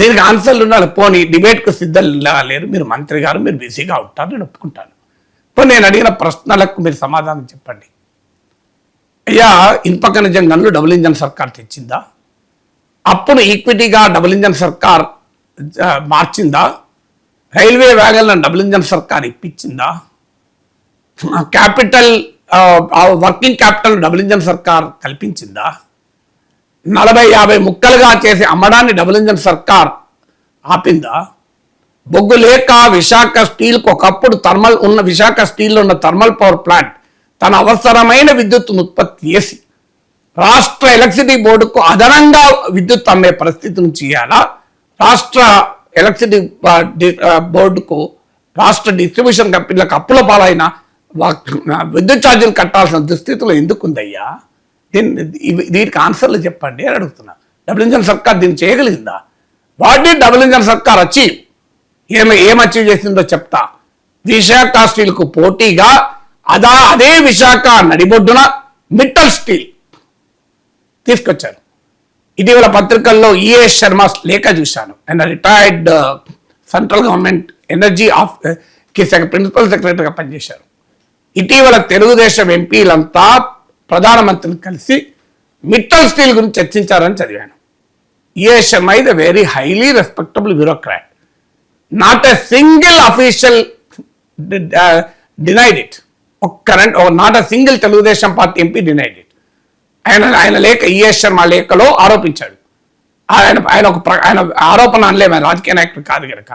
దీనికి ఆన్సర్లు ఉండాలి. పోనీ డిబేట్కు సిద్ధం లేరు, మీరు మంత్రి గారు, మీరు బిజీగా ఉంటారు, నేను ఒప్పుకుంటాను. ఇప్పుడు నేను అడిగిన ప్రశ్నలకు మీరు సమాధానం చెప్పండి. అయ్యా, ఇనుప ఖనిజం గనులు డబుల్ ఇంజన్ సర్కార్ తెచ్చిందా? అప్పుడు ఈక్విటీగా డబుల్ ఇంజన్ సర్కార్ మార్చిందా? రైల్వే వ్యాగన్లను డబుల్ ఇంజన్ సర్కార్ ఇప్పించిందా? Capital working capital double engine సర్కార్ కల్పించిందా? 40-50 ముక్కలుగా చేసి అమ్మడాన్ని డబుల్ ఇంజన్ సర్కార్ ఆపిందా? బొగ్గు లేక విశాఖ స్టీల్కు ఒకప్పుడు విశాఖ స్టీల్లో ఉన్న థర్మల్ పవర్ ప్లాంట్ తన అవసరమైన విద్యుత్తును ఉత్పత్తి చేసి రాష్ట్ర ఎలక్ట్రిసిటీ బోర్డుకు అదనంగా విద్యుత్ అమ్మే పరిస్థితి నుంచి ఇవ్వాలా? రాష్ట్ర ఎలక్ట్రిసిటీ బోర్డుకు రాష్ట్ర డిస్ట్రిబ్యూషన్ కంపెనీలకు అప్పుల పాలైన విద్యుత్ ఛార్జీలు కట్టాల్సిన దుస్థితిలో ఎందుకు ఉందయ్యా? దీనికి ఆన్సర్లు చెప్పండి అని అడుగుతున్నా. డబుల్ ఇంజన్ సర్కార్ దీన్ని చేయగలిగిందా? వాట్ డి డబుల్ ఇంజన్ సర్కార్ అచీవ్? ఏం అచీవ్ చేసిందో చెప్తా. విశాఖ స్టీల్కు పోటీగా అదే విశాఖ నడిబొడ్డున మిట్టల్ స్టీల్ తీసుకొచ్చారు. ఇటీవల పత్రికల్లో ఈఎస్ శర్మ లేఖ చూశాను. ఆయన retired central government energy principal సెక్రటరీగా పనిచేశారు. ఇటీవల తెలుగుదేశం ఎంపీలంతా ప్రధానమంత్రిని కలిసి మిట్టల్ స్టీల్ గురించి చర్చించారని చదివాను. E S Sharma is a very highly respectable bureaucrat. Not a single official denied it. Not a single Telugu Desam party MP denied it. ఆయన లేఖ ఈఎస్ శర్మ లేఖలో ఆరోపించాడు. ఆయన ఆరోపణ అనలేము, ఆయన రాజకీయ నాయకుడు కాదు కనుక.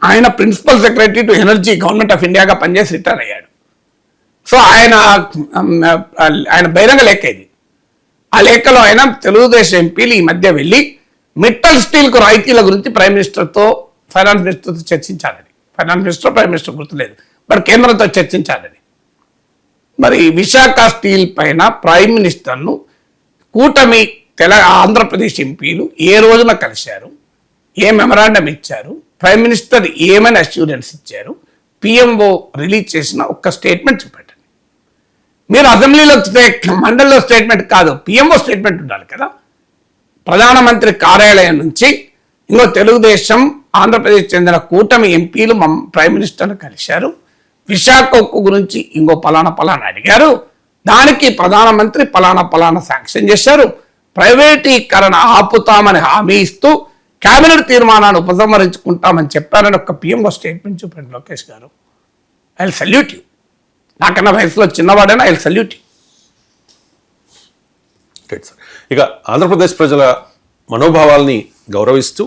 ఆయన principal secretary to energy government of ఇండియాగా పనిచేసి రిటైర్ అయ్యాడు. సో ఆయన బహిరంగ లేఖ ఇది. ఆ లేఖలో ఆయన తెలుగుదేశం ఎంపీలు ఈ మధ్య వెళ్ళి మిట్టల్ స్టీల్కు రాయితీల గురించి ప్రైమ్ మినిస్టర్తో ఫైనాన్స్ మినిస్టర్తో చర్చించాలని. ఫైనాన్స్ మినిస్టర్ ప్రైమ్ మినిస్టర్ గుర్తులేదు, బట్ కేంద్రంతో చర్చించాలని. మరి విశాఖ స్టీల్ పైన ప్రైమ్ మినిస్టర్ను కూటమి ఆంధ్రప్రదేశ్ ఎంపీలు ఏ రోజున కలిశారు, ఏ మెమరాండం ఇచ్చారు, ప్రైమ్ మినిస్టర్ ఏమైనా అష్యూరెన్స్ ఇచ్చారు, పిఎంఓ రిలీజ్ చేసిన ఒక్క స్టేట్మెంట్ చూపెట్టండి. మీరు అసెంబ్లీలో మండలిలో స్టేట్మెంట్ కాదు, పిఎంఓ స్టేట్మెంట్ ఉండాలి కదా. ప్రధానమంత్రి కార్యాలయం నుంచి ఇంకో తెలుగుదేశం ఆంధ్రప్రదేశ్ చెందిన కూటమి ఎంపీలు ప్రైమ్ మినిస్టర్ను కలిశారు, విశాఖ ఉక్కు గురించి ఇంకో పలానా అడిగారు, దానికి ప్రధానమంత్రి పలానా శాంక్షన్ చేశారు, ప్రైవేటీకరణ ఆపుతామని హామీ ఇస్తూ కేబినెట్ తీర్మానాన్ని ఉపసంహరించుకుంటామని చెప్పారని ఒక పిఎంఓ స్టేట్మెంట్ చూపండి లోకేష్ గారు. I will salute you. నాకన్నా వయసులో చిన్నవాడైనా ఐ విల్ సల్యూట్ యూ. ఇక ఆంధ్రప్రదేశ్ ప్రజల మనోభావాల్ని గౌరవిస్తూ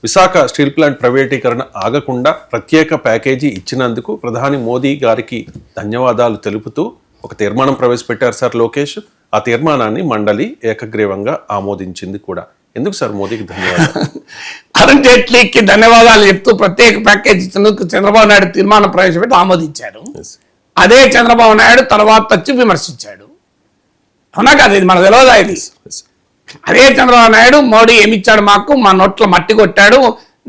విశాఖ స్టీల్ ప్లాంట్ ప్రైవేటీకరణ ఆగకుండా ప్రత్యేక ప్యాకేజీ ఇచ్చినందుకు ప్రధాని మోదీ గారికి ధన్యవాదాలు తెలుపుతూ ఒక తీర్మానం ప్రవేశపెట్టారు సార్ లోకేష్. ఆ తీర్మానాన్ని మండలి ఏకగ్రీవంగా ఆమోదించింది కూడా. ఎందుకు సార్ మోదీకి ధన్యవాదాలు? అరుణ్ జైట్లీకి ధన్యవాదాలు చెప్తూ ప్రత్యేక ప్యాకేజ్ ఇచ్చినందుకు చంద్రబాబు నాయుడు తీర్మానం ప్రవేశపెట్టి ఆమోదించారు. అదే చంద్రబాబు నాయుడు తర్వాత వచ్చి విమర్శించాడు. అవునా కాదు? ఇది మనకు తెలియదా? ఇది అదే చంద్రబాబు నాయుడు మోడీ ఏమిచ్చాడు, మాకు మా నోట్లో మట్టి కొట్టాడు,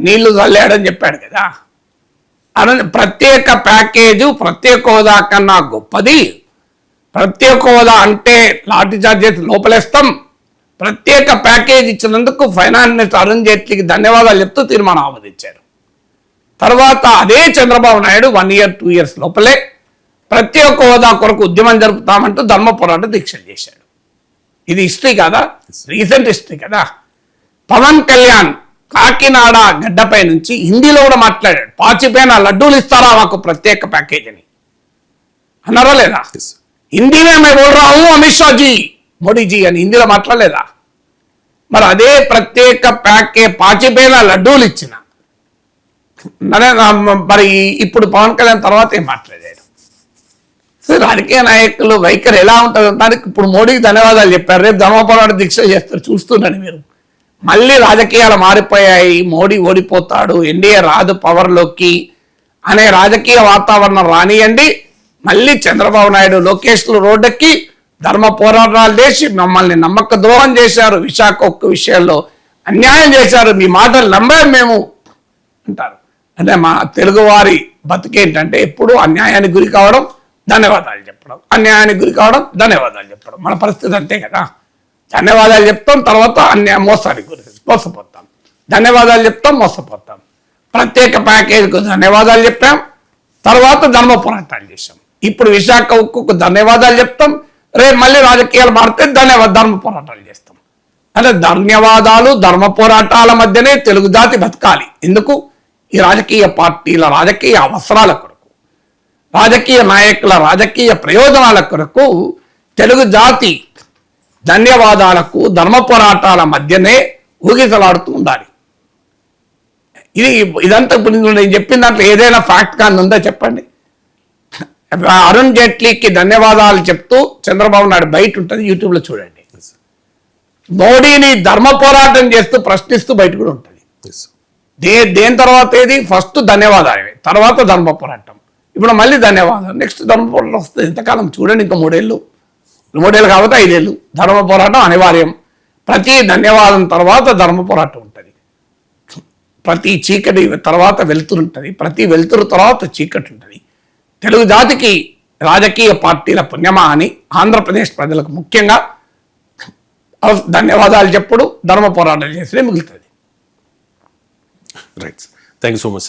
నీళ్లు చల్లాడు అని చెప్పాడు కదా. ప్రత్యేక ప్యాకేజు ప్రత్యేక హోదా కన్నా గొప్పది. ప్రత్యేక హోదా అంటే లాఠీ చార్జ్ చేసి లోపలేస్తాం. ప్రత్యేక ప్యాకేజ్ ఇచ్చినందుకు ఫైనాన్స్ మినిస్టర్ అరుణ్ జైట్లీకి ధన్యవాదాలు చెప్తూ తీర్మానం ఆమోదించారు. తర్వాత అదే చంద్రబాబు నాయుడు 1 year 2 years లోపలే ప్రత్యేక హోదా కొరకు ఉద్యమం జరుపుతామంటూ ధర్మ పోరాట దీక్షలు చేశాడు. ఇది హిస్టరీ కదా, రీసెంట్ హిస్టరీ కదా. పవన్ కళ్యాణ్ కాకినాడ గడ్డపై నుంచి హిందీలో కూడా మాట్లాడాడు. పాచిపోయిన లడ్డూలు ఇస్తారా మాకు ప్రత్యేక ప్యాకేజ్ అని అన్నారా లేదా? హిందీలో మే బోల్ రా హూ అమిత్ షా జీ మోడీజీ అని హిందీలో మాట్లాడలేదా? మరి అదే ప్రత్యేక పాచిపోయిన లడ్డూలు ఇచ్చిన మరి ఇప్పుడు పవన్ కళ్యాణ్ తర్వాత ఏం మాట్లాడాడు? రాజకీయ నాయకులు వైఖరి ఎలా ఉంటుంది దానికి ఇప్పుడు మోడీకి ధన్యవాదాలు చెప్పారు, రేపు ధర్మపోరాట దీక్ష చేస్తారు చూస్తుండండి మీరు. మళ్ళీ రాజకీయాలు మారిపోయాయి, మోడీ ఓడిపోతాడు, ఎన్డీఏ రాదు పవర్లోకి అనే రాజకీయ వాతావరణం రానియండి. మళ్ళీ చంద్రబాబు నాయుడు లోకేష్లు రోడ్డెక్కి ధర్మ పోరాటాలు చేసి మమ్మల్ని నమ్మక ద్రోహం చేశారు, విశాఖ ఉక్కు విషయంలో అన్యాయం చేశారు, మీ మాటలు నమ్మాం మేము అంటారు. అంటే మా తెలుగువారి బతికేంటంటే ఎప్పుడు అన్యాయానికి గురి కావడం, ధన్యవాదాలు చెప్పడం, అన్యాయానికి గురి కావడం, ధన్యవాదాలు చెప్పడం. మన పరిస్థితి అంతే కదా. ధన్యవాదాలు చెప్తాం, తర్వాత మోసానికి గురి మోసపోతాం. ధన్యవాదాలు చెప్తాం, మోసపోతాం. ప్రత్యేక ప్యాకేజీకు ధన్యవాదాలు చెప్పాం, తర్వాత ధర్మ పోరాటాలు చేశాం. ఇప్పుడు విశాఖ ఉక్కుకు ధన్యవాదాలు చెప్తాం, రేపు మళ్ళీ రాజకీయాలు మారితే ధర్మ పోరాటాలు చేస్తాం. అంటే ధన్యవాదాలు ధర్మ పోరాటాల మధ్యనే తెలుగు జాతి బతకాలి. ఎందుకు? ఈ రాజకీయ పార్టీల రాజకీయ అవసరాల కొరకు, రాజకీయ నాయకుల రాజకీయ ప్రయోజనాల కొరకు తెలుగు జాతి ధన్యవాదాలకు ధర్మ పోరాటాల మధ్యనే ఊగిసలాడుతూ ఉండాలి. ఇదంతా ఇప్పుడు నేను చెప్పిన దాంట్లో ఏదైనా ఫ్యాక్ట్ కానీ ఉందా చెప్పండి. అరుణ్ జైట్లీకి ధన్యవాదాలు చెప్తూ చంద్రబాబు నాయుడు బయట ఉంటుంది, యూట్యూబ్లో చూడండి. మోడీని ధర్మ పోరాటం చేస్తూ ప్రశ్నిస్తూ బయట కూడా ఉంటుంది. దేని తర్వాత ఏది? ఫస్ట్ ధన్యవాదాలు, తర్వాత ధర్మ పోరాటం. ఇప్పుడు మళ్ళీ ధన్యవాదాలు, నెక్స్ట్ ధర్మ పోరాటం వస్తుంది. ఇంతకాలం చూడండి, ఇంకా 3 ఏళ్ళు కాబట్టి 5 ఏళ్ళు ధర్మ పోరాటం అనివార్యం. ప్రతి ధన్యవాదం తర్వాత ధర్మ పోరాటం ఉంటుంది. ప్రతి చీకటి తర్వాత వెలుతురు ఉంటుంది, ప్రతి వెలుతురు తర్వాత చీకటి ఉంటుంది. తెలుగు జాతికి రాజకీయ పార్టీల పుణ్యమా అని ఆంధ్రప్రదేశ్ ప్రజలకు ముఖ్యంగా ధన్యవాదాలు చెప్పుడు ధర్మ పోరాటం చేస్తే మిగులుతుంది. Right, thank you so much sir.